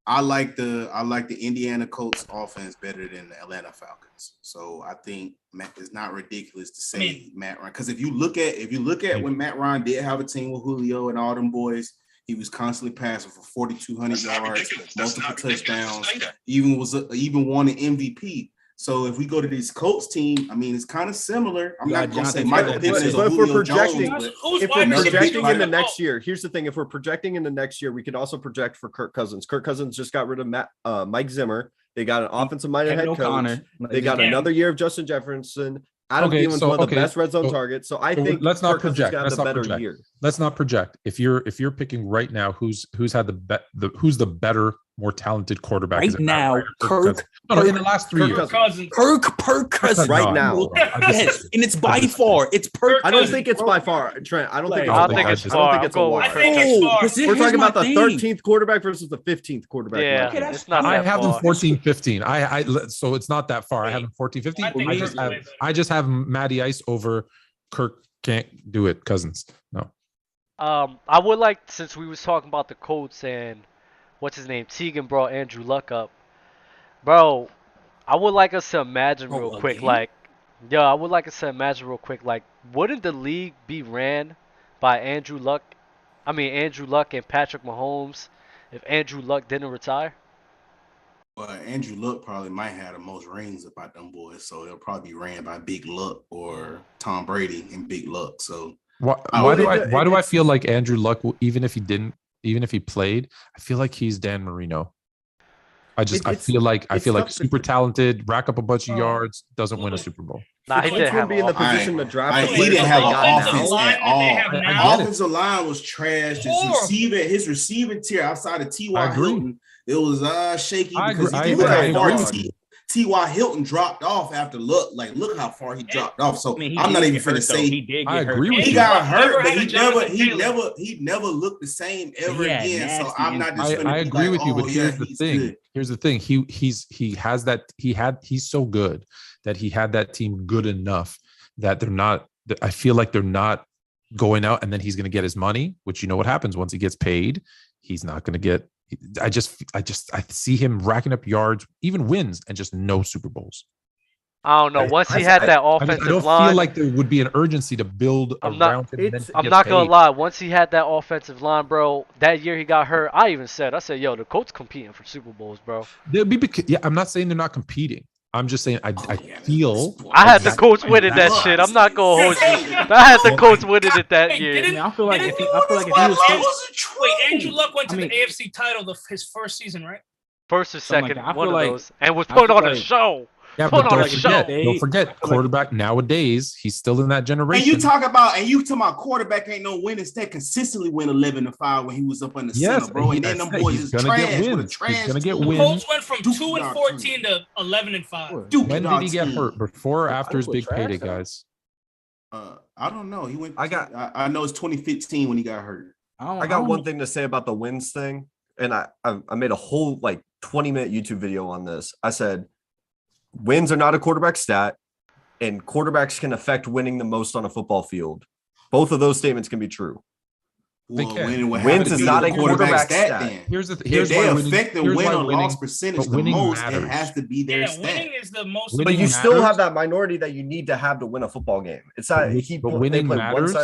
I like the Indiana Colts offense better than the Atlanta Falcons. So I think it's not ridiculous to say Matt Ryan, because if you look at when Matt Ryan did have a team with Julio and all them boys, he was constantly passing for 4,200 yards, multiple touchdowns, even won an MVP. So if we go to this Colts team, I mean, it's kind of similar. I'm not going to say Michael Pittman is a but if we're projecting, Jones, if we're projecting in the next year, here's the thing: if we're projecting in the next year, we could also project for Kirk Cousins. Kirk Cousins just got rid of Mike Zimmer. They got an offensive-minded head coach. They got another year of Justin Jefferson. Adam Thielen's one of the best red zone targets. So I think let's not project. Let's not project. If you're picking right now, who's had the better, more talented quarterback right now? Kirk. In the last 3 years. Kirk Cousins right now. Yes, and it's by far. It's Kirk. I don't think it's by far, Trent. I don't think it's a lot. We're talking about the 13th quarterback versus the 15th quarterback. Yeah, it's not. I have them 14-15. I so it's not that far. I have them 14-15. I just have Matty Ice over Kirk. Can't do it. Cousins. No. I would like, since we was talking about the Colts and what's his name, Teagan brought Andrew Luck up, bro. I would like us to imagine real quick, like, wouldn't the league be ran by Andrew Luck and Patrick Mahomes if Andrew Luck didn't retire? Well, Andrew Luck probably might have the most rings about them boys, so they'll probably be ran by Big Luck or Tom Brady and Big Luck. So why do I feel like Andrew Luck, even if he played, I feel like he's Dan Marino. I feel like super talented, rack up a bunch of yards, doesn't win a Super Bowl. Nah, he didn't be in the position to draft. He didn't have an offense at all. Offensive line was trash. His receiving tier outside of T.Y. Hilton, it was shaky because he look how far T.Y. Hilton dropped off after Luck. Like, look how far he dropped off. So I'm not even finna say he did get hurt. Agree with he you. got hurt, but he never looked the same ever again. So I'm not just I agree with you, but here's the thing. Good. Here's the thing. He's so good that he had that team good enough that I feel like they're not going out and then he's going to get his money, which you know what happens once he gets paid, he's not going to get. I see him racking up yards, even wins, and just no Super Bowls. I don't know. Once he had that offensive line, I don't feel like there would be an urgency to build around him. I'm not gonna lie. Once he had that offensive line, bro, that year he got hurt. I said, yo, the Colts competing for Super Bowls, bro. I'm not saying they're not competing. I'm just saying I feel I had the Colts winning that shit. I'm not gonna hold you. I had the Colts winning it that year. I feel like if he was Andrew Luck went to the AFC title his first season, right? First or second, one of those, and was put on a show. Yeah, but don't forget, quarterback nowadays, he's still in that generation. And you talking about quarterback ain't no winning stat, consistently win 11-5 when he was up on the center, bro. And then them boys is trash. He's gonna get wins. The Colts went from 2-14 to 11-5. When did he get hurt? Before or after his big payday, guys? I don't know. He went. I know it's 2015 when he got hurt. I got one thing to say about the wins thing, and I made a whole 20-minute YouTube video on this. I said, wins are not a quarterback stat, and quarterbacks can affect winning the most on a football field. Both of those statements can be true. Wins is not a quarterback stat. Then. Here's they affect the win or loss percentage the most. It has to be their stat. Winning is the most. But you still have that minority that you need to have to win a football game. It's not. But winning matters,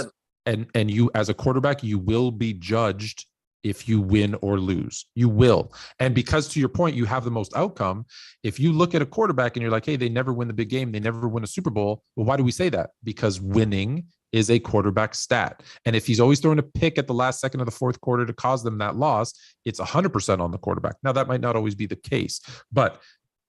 and you as a quarterback, you will be judged if you win or lose. You will. And because to your point, you have the most outcome. If you look at a quarterback and you're like, hey, they never win the big game, they never win a Super Bowl. Well, why do we say that? Because winning is a quarterback stat. And if he's always throwing a pick at the last second of the fourth quarter to cause them that loss, it's 100% on the quarterback. Now, that might not always be the case, but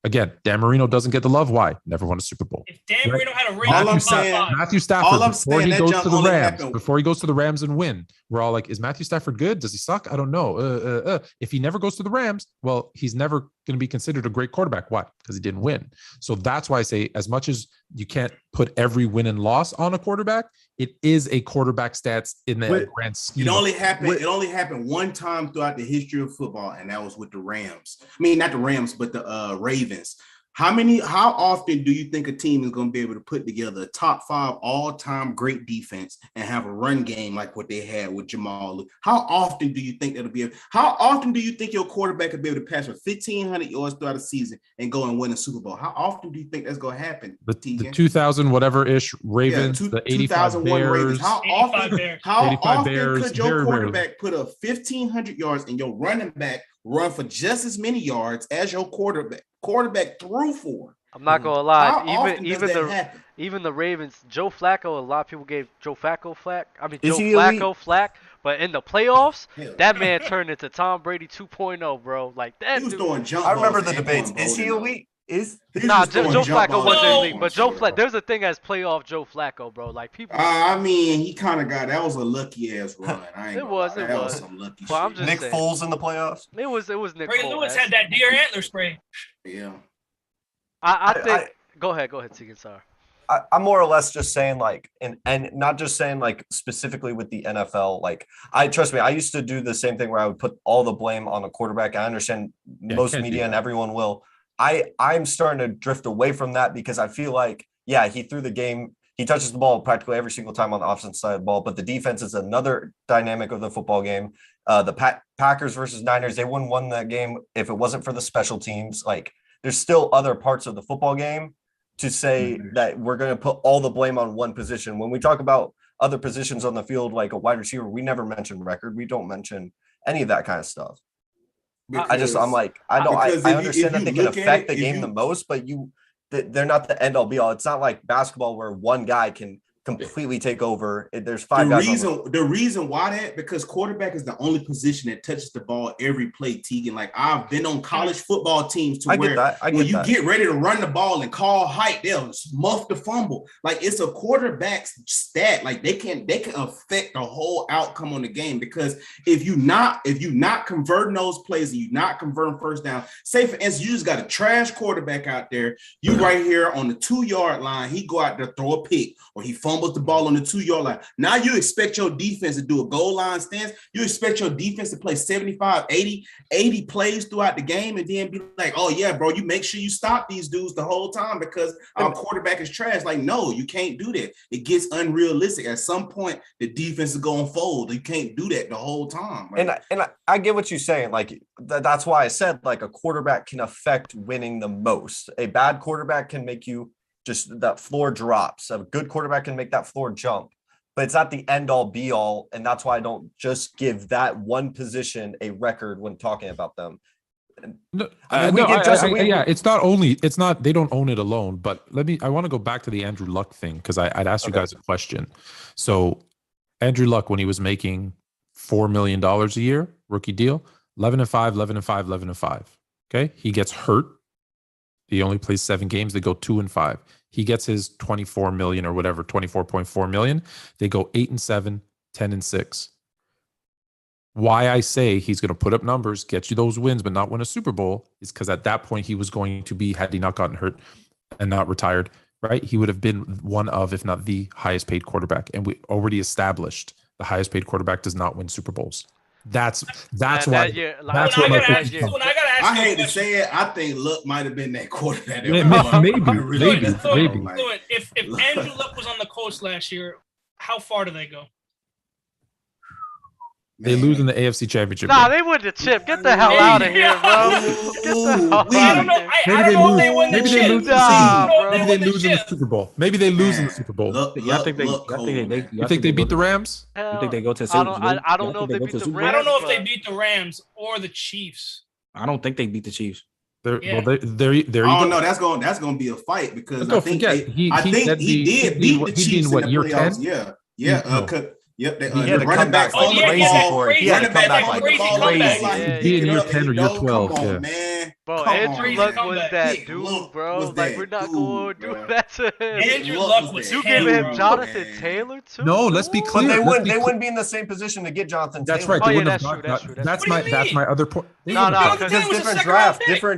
again, Dan Marino doesn't get the love. Why? Never won a Super Bowl. If Dan Marino had a ring, Matthew Stafford, before he goes to the Rams and win, we're all like, is Matthew Stafford good? Does he suck? I don't know. If he never goes to the Rams, well, he's never going to be considered a great quarterback. Why? Because he didn't win. So that's why I say, as much as you can't put every win and loss on a quarterback, it is a quarterback stats in the grand scheme. It only happened one time throughout the history of football, and that was with the Rams. I mean, not the Rams, but the Ravens. How often do you think a team is going to be able to put together a top 5 all-time great defense and have a run game like what they had with Jamal? How often do you think that'll be? How often do you think your quarterback could be able to pass for 1,500 yards throughout a season and go and win a Super Bowl? How often do you think that's going to happen? The 2000 whatever-ish Ravens, the 85 Bears. Ravens. How often could your quarterback put up 1,500 yards and your running back run for just as many yards as your quarterback threw for? I'm not gonna lie. Even the Ravens, Joe Flacco. A lot of people gave Joe Flacco flack. Flack. But in the playoffs, that man turned into Tom Brady 2.0, bro. Like that. He was doing jump I remember the balls debates. Is he elite? Joe Flacco wasn't elite, but Joe Flacco. There's a thing as playoff Joe Flacco, bro. Like people. I mean, he kind of got that was a lucky ass run. It was some lucky well, shit. Nick Foles in the playoffs. It was Nick. Ray Lewis had that deer antler spray. Yeah. I think. Go ahead, Tegan. Sorry. I'm more or less just saying like, and not just saying like specifically with the NFL. Like, trust me, I used to do the same thing where I would put all the blame on the quarterback. I understand most media and everyone will. I'm starting to drift away from that because I feel like, he threw the game. He touches the ball practically every single time on the offensive side of the ball, but the defense is another dynamic of the football game. The Packers versus Niners, they wouldn't won that game if it wasn't for the special teams. Like, there's still other parts of the football game to say that we're going to put all the blame on one position. When we talk about other positions on the field, like a wide receiver, we never mention record. We don't mention any of that kind of stuff. Because, I understand that they can affect the game the most, but they're not the end all be all. It's not like basketball where one guy can completely take over. There's five guys. The reason why that, because quarterback is the only position that touches the ball every play, Tegan. Like, I've been on college football teams to where when you get ready to run the ball and call height, they'll muff the fumble. Like, it's a quarterback's stat. Like, they can affect the whole outcome on the game, because if you not converting those plays and you not converting first down, say for instance, you just got a trash quarterback out there, you right here on the 2-yard line, he go out there, throw a pick, or he fumbles the ball on the 2-yard line. Now you expect your defense to do a goal line stance. You expect your defense to play 75, 80 plays throughout the game and then be like, oh yeah, bro, you make sure you stop these dudes the whole time because our quarterback is trash. Like, no, you can't do that. It gets unrealistic. At some point, the defense is going to fold. You can't do that the whole time. Right? And I get what you're saying. Like, that's why I said, like, a quarterback can affect winning the most. A bad quarterback can make you just that floor drops. A good quarterback can make that floor jump, but it's not the end all be all. And that's why I don't just give that one position a record when talking about them. It's not, they don't own it alone, but I want to go back to the Andrew Luck thing, because I'd asked you guys a question. So Andrew Luck, when he was making $4 million a year, rookie deal, 11-5. Okay. He gets hurt. He only plays 7 games. They go 2-5. He gets his 24 million or whatever, 24.4 million. They go 8-7, 10-6. Why I say he's going to put up numbers, get you those wins, but not win a Super Bowl is because at that point he was going to be, had he not gotten hurt and not retired, right? He would have been one of, if not the highest paid quarterback. And we already established the highest paid quarterback does not win Super Bowls. That's why. I hate to say it. I think Luck might have been that quarterback. Maybe. If Andrew Luck was on the coast last year, how far do they go? They lose in the AFC Championship. Nah, they win the chip. Get the hell out of here, bro. I don't know. I don't know if they win the chip. Maybe they lose in the Super Bowl. Maybe they lose in the Super Bowl. You think they beat the Rams? You think they go to the Super Bowl? I don't know if they beat the Rams. I don't know if they beat the Rams or the Chiefs. I don't think they beat the Chiefs. I don't know. That's going to be a fight, because I think he did beat the Chiefs in the playoffs. Yeah. Yep, he had to come back crazy for it. He had to come back like crazy. Be in year 10 or year 12. Come on, man. Bro, Andrew Luck was that dude, bro. Like, we're not going to do that to him. Andrew Luck was you giving him Jonathan Taylor, too? No, let's be clear. But they wouldn't be in the same position to get Jonathan Taylor. That's right. Oh, yeah, that's true. That's my other point. No, because different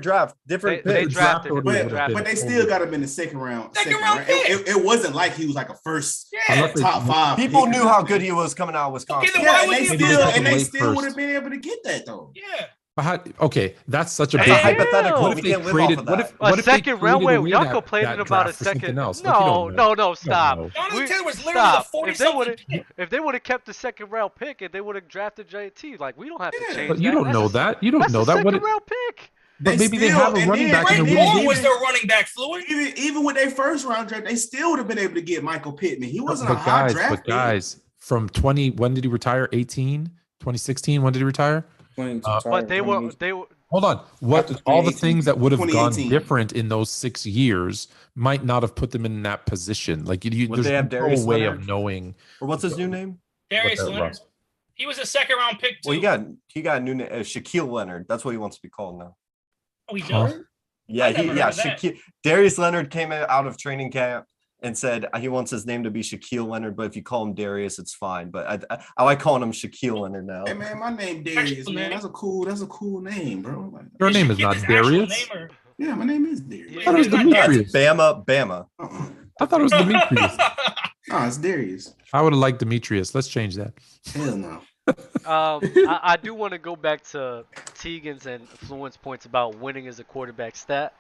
draft, different they picks. drafted, but they still got him in the second round. It wasn't like he was like a first top 5. People knew how good he was coming out of Wisconsin. And they still would have been able to get that, though. Yeah. Okay, that's such a big hypothetical. What if they created? What if second round? Wait, y'all complaining about a second? No, stop. Jonathan Taylor was literally the 40-something. If they would have kept the second round pick and they would have drafted JT, like, we don't have to change. But you don't know that. You don't know that. Second round pick. But maybe they have a running back. Moore was their running back, Fluid. Even with their first round draft, they still would have been able to get Michael Pittman. He wasn't a high draft. But guys, from 20, when did he retire? 2016. When did he retire? But they were Hold on. What all the things that would have gone different in those 6 years might not have put them in that position. Like there's they have no way of knowing. Or what's his new name? Darius Leonard. He was a second-round pick too. Well, he got a new name, Shaquille Leonard. That's what he wants to be called now. Oh, he does. Yeah, Shaquille. Darius Leonard came out of training camp and said he wants his name to be Shaquille Leonard, but if you call him Darius, it's fine. But I like calling him Shaquille Leonard now. Hey man, my name Darius. Man, that's a cool name, bro. Like, your name is not Darius. Yeah, my name is Darius. I thought it was Demetrius. Bama. I thought it was Demetrius. No, it's Darius. I would have liked Demetrius. Let's change that. Hell no. I do want to go back to Tegan's and Fluent's points about winning as a quarterback stat.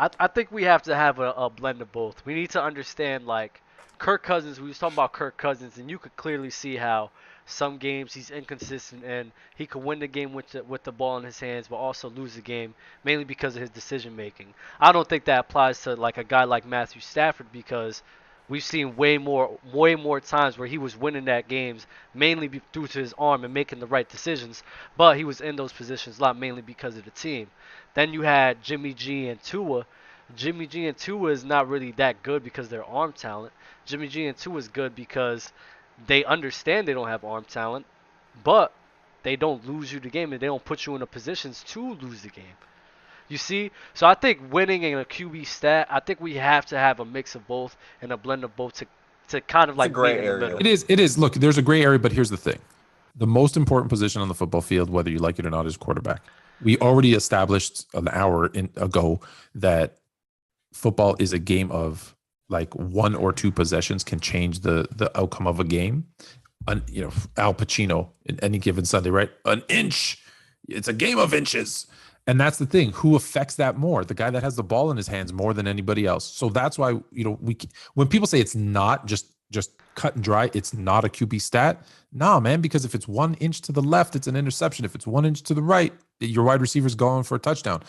I think we have to have a blend of both. We need to understand, like, Kirk Cousins. We was talking about Kirk Cousins, and you could clearly see how some games he's inconsistent, and he could win the game with the ball in his hands, but also lose the game mainly because of his decision making. I don't think that applies to like a guy like Matthew Stafford, because we've seen way more times where he was winning that games mainly due to his arm and making the right decisions, but he was in those positions a lot mainly because of the team. Then you had Jimmy G and Tua. Jimmy G and Tua is not really that good because of their arm talent. Jimmy G and Tua is good because they understand they don't have arm talent, but they don't lose you the game and they don't put you in the positions to lose the game. You see? So I think winning in a QB stat, I think we have to have a mix of both and a blend of both to kind of like gray area. It is. Look, there's a gray area, but here's the thing. The most important position on the football field, whether you like it or not, is quarterback. We already established an hour ago that football is a game of like 1 or 2 possessions can change the outcome of a game. Al Pacino in Any Given Sunday, right? An inch. It's a game of inches. And that's the thing. Who affects that more? The guy that has the ball in his hands more than anybody else. So that's why, when people say it's not just cut and dry, it's not a QB stat. Nah, man, because if it's 1 inch to the left, it's an interception. If it's 1 inch to the right, your wide receiver's going for a touchdown.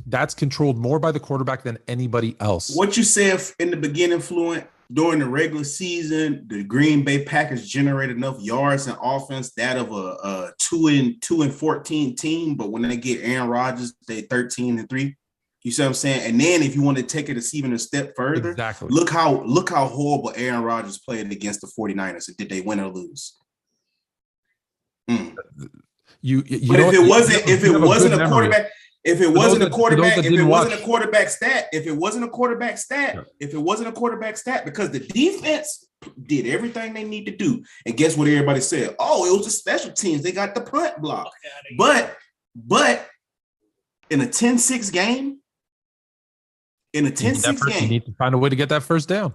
That's controlled more by the quarterback than anybody else. What you said in the beginning, Fluent, during the regular season, the Green Bay Packers generated enough yards and offense that of a 2-14 team, but when they get Aaron Rodgers, they 13-3. You see what I'm saying? And then if you want to take it even a step further, exactly. Look how horrible Aaron Rodgers played against the 49ers. Did they win or lose? If it wasn't a quarterback stat, because the defense did everything they need to do. And guess what everybody said? Oh, it was the special teams. They got the punt block. But in a 10-6 game, you need to find a way to get that first down.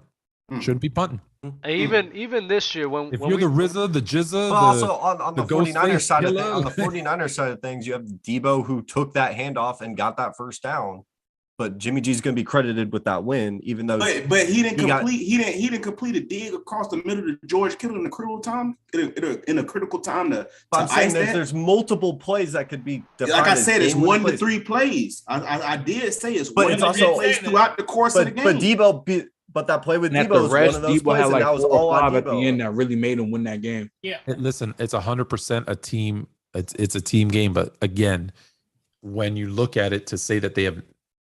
Shouldn't be punting. Even this year, if you're the RZA, the Jizza, also on the 49ers side of things, on the 49ers side of things, you have Debo who took that handoff and got that first down. But Jimmy G's going to be credited with that win, even though but he didn't complete a dig across the middle to George Kittle in a critical time. In a critical time to ice that. There's multiple plays that could be defined. Like I said, it's 1 to 3 plays. I did say it's 1 to 3 plays throughout the course of the game. But that play with Debo was one of those plays, and that was all on Debo. At the end that really made him win that game. Yeah. Listen, it's 100% a team. It's a team game, but again, when you look at it to say that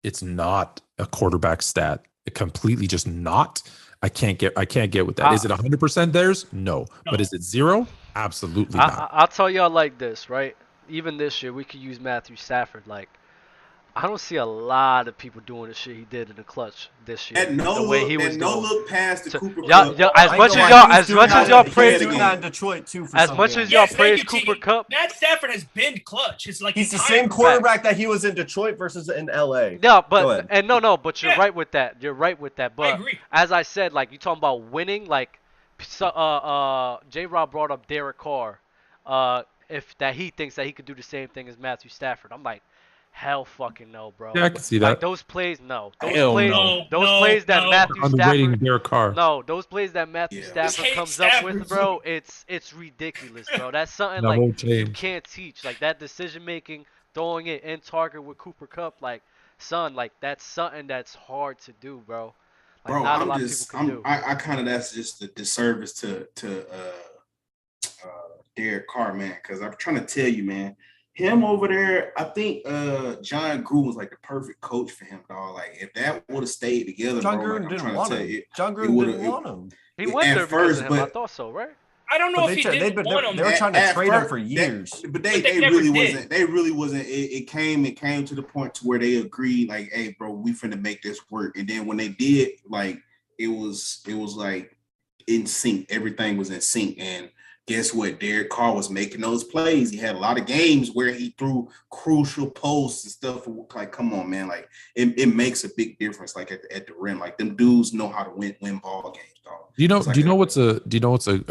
it's not a quarterback stat, it completely just not. I can't get with that. Is it 100% theirs? No. But is it 0? Absolutely not. I'll tell y'all like this, right? Even this year, we could use Matthew Stafford. Like, I don't see a lot of people doing the shit he did in the clutch this year. Look past the Cooper Cup. As much as y'all praise Detroit too. As much as y'all praise Cooper Cup, Matt Stafford has been clutch. It's like he's the same quarterback that he was in Detroit versus in LA. Yeah, but but you're right with that. You're right with that. But I agree. As I said, like you talking about winning, like J-Rob brought up Derek Carr. If that he thinks that he could do the same thing as Matthew Stafford. I'm like, hell fucking no, bro. Yeah, I can see that. Like those plays, no. Those plays that Matthew Stafford comes up with, bro, it's ridiculous, bro. That's something like you can't teach. Like that decision making, throwing it in target with Cooper Cup, like son, like that's something that's hard to do, bro. Like, bro, not a lot of people can do. I kind of that's just a disservice to Derek Carr, man, because I'm trying to tell you, man. him over there, I think John Gruden was like the perfect coach for him, dog. Like if that would have stayed together, John bro, Gruden like, didn't want him. John Gruden didn't want him. He went there because of him. I thought so, right? I don't know if he didn't want him. They were trying to trade him for years, but they really wasn't. They really wasn't. It came to the point to where they agreed, like, hey, bro, we finna make this work. And then when they did, like, it was like in sync. Everything was in sync. And guess what? Derek Carr was making those plays. He had a lot of games where he threw crucial posts and stuff. Like, come on, man. Like, it makes a big difference. Like at the rim, like them dudes know how to win ball games, dog. Do you know what's a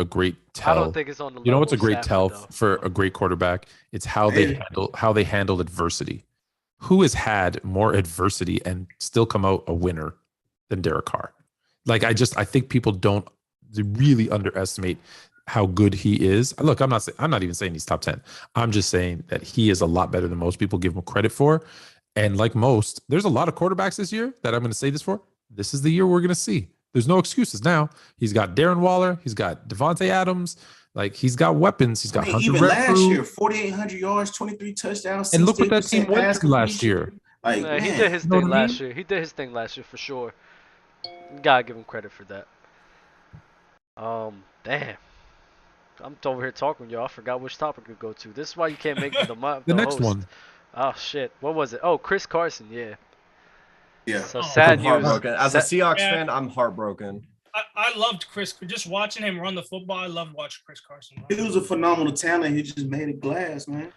great tell? I don't think it's on the. You know what's a great Stafford, tell though. for a great quarterback? It's how they handle adversity. Who has had more adversity and still come out a winner than Derek Carr? Like I think people don't really underestimate how good he is. Look, I'm not even saying he's top 10. I'm just saying that he is a lot better than most people give him credit for. And like most, there's a lot of quarterbacks this year that I'm going to say this for. This is the year we're going to see. There's no excuses now. He's got Darren Waller. He's got Devontae Adams. Like he's got weapons. He's got even last year, 4,800 yards, 23 touchdowns. And look what that team went through last year. Like he did his thing last year. He did his thing last year for sure. Gotta give him credit for that. Damn. I'm over here talking, y'all. I forgot which topic to go to. This is why you can't make me the next host. one. Oh shit. What was it? Oh, Chris Carson. Yeah. Yeah. So sad news. Heartbroken. As a Seahawks fan, I'm heartbroken. I loved Chris. Just watching him run the football, I loved watching Chris Carson. He was a phenomenal talent. He just made it glass, man.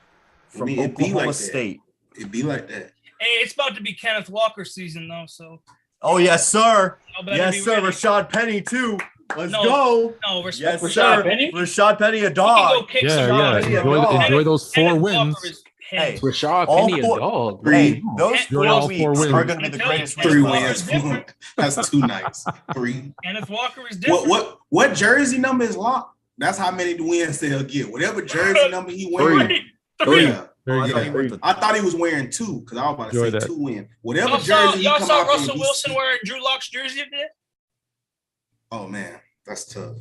From Oklahoma State. It'd be like that. Hey, it's about to be Kenneth Walker season though, so. Oh yes, sir. Yes, sir. Ready. Rashad Penny too. Let's go. No, yes, Rashad sir. Penny? Rashad Penny, a dog. Enjoy those 4 wins. Hey, Rashad Penny, a dog. Hey, those 4 weeks are going to be the greatest 3 wins. That's 2 nights. 3. Kenneth Walker is different. What jersey number is locked? That's how many wins they'll get. Whatever jersey number he wearing. 3. Yeah. I thought he was wearing 2 because I was about to say 2 wins. Whatever y'all saw Russell Wilson wearing Drew Lock's jersey today? Oh man, that's tough.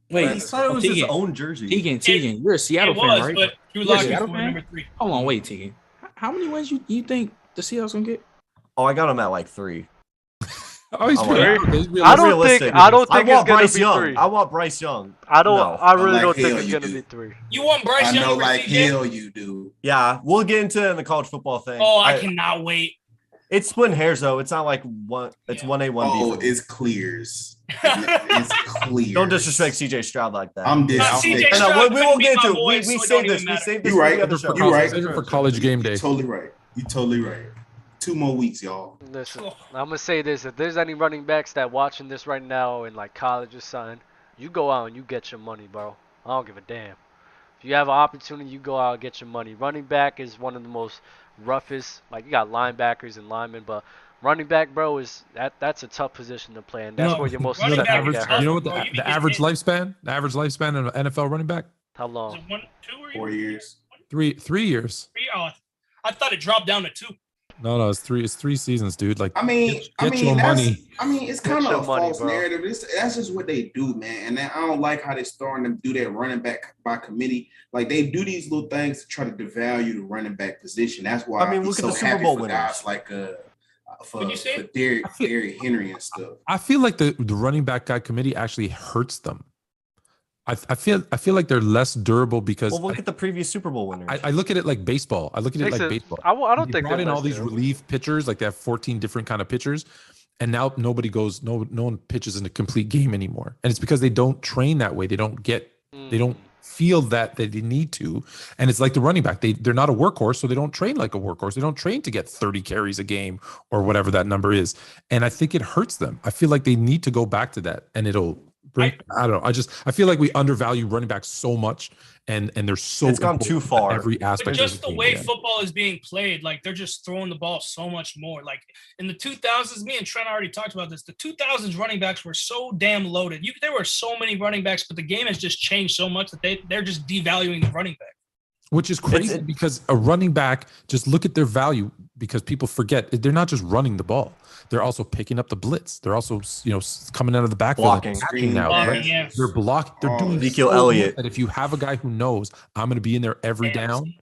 Wait, I thought it was his own jersey. Tegan, you're a Seattle fan, right? But Drew Lock is number 3. Hold on, wait, Tegan. How many wins you think the Seahawks gonna get? Oh, I got him at like 3. Oh, he's pretty. I don't think it's gonna Bryce be Young. 3. I want Bryce Young. I really like don't think hell it's you gonna do. be 3. You want Bryce Young? I know, over like CJ? hell you do. Yeah, we'll get into it in the college football thing. Oh, I cannot wait. It's splitting hairs though. It's not like one. It's 1A, 1B. Oh, it's clears. It's clear. Don't disrespect CJ Stroud like that. I'm disrespecting. Stroud we won't get into it. boy, We so it saved don't this. even We matter. saved this. You're right. For the other show. You're right. Save it for college game day. You're totally right. You're totally right. 2 more weeks, y'all. Listen, I'm gonna say this: if there's any running backs that watching this right now in like college or something, you go out and you get your money, bro. I don't give a damn. If you have an opportunity, you go out and get your money. Running back is one of the most roughest. Like you got linebackers and linemen, but running back, bro, that's a tough position to play, and that's where you're most. You know what Bro, the average lifespan? The average lifespan of an NFL running back? How long? Is it 1, 2, or 4 years. 3 years. 3? Oh, I thought it dropped down to 2. No, it's 3 seasons, dude. Like, I mean, your money. It's kind of a false bro. narrative. That's just what they do, man. And then I don't like how they're starting to do that running back by committee. Like they do these little things to try to devalue the running back position. That's why I'm look so at the Super happy Bowl for winners. guys like for Derrick Henry and stuff. I feel like the running back guy committee actually hurts them. I feel like they're less durable because look at the previous Super Bowl winners. I look at it like baseball. I look at it like baseball. I don't think brought they're in all these durable. relief pitchers, like they have 14 different kind of pitchers, and now no one pitches in a complete game anymore. And it's because they don't train that way. They don't feel that they need to. And it's like the running back. They're not a workhorse, so they don't train like a workhorse. They don't train to get 30 carries a game or whatever that number is. And I think it hurts them. I feel like they need to go back to that, and it'll bring. I don't know. I feel like we undervalue running backs so much, and they're so. It's gone too far. Every aspect. But just the way football is being played, like they're just throwing the ball so much more. Like in the 2000s, me and Trent already talked about this. The 2000s running backs were so damn loaded. There were so many running backs, but the game has just changed so much that they're just devaluing the running back. Which is crazy because a running back, just look at their value. because people forget they're not just running the ball. They're also picking up the blitz. They're also, coming out of the backfield blocking now. Right? Yeah. They're blocking. They're doing Ezekiel Elliott. that if you have a guy who knows I'm going to be in there every down,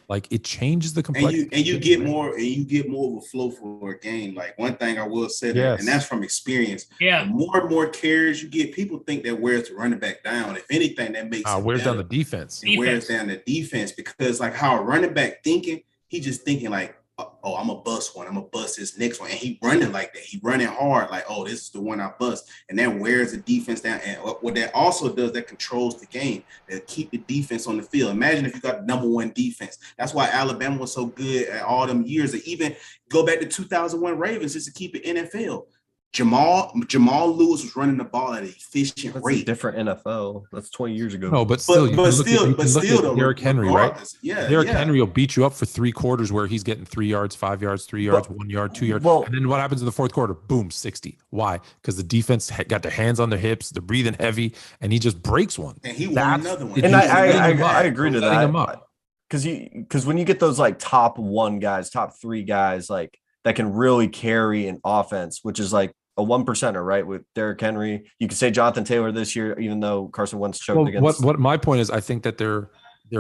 like it changes the complexity. And you get more of a flow for a game. Like one thing I will say that, and that's from experience. Yeah. The more and more carries you get, people think that wears the running back down. If anything, that makes it wears better. down the defense. It wears down the defense because like how a running back thinking, he just thinking like, oh, I'm a bust one. I'm gonna bust this next one. And he running like that. He running hard, like, oh, this is the one I bust. And that wears the defense down. And what that also does, that controls the game. That keep the defense on the field. Imagine if you got the number one defense. That's why Alabama was so good at all them years. That even go back to 2001 Ravens just to keep it NFL. Jamal Lewis was running the ball at an efficient rate. A different NFL. That's 20 years ago. No, but still, Derrick Henry, right? Yeah, Derrick Henry will beat you up for 3 quarters where he's getting 3 yards, 5 yards, 3 yards, 1 yard, 2 yards. And then what happens in the fourth quarter? Boom, 60. Why? Because the defense got their hands on their hips, they're breathing heavy, and he just breaks one. And he won another one. And I agree to that. Because when you get those like top 1 guys, top 3 guys, like that can really carry an offense, which is like a 1%er, right? With Derrick Henry, you could say Jonathan Taylor this year, even though Carson Wentz choked against. What my point is, I think that they're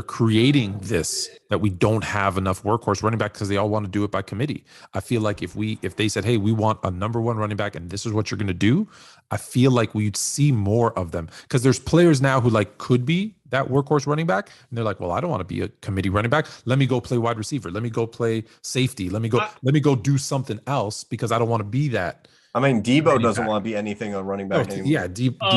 creating this, that we don't have enough workhorse running back because they all want to do it by committee. I feel like if they said, hey, we want a number 1 running back and this is what you're going to do, I feel like we'd see more of them because there's players now who like could be that workhorse running back and they're like, well, I don't want to be a committee running back. Let me go play wide receiver. Let me go play safety. Let me go do something else because I don't want to be that. I mean, Debo doesn't want to be anything on running back anymore. Yeah,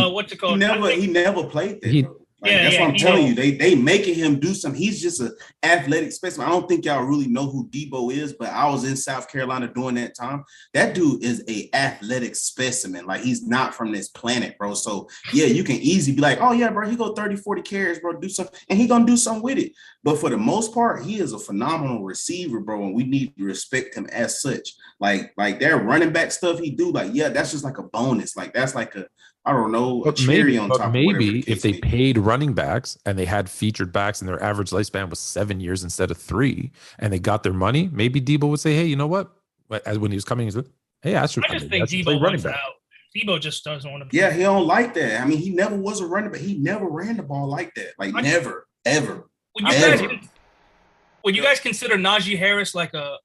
what's it called? He never played that. That's what I'm telling you. They making him do something. He's just an athletic specimen. I don't think y'all really know who Debo is, but I was in South Carolina during that time. That dude is a athletic specimen. Like he's not from this planet, bro. So yeah, you can easily be like, oh yeah, bro, he go 30, 40 carries, bro, do something, and he gonna do something with it. But for the most part, he is a phenomenal receiver, bro, and we need to respect him as such. Like that running back stuff he do, like, yeah, that's just like a bonus. Like that's like a, I don't know, a cherry on top. Maybe if they paid running backs and they had featured backs and their average lifespan was 7 years instead of 3, and they got their money, maybe Debo would say, hey, you know what? As when he was coming, he said, hey, I just think Debo wants out. Debo just doesn't want to. Yeah, he don't like that. I mean, he never was a running back. He never ran the ball like that. Like never, ever. Would you guys consider Naji Harris like a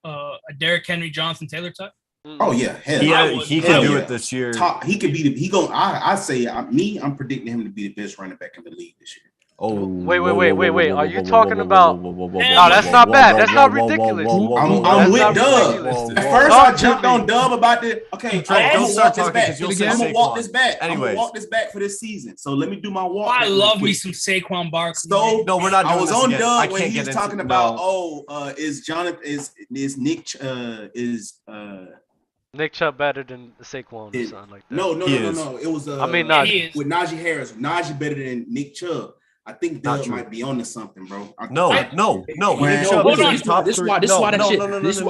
Derrick Henry, Jonathan Taylor type? Oh yeah, he can do it this year. He could be I'm predicting him to be the best running back in the league this year. Oh, wait. Are you talking about? No, that's not bad. That's not ridiculous. I'm with Dub. At first, I jumped on Dub about the. Okay, I'm gonna walk this back. I'm gonna walk this back for this season. So let me do my walk. I love me some Saquon Barkley. So no, we're not. I was on Dub when he was talking about. Is Jonathan? Is Nick? Nick Chubb better than Saquon or something like that? No. It was with Naji Harris. Naji better than Nick Chubb. I think Doug might be onto something, bro. No. This is why that shit.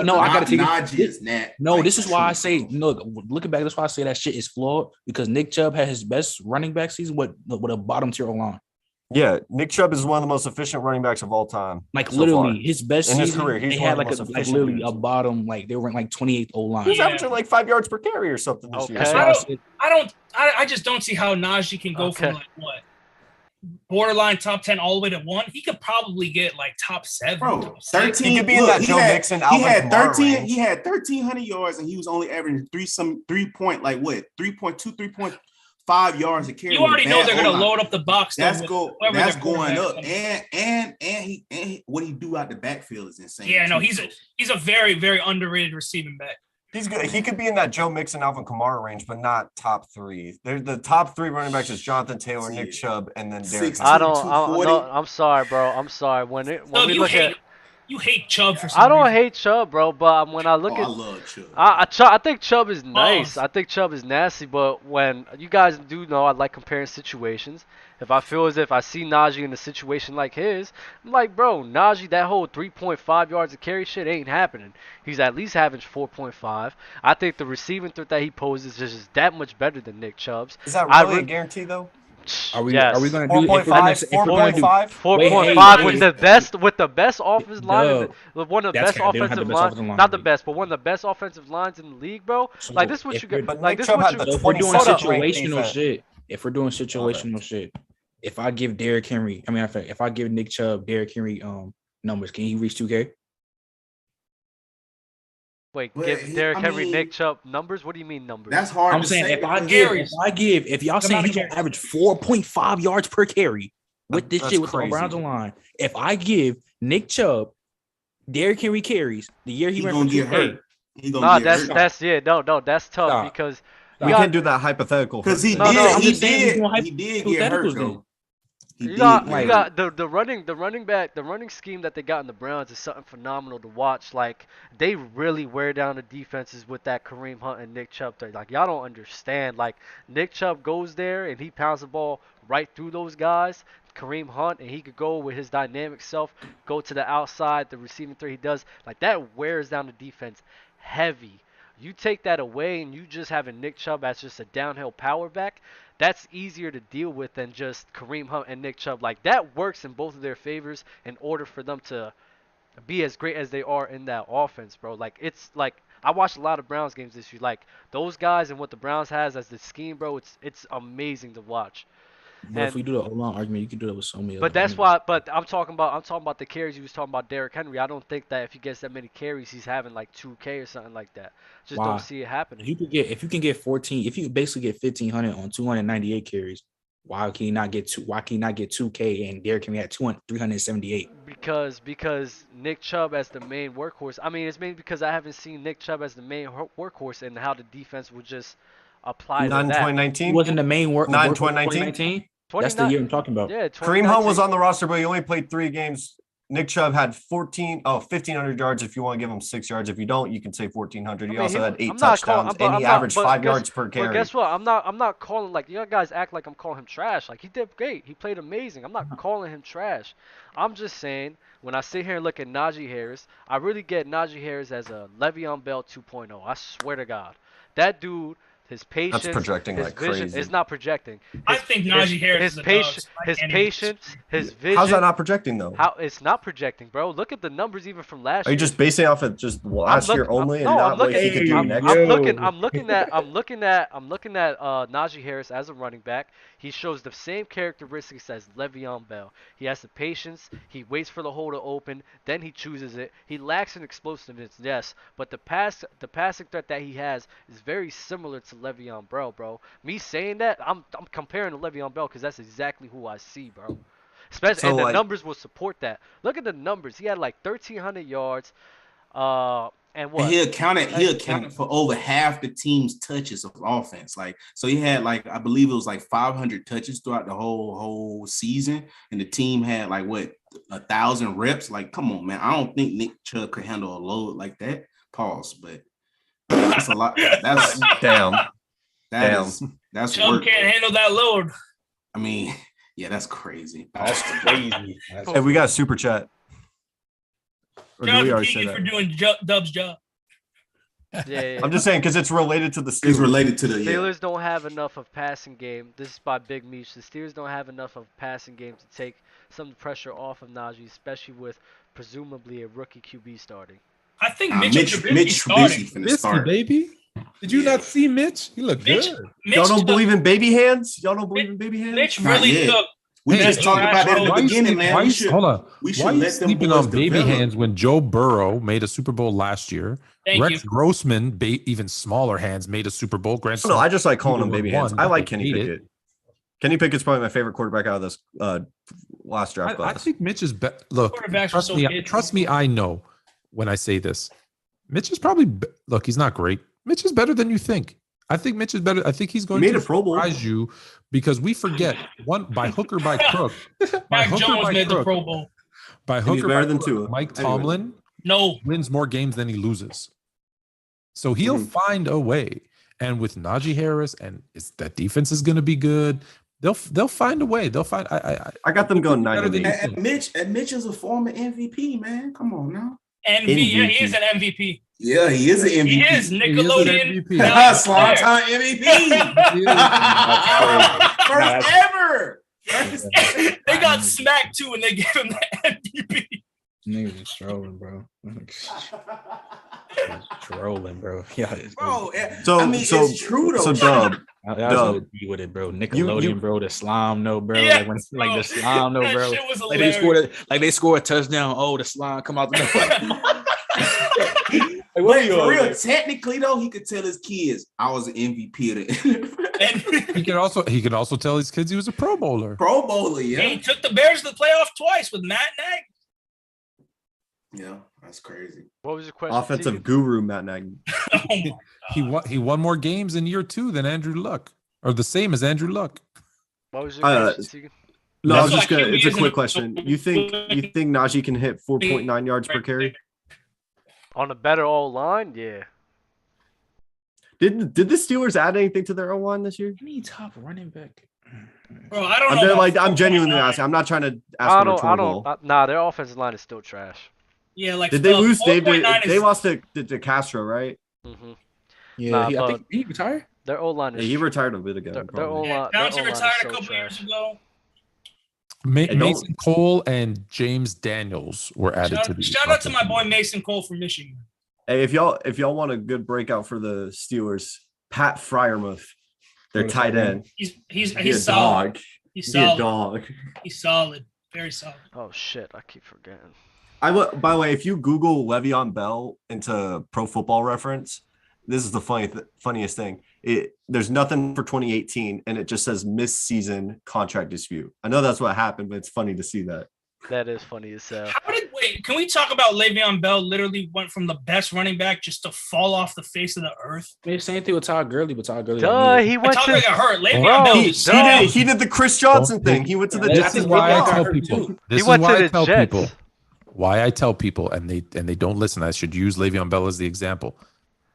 No, I gotta take Naji is Nat. No, this is why I say looking back, that's why I say that shit is flawed because Nick Chubb had his best running back season with a bottom tier line. Yeah, Nick Chubb is one of the most efficient running backs of all time. Like literally, his best in his career. They had like literally a bottom, like they were like 28th O line. He's averaging like 5 yards per carry or something this year. I just don't see how Najee can go from like what borderline top 10 all the way to 1. He could probably get like top 7. Bro, 13. He could be in that Joe Mixon. He had 13. He had 1,300 yards, and he was only averaging 3.5 yards a carry. You already know they're going to load up the box. That's going up, and he what he do out the backfield is insane. Yeah, no, he's a very, very underrated receiving back. He's good. He could be in that Joe Mixon, Alvin Kamara range, but not top 3. The top 3 running backs is Jonathan Taylor, Nick Chubb, and then Derrick. I'm sorry, bro. I'm sorry. You hate Chubb for some reason. I don't hate Chubb, bro, but when I look I love Chubb. I think Chubb is nice. I think Chubb is nasty, but when you guys do know I like comparing situations. If I feel as if I see Najee in a situation like his, I'm like, bro, Najee, that whole 3.5 yards of carry shit ain't happening. He's at least average 4.5. I think the receiving threat that he poses is just that much better than Nick Chubb's. Is that really a guarantee, though? Are we Yes. are we gonna do 4.5? 4.5 with the best offensive line, one of the best offensive lines, not the best, but one of the best offensive lines in the league, bro. So like this, is what you get. But Like Nick this, is Chubb what had you. the if we're doing 27th ranked situational defense. shit, if I give Derrick Henry, if I give Nick Chubb Derrick Henry numbers, can he reach 2K? Wait, give Derrick Henry, Nick Chubb numbers? What do you mean numbers? That's hard. I'm saying if y'all saying he's gonna average 4.5 yards per carry with this shit with the Browns line, if I give Nick Chubb Derrick Henry carries the year he went for 2K, that's tough because we can't do that hypothetical because he did get hurt though. You got the running scheme that they got in the Browns is something phenomenal to watch. Like they really wear down the defenses with that Kareem Hunt and Nick Chubb thing. Like y'all don't understand. Like Nick Chubb goes there and he pounds the ball right through those guys. Kareem Hunt, and he could go with his dynamic self, go to the outside, the receiving three he does. Like that wears down the defense heavy. You take that away and you just have a Nick Chubb as just a downhill power back. That's easier to deal with than just Kareem Hunt and Nick Chubb. Like that works in both of their favors in order for them to be as great as they are in that offense, bro. Like it's like I watched a lot of Browns games this year. Like those guys and what the Browns has as the scheme, bro. It's amazing to watch. But if we do the O-line argument, you can do that with so many. But that's why. But I'm talking about the carries. You was talking about Derrick Henry. I don't think that if he gets that many carries, he's having like 2K or something like that. Just don't see it happening. If you can get 14, if you basically get 1,500 on 298 carries, why can he not get 2K and Derrick Henry had 378? Because Nick Chubb as the main workhorse. I mean, it's mainly because I haven't seen Nick Chubb as the main workhorse and how the defense would just apply to that. 2019 he wasn't the main workhorse. 2019. That's the year I'm talking about. Yeah, Kareem Hunt was on the roster, but he only played 3 games. Nick Chubb had 1,500 yards. If you want to give him 6 yards, if you don't, you can say 1,400. He also had 8 touchdowns, and he averaged 5 yards per carry. But guess what? I'm not calling like you guys act like I'm calling him trash. Like he did great. He played amazing. I'm not calling him trash. I'm just saying when I sit here and look at Naji Harris, I really get Naji Harris as a Le'Veon Bell 2.0. I swear to God, that dude. His patience, that's projecting his like vision, crazy. It's not projecting. I think Naji Harris his patience, his vision. How's that not projecting though? How it's not projecting, bro. Look at the numbers even from last year. Are you just basing off of just last year only and not what he could do next? I'm looking at Naji Harris as a running back. He shows the same characteristics as Le'Veon Bell. He has the patience. He waits for the hole to open. Then he chooses it. He lacks in explosiveness, yes, but the passing threat that he has is very similar to Le'Veon Bell, bro. Me saying that, I'm comparing to Le'Veon Bell because that's exactly who I see, bro. Especially, and the numbers will support that. Look at the numbers. He had like 1,300 yards. And what? He accounted for over half the team's touches of offense. Like, so he had like, I believe it was like 500 touches throughout the whole season, and the team had like 1,000 reps. Like, come on, man. I don't think Nick Chubb could handle a load like that. Pause, but that's a lot. That's damn. That's Chubb can't handle that load. I mean, yeah, that's crazy. That's crazy. Hey, we got a super chat. Or Shout out to Keegan for doing Dub's job. Yeah. I'm just saying because it's related to the Steelers. It's related to the Steelers don't have enough of passing game. This is by Big Meech. The Steelers don't have enough of passing game to take some of the pressure off of Najee, especially with presumably a rookie QB starting. I think Mitch Trubisky finna start. Baby. Did you not see Mitch? He looked good. Y'all don't believe in baby hands? Y'all don't believe in baby hands? Mitch really took. We just talked about that at the beginning, man. Hold on. We should why are you let them sleeping boys on baby develop. hands when Joe Burrow made a Super Bowl last year? Rex Grossman, even smaller hands, made a Super Bowl. No, I just like calling them baby hands. I like Kenny Pickett. Kenny Pickett's probably my favorite quarterback out of this last draft class. I think Mitch is better. Look, trust me, I know when I say this. Mitch is probably look. He's not great. Mitch is better than you think. I think Mitch is better. I think he's going to surprise you because we forget one by hook or by crook. Mac Jones made the Pro Bowl. By hook or by than crook, Tua. Mike Tomlin wins more games than he loses. So he'll find a way. And with Naji Harris, and that defense is going to be good. They'll find a way. They'll find. I got them going 9. And Mitch is a former MVP, man. Come on now. Yeah, he is an MVP. Yeah, he is an MVP. He is Nickelodeon. Slime time MVP. First ever. They got smacked too, and they gave him the MVP. Niggas is trolling, bro. Trolling, bro. Yeah, bro. So I mean, it's true though. So Dub, be with it, bro. Nickelodeon, bro. The slime, no, bro. Yeah, like the slime, no, bro. Shit was Like they scored a touchdown. Oh, the slime come out the Like, what for real, technically though, he could tell his kids, "I was an MVP of the NFL." He can also tell his kids he was a Pro Bowler. Pro Bowler, yeah. He took the Bears to the playoff twice with Matt Nagy. Yeah, that's crazy. What was your question? Offensive guru Matt Nagy. He won more games in year 2 than Andrew Luck, or the same as Andrew Luck. What was your question, Tegan? No, I was just gonna. It's a quick question. You think Najee can hit 4.9 yards per carry? On a better O-line, yeah. Did the Steelers add anything to their O-line this year? Any top running back? Bro, I don't know. I'm genuinely asking. I'm not trying to ask for a goal. Nah, their offensive line is still trash. Yeah, like did they lose? They lost to Castro, right? Mm-hmm. Yeah, I think he retired. Their O-line is. Yeah, he retired a bit ago. Their O-line. Johnson retired a couple years ago. Mason Cole and James Daniels were added to the. Shout out to my boy Mason Cole from Michigan. Hey, if y'all want a good breakout for the Steelers, Pat Freiermuth, their tight end. He's solid. He's solid. A dog. He's solid. Very solid. Oh shit! I keep forgetting. By the way, if you Google Le'Veon Bell into Pro Football Reference, this is the funniest thing. There's nothing for 2018, and it just says missed season contract dispute. I know that's what happened, but it's funny to see that. That is funny as hell. Wait, can we talk about Le'Veon Bell literally went from the best running back just to fall off the face of the earth? I mean, same thing with Todd Gurley, but Todd Gurley. He went to got hurt. Le'Veon Bell he did the Chris Johnson thing. He went to the Jets. This is why I tell people. This is why I tell people. Why I tell people, and they don't listen. I should use Le'Veon Bell as the example.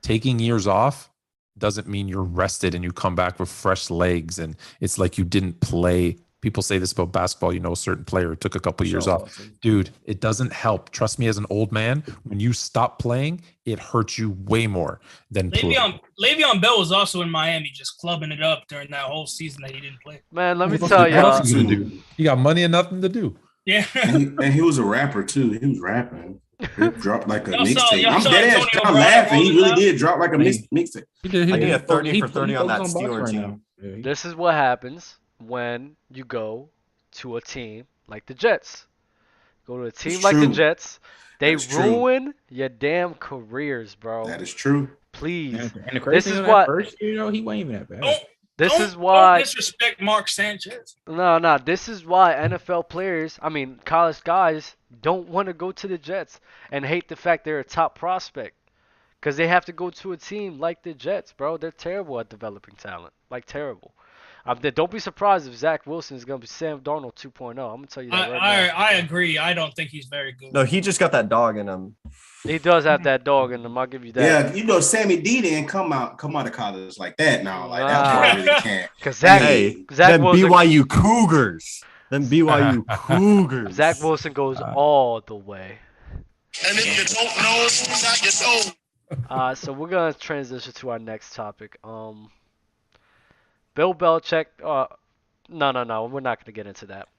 Taking years off doesn't mean you're rested and you come back with fresh legs and it's like you didn't play. People say this about basketball. You know, a certain player took a couple years off. Dude, it doesn't help. Trust me, as an old man, when you stop playing, it hurts you way more than playing. Le'Veon Bell was also in Miami just clubbing it up during that whole season that he didn't play. Man, let me tell you. He got money and nothing to do. Yeah. and he was a rapper, too. He was rapping. He dropped like a mixtape. I'm dead ass. I'm laughing. He really did drop like a mixtape. He did a 30 for 30 on that Steelers team. This is what happens when you go to a team like the Jets. Go to a team like the Jets. They ruin your damn careers, bro. That is true. Please. And the crazy thing about first year, he wasn't even that bad. Don't disrespect Mark Sanchez. No. This is why NFL players, college guys, don't want to go to the Jets and hate the fact they're a top prospect. Because they have to go to a team like the Jets, bro. They're terrible at developing talent. Like, terrible. Don't be surprised if Zach Wilson is going to be Sam Darnold 2.0. I'm going to tell you that right now. I agree. I don't think he's very good. No, he just got that dog in him. He does have that dog in him. I'll give you that. Yeah, Sammy D didn't come out of college like that now. Like that really can't. Because Zach Wilson, BYU Cougars. Then BYU Cougars. Zach Wilson goes all the way. And if you don't know, it's not your soul. So we're going to transition to our next topic. Bill Belichick. No. We're not going to get into that.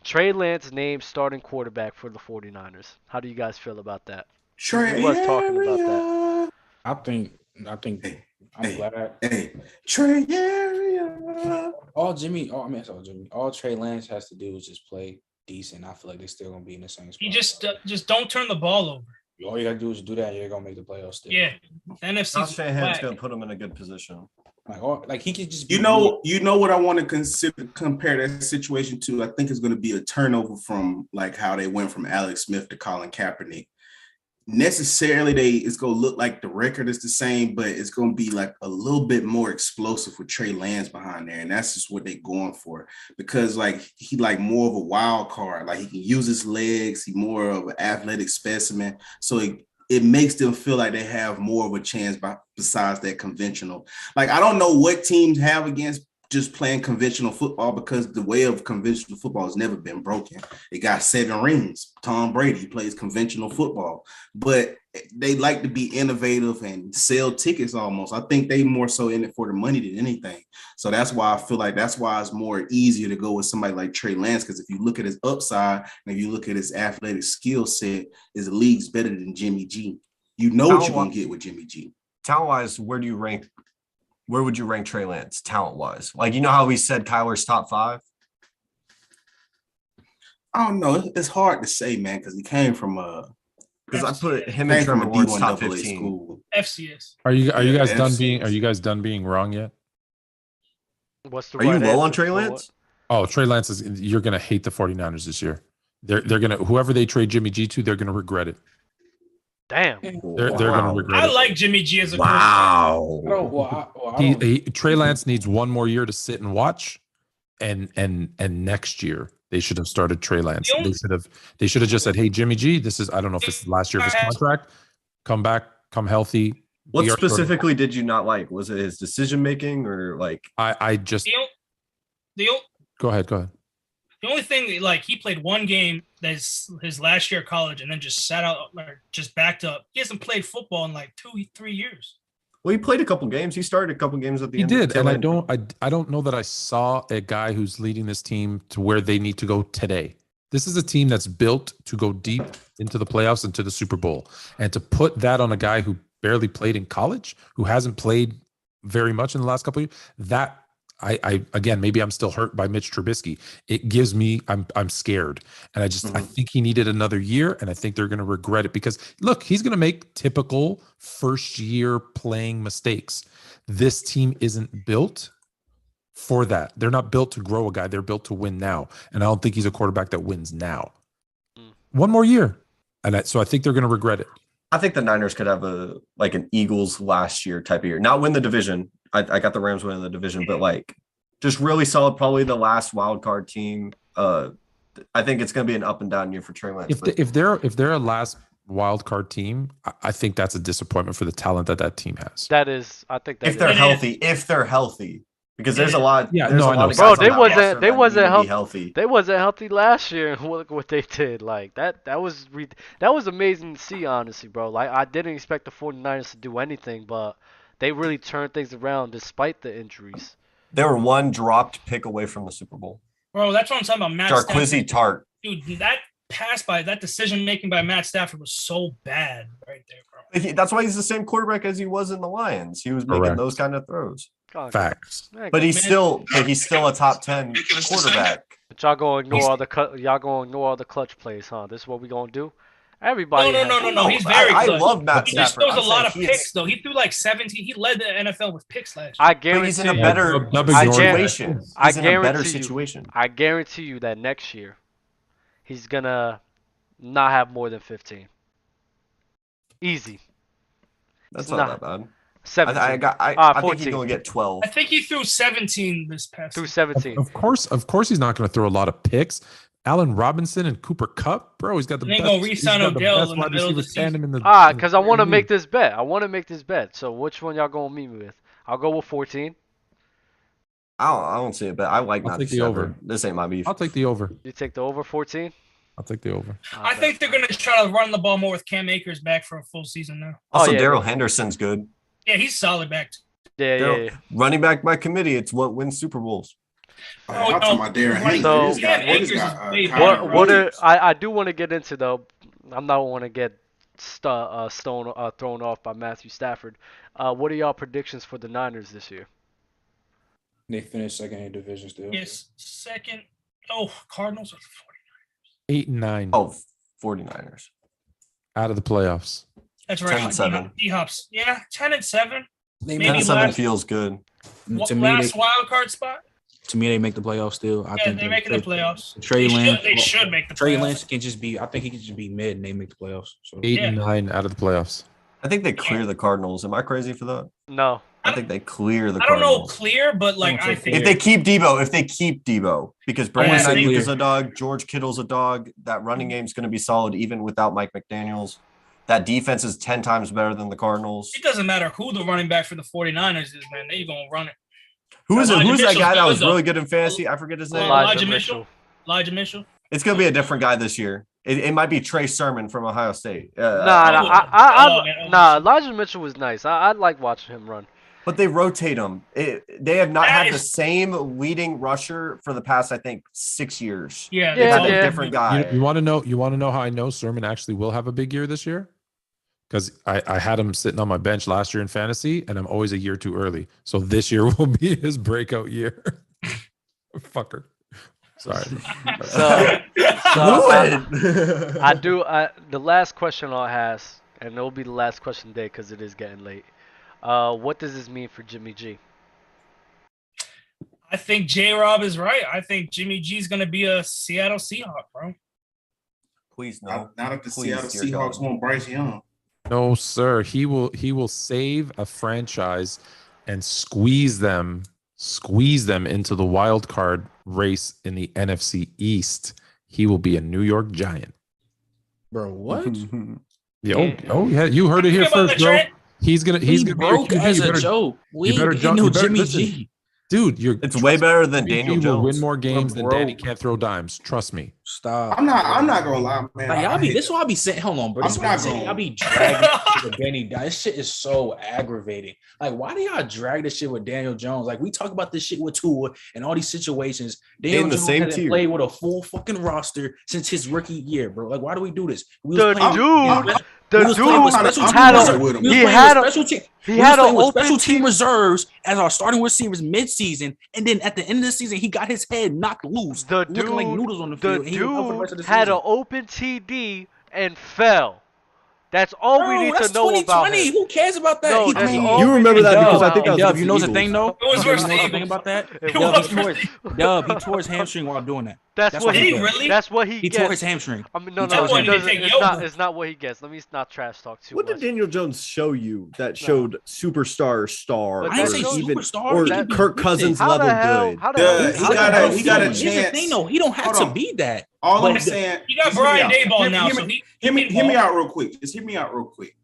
Trey Lance named starting quarterback for the 49ers. How do you guys feel about that? Trey was talking about that. I think I'm glad. Hey, Trey area. All Trey Lance has to do is just play decent. I feel like they're still gonna be in the same spot. You just don't turn the ball over. All you gotta do is do that, and you're gonna make the playoffs still. Yeah, NFC. Shanahan's gonna put him in a good position. Like he could just. You know what I want to compare that situation to. I think it's going to be a turnover from like how they went from Alex Smith to Colin Kaepernick. Necessarily, it's going to look like the record is the same, but it's going to be like a little bit more explosive with Trey Lance behind there, and that's just what they're going for because like he like more of a wild card. Like he can use his legs. He's more of an athletic specimen, so it makes them feel like they have more of a chance besides that conventional. Like, I don't know what teams have against just playing conventional football because the way of conventional football has never been broken. It got 7 rings. Tom Brady plays conventional football, but they like to be innovative and sell tickets almost. I think they more so in it for the money than anything. So that's why I feel like that's why it's more easier to go with somebody like Trey Lance, because if you look at his upside and if you look at his athletic skill set, his league's better than Jimmy G. You know what you're going to get with Jimmy G. Talent-wise, where would you rank Trey Lance talent-wise? Like, you know how we said Kyler's top 5? I don't know. It's hard to say, man, because he came from because I put him in Trevor Lawrence top 15. School. FCS. Are you guys done being? Are you guys done being wrong yet? What's the? Are you low on Trey Lance? Oh, Trey Lance is. You're gonna hate the 49ers this year. They're gonna, whoever they trade Jimmy G to, they're gonna regret it. Damn. They're gonna regret it. I like Jimmy G as a Trey Lance needs one more year to sit and watch, and next year they should have started Trey Lance. They should have just said, "Hey, Jimmy G, this is, I don't know if this is the last year of his contract. Come back, come healthy." What specifically did you not like? Was it his decision making, or like I just go ahead. The only thing, like, he played one game that's his last year of college and then just sat out, or just backed up. He hasn't played football in like 2-3 years. Well, he played a couple games. He started a couple games at the end. He did, and I don't know that I saw a guy who's leading this team to where they need to go today. This is a team that's built to go deep into the playoffs and to the Super Bowl, and to put that on a guy who barely played in college, who hasn't played very much in the last couple of years, that I again, maybe I'm still hurt by Mitch Trubisky. It gives me, I'm scared. And I think he needed another year, and I think they're going to regret it because look, he's going to make typical first year playing mistakes. This team isn't built for that. They're not built to grow a guy. They're built to win now. And I don't think he's a quarterback that wins now. One more year. And so I think they're going to regret it. I think the Niners could have an Eagles last year type of year. Not win the division. I got the Rams winning the division, but like just really solid, probably the last wild card team. I think it's going to be an up and down year for Trey Lance. If they're a last wild card team, I think that's a disappointment for the talent that team has. That is, I think that if they're healthy, because there's a lot. Yeah, no, I know. Bro, they wasn't healthy. They wasn't healthy last year. Look what they did. Like that was amazing to see, honestly, bro. Like I didn't expect the 49ers to do anything, but they really turned things around despite the injuries. They were one dropped pick away from the Super Bowl. Bro, that's what I'm talking about. Matt Jarquizzy Tart. Dude, that decision making by Matt Stafford was so bad right there, bro. That's why he's the same quarterback as he was in the Lions. He was making those kind of throws. Facts. But he's still a top 10 quarterback. But y'all gonna ignore all the clutch plays, huh? This is what we gonna do? Everybody. No. He's very clutch. I love Matt Stafford. He just throws a lot of picks, though. He threw like 17. He led the NFL with picks last year. I guarantee he's in a better situation. He's in a better situation. I guarantee you that next year he's gonna not have more than 15. Easy. That's not that bad. 17. I think he's going to get 12. I think he threw 17 this past season. 17. Of course he's not going to throw a lot of picks. Allen Robinson and Cooper Kupp, bro, he's got the best. Going to re-sign Odell in the middle of the season. Because I want to make this bet. So which one y'all going to meet me with? I'll go with 14. I don't see it, but I like I'll take the over. This ain't my beef. I'll take the over. You take the over 14? I'll take the over. I think they're going to try to run the ball more with Cam Akers back for a full season now. Also, Darrell Henderson's good. Yeah, he's solid back. Yeah. Running back by committee, it's what wins Super Bowls. I'm talking about Darrell I do want to get into, though. I'm not want to get thrown off by Matthew Stafford. What are y'all predictions for the Niners this year? They finished second in division still. Yes, second. Oh, Cardinals or 49ers? 8-9. Oh, 49ers. Out of the playoffs. That's right. 10-7. D-Hops. Yeah, 10-7. Maybe 10-7 feels good. To me, last wild card spot. To me, they make the playoffs still. I think they're making the playoffs. Trey Lance. They should make the playoffs. Trey Lance can just be. I think he can just be mid, and they make the playoffs. So 8-9 out of the playoffs. I think they clear the Cardinals. Am I crazy for that? No. I think they clear the Cardinals. I don't know clear, but like I think if they keep Debo, because Brandon Ayuk is a dog, George Kittle's a dog. That running game's going to be solid even without Mike McDaniels. That defense is 10 times better than the Cardinals. It doesn't matter who the running back for the 49ers is, man. They're going to run it. Who's that guy that was really good in fantasy? I forget his name. Elijah Mitchell. Elijah Mitchell. It's gonna be a different guy this year. It might be Trey Sermon from Ohio State. Elijah Mitchell was nice. I like watching him run. But they rotate him. They have not had the same leading rusher for the past, I think, 6 years. Yeah, they've had a different guy. You want to know how I know Sermon actually will have a big year this year? Because I had him sitting on my bench last year in fantasy, and I'm always a year too early. So this year will be his breakout year. Fucker. Sorry. The last question I'll ask, and it will be the last question today because it is getting late. What does this mean for Jimmy G? I think J-Rob is right. I think Jimmy G is going to be a Seattle Seahawk, bro. Please no. Not if the Seattle Seahawks want Bryce Young. No, sir. He will save a franchise and squeeze them into the wild card race in the NFC East. He will be a New York Giant. Bro, what? Yeah, you heard it here first, bro. He's gonna broke as a joke. We know Jimmy G. Dude, it's way better than Daniel Jones. Will win more games than Danny can't throw dimes. Trust me. Stop. I'm not gonna lie, man. Like, this is what I'll be saying. Hold on, bro. I'll be dragging the Benny down. This shit is so aggravating. Like, why do y'all drag this shit with Daniel Jones? Like, we talk about this shit with Tua and all these situations. Daniel Jones hasn't played with a full fucking roster since his rookie year, bro. Like, why do we do this? The dude had an special team reserves as our starting receivers mid-season, and then at the end of the season, he got his head knocked loose. The dude looking like noodles on the field. Dude had an open TD and fell. That's all we need to know about him. Who cares about that? No, you remember that because I think that was Dub, you know the thing though? It was worse thing about that? Dub, he tore his hamstring while doing that. That's what he really? That's what he gets. He tore his hamstring. I mean, no, it's not what he gets. Let me not trash talk too much. What did Daniel Jones show you that showed superstar star? I didn't say superstar. Or Kirk Cousins level good. He got a chance. Here's the thing though, he don't have to be that. All I'm saying, he got Brian Daboll now. Hear me out real quick. Just hear me out real quick.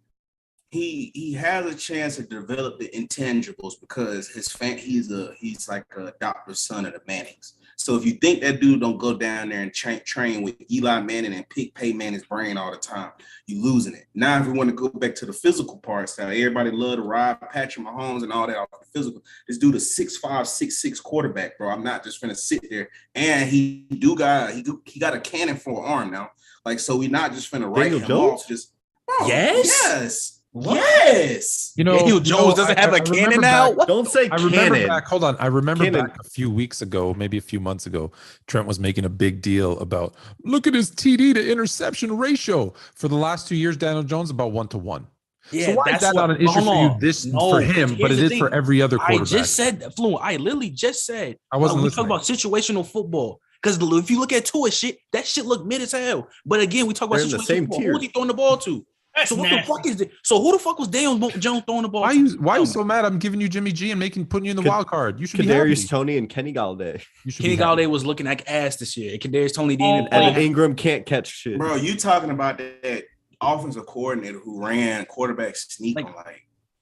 He has a chance to develop the intangibles because he's like a adopted son of the Mannings. So if you think that dude don't go down there and train with Eli Manning and pick Peyton Manning's brain all the time, you losing it. Now, if we want to go back to the physical parts, how everybody love to ride Patrick Mahomes and all that off the physical. This dude is 6'5", 6'6" quarterback, bro. I'm not just gonna sit there. And he got a cannon for an arm now. Like, so we not just finna write him off. Just yes. What? Yes. Daniel Jones doesn't have a cannon now. Don't say cannon. Hold on. I remember back a few weeks ago, maybe a few months ago, Trent was making a big deal about look at his TD to interception ratio. For the last 2 years, Daniel Jones about 1-to-1. Yeah, so why is that not an issue for you? For him, but it is for every other quarterback. I just said, Fluent. I literally just said. I wasn't we listening. talk about situational football. Because if you look at Tua shit, that shit look mid as hell. But again, we talk about situational football. Who's he throwing the ball to? So what the fuck is it? So who the fuck was Daniel Jones throwing the ball? Why are you so mad? I'm giving you Jimmy G and putting you in the wild card. You should be Kadarius Toney and Kenny Galladay. Kenny Galladay was looking like ass this year. And Kadarius Toney didn't. And Ingram can't catch shit. Bro, you talking about that offensive coordinator who ran quarterback sneak on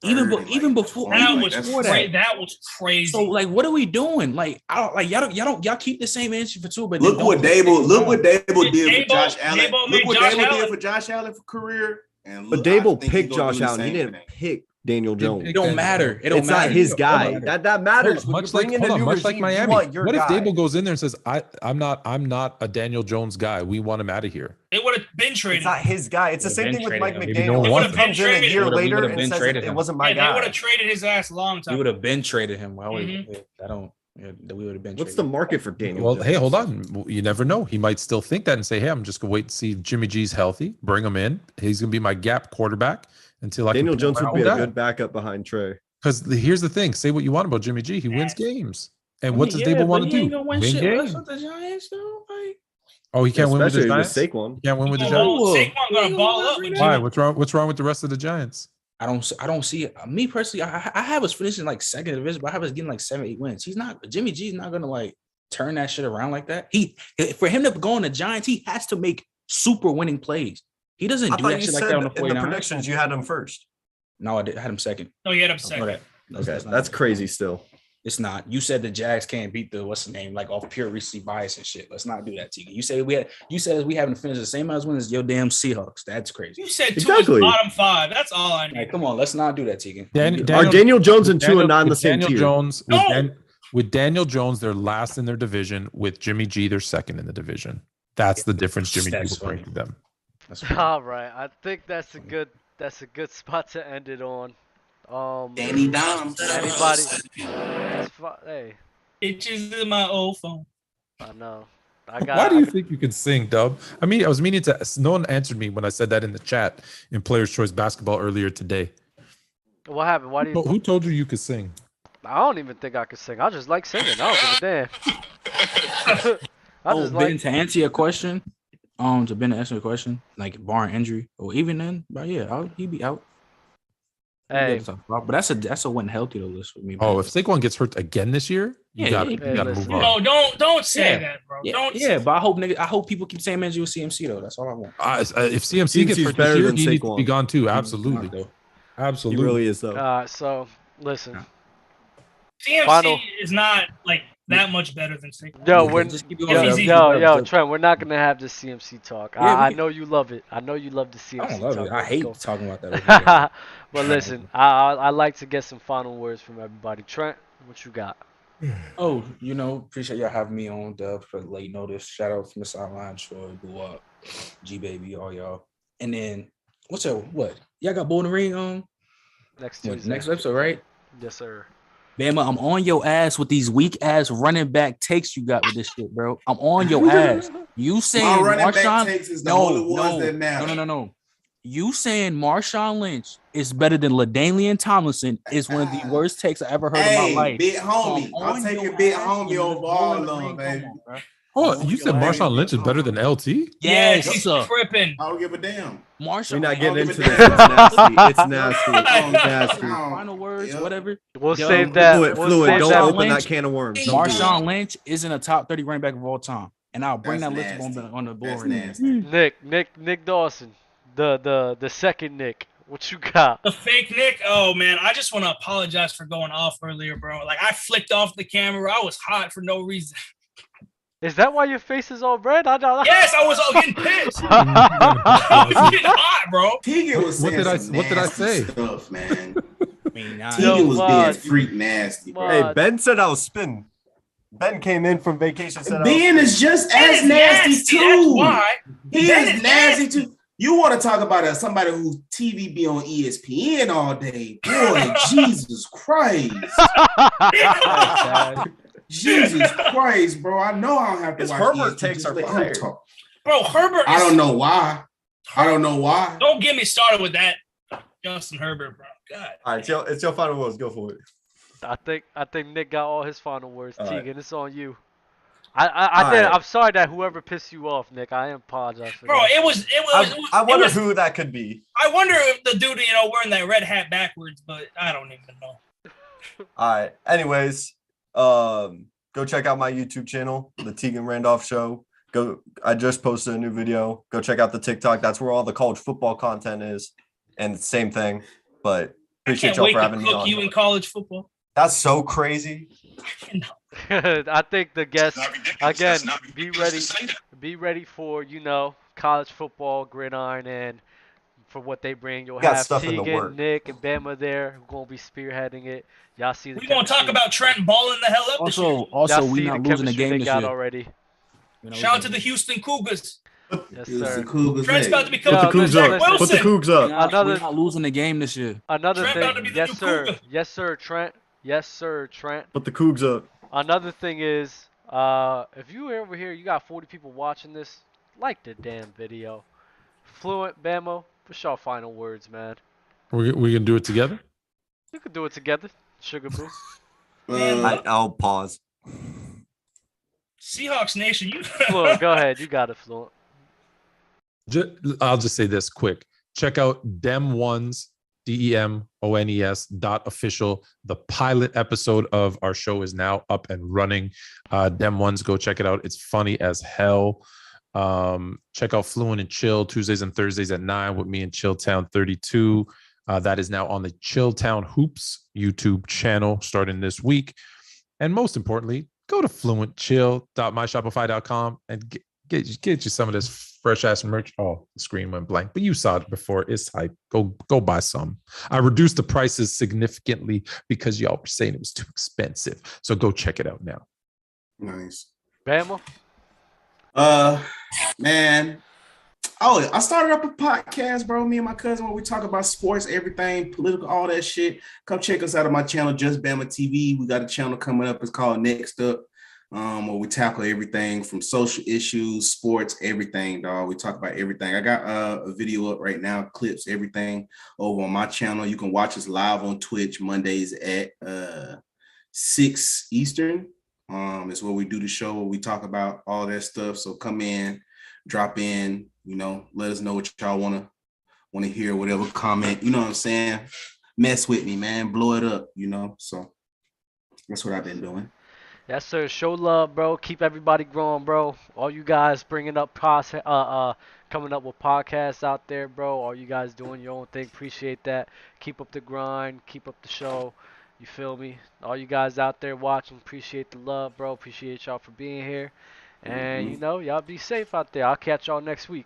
even before that was crazy. So what are we doing? Y'all keep the same answer for two, but look what Dable did for Josh Allen. Look what Dable did for Josh Allen for career. But Dable picked Josh Allen. He didn't pick Daniel Jones. It don't matter. It's not his guy. That matters. Much like Miami. What if Dable goes in there and says, "I'm not a Daniel Jones guy. We want him out of here." They would have been traded. It's not his guy. It's the same thing with Mike McDaniel. He comes in a year later and says it wasn't my guy. They would have traded his ass a long time. We would have been traded him. We would have been. What's the market for Daniel? Well, hey, hold on. You never know. He might still think that and say, "Hey, I'm just gonna wait and see if Jimmy G's healthy. Bring him in. He's gonna be my gap quarterback until Daniel Jones would be a good backup behind Trey." Because here's the thing: say what you want about Jimmy G, he wins games. And what does Dable want to do? Win games. Oh, he can't win with the Giants. Saquon. He can't win with the Giants. Saquon gonna ball up. Why? What's wrong with the rest of the Giants? I don't see it. Me personally, I have us finishing second division, but I have us getting 7-8 wins. Jimmy G's not gonna turn that shit around like that. For him to go on the Giants, he has to make super winning plays. He doesn't do that shit like that on the 49ers. In the predictions, you had him first. No, I had him second. No, you had him second. Okay, that's crazy still. It's not. You said the Jags can't beat the what's the name like off pure recency bias and shit. Let's not do that, Tegan. You said we haven't finished the same amount of wins as your damn Seahawks. That's crazy. You said exactly. Bottom 5. That's all I need. Right, come on, let's not do that, Tegan. Are Daniel Jones and Tua not in the same tier? With Daniel Jones, they're last in their division. With Jimmy G, they're second in the division. That's the difference Jimmy G will bring to them. All right, I think that's a good spot to end it on. Danny Dom. Anybody? Hey. Itches in my old phone. I know. Why do you think you can sing, Dub? I mean, I was meaning to. No one answered me when I said that in the chat in Players' Choice Basketball earlier today. What happened? Why do you? Who told you could sing? I don't even think I could sing. I just like singing. I don't give a damn. Ben, to answer your question, like barring injury or even then, but yeah, he'd be out. Hey, but that's a win healthy to list with me. Oh, if Saquon gets hurt again this year, you gotta move on. No, don't say that, bro. But I hope people keep saying Manji with CMC though. That's all I want. If CMC gets hurt this year, he needs to be gone too. Absolutely, absolutely. He really is though. So listen, CMC is not like that much better than Saquon. Yo, Trent, we're not gonna have this CMC talk. I know you love it. I know you love the CMC I don't love talk. it. I hate talking about that. But listen, I like to get some final words from everybody. Trent, what you got? Oh, appreciate y'all having me on, Dub, for late notice. Shout out from the sideline, Troy, Blew Up, G Baby, all y'all. And then what? Y'all got Bowling Ring on next episode, right? Yes, sir. Bama, I'm on your ass with these weak ass running back takes you got with this shit, bro. I'm on your ass. You saying Marshawn? No. You saying Marshawn Lynch is better than LaDainian Tomlinson is one of the worst takes I ever heard in my life. Big homie. I'm taking big homie over all of them, baby. Oh, you said Marshawn Lynch is better than LT? Yes, he's tripping. I don't give a damn. Marshawn, we're not getting into this. It's nasty. It's nasty. Final words, whatever. We'll save that. Fluid. Don't open that can of worms. Marshawn Lynch isn't a top 30 running back of all time, and I'll bring that list on the board. Nick Dawson, the second Nick. What you got? The fake Nick? Oh, man. I just want to apologize for going off earlier, bro. Like, I flicked off the camera. I was hot for no reason. Is that why your face is all red? Yes, I was all getting pissed. I was getting hot, bro. Tegan was saying what did I say? Stuff, man. Tegan was being freak nasty, bro. Hey, Ben said I was spinning. Ben came in from vacation. Ben is just as nasty too. That's why. He is nasty too. You want to talk about somebody whose TV be on ESPN all day. Boy, Jesus Christ. Jesus Christ, bro. I know I don't have to watch Herbert takes our fire. Bro, Herbert I don't know why. Don't get me started with that. Justin Herbert, bro. God. All right, it's your final words. Go for it. I think Nick got all his final words. All Tegan, it's on you. I'm sorry that whoever pissed you off, Nick. I apologize for bro, that. I wonder who that could be. I wonder if the dude, wearing that red hat backwards, but I don't even know. All right. Anyways, go check out my YouTube channel, The Tegan Randolph Show. I just posted a new video. Go check out the TikTok. That's where all the college football content is. And same thing. But appreciate y'all for having me on. You in college football. That's so crazy. I think the guests again be ready for college football, gridiron, and for what they bring. You'll have Tegan, Nick, and Bama there who gonna be spearheading it. Y'all see we gonna talk about Trent balling the hell up. Also, we not losing the game this year already. Shout out to the Houston Cougars. Yes, sir. Trent's about to become Put the Cougs up. We're not losing the game this year. Another thing, yes, sir. Yes, sir, Trent. Yes, sir, Trent. Put the Cougs up. Another thing is, if you over here, you got 40 people watching this, like the damn video. Fluent, Bamo, what's your final words, man? We can do it together? You can do it together, Sugar Boo. I'll pause. Seahawks Nation, you. Fluent, go ahead. You got it, Fluent. I'll just say this quick. Check out Dem1's DEMONES.official. The pilot episode of our show is now up and running. Dem1's, go check it out. It's funny as hell. Check out Fluent and Chill Tuesdays and Thursdays at 9 with me and Chilltown 32. That is now on the Chilltown Hoops YouTube channel starting this week. And most importantly, go to fluentchill.myshopify.com and get you some of this fresh ass merch. Oh, the screen went blank, but you saw it before. It's hype. Go buy some. I reduced the prices significantly because y'all were saying it was too expensive. So go check it out now. Nice. Bama? Man. Oh, I started up a podcast, bro. Me and my cousin, where we talk about sports, everything, political, all that shit. Come check us out on my channel, Just Bama TV. We got a channel coming up. It's called Next Up, where we tackle everything from social issues, sports, everything, dog. We talk about everything. I got a video up right now, clips, everything over on my channel. You can watch us live on Twitch Mondays at 6 Eastern. It's where we do the show, where we talk about all that stuff. So come in, drop in, let us know what y'all want to hear, whatever comment, you know what I'm saying? Mess with me, man. Blow it up, So that's what I've been doing. Yes, sir. Show love, bro. Keep everybody growing, bro. All you guys bringing up coming up with podcasts out there, bro. All you guys doing your own thing. Appreciate that. Keep up the grind. Keep up the show. You feel me? All you guys out there watching, appreciate the love, bro. Appreciate y'all for being here. And, y'all be safe out there. I'll catch y'all next week.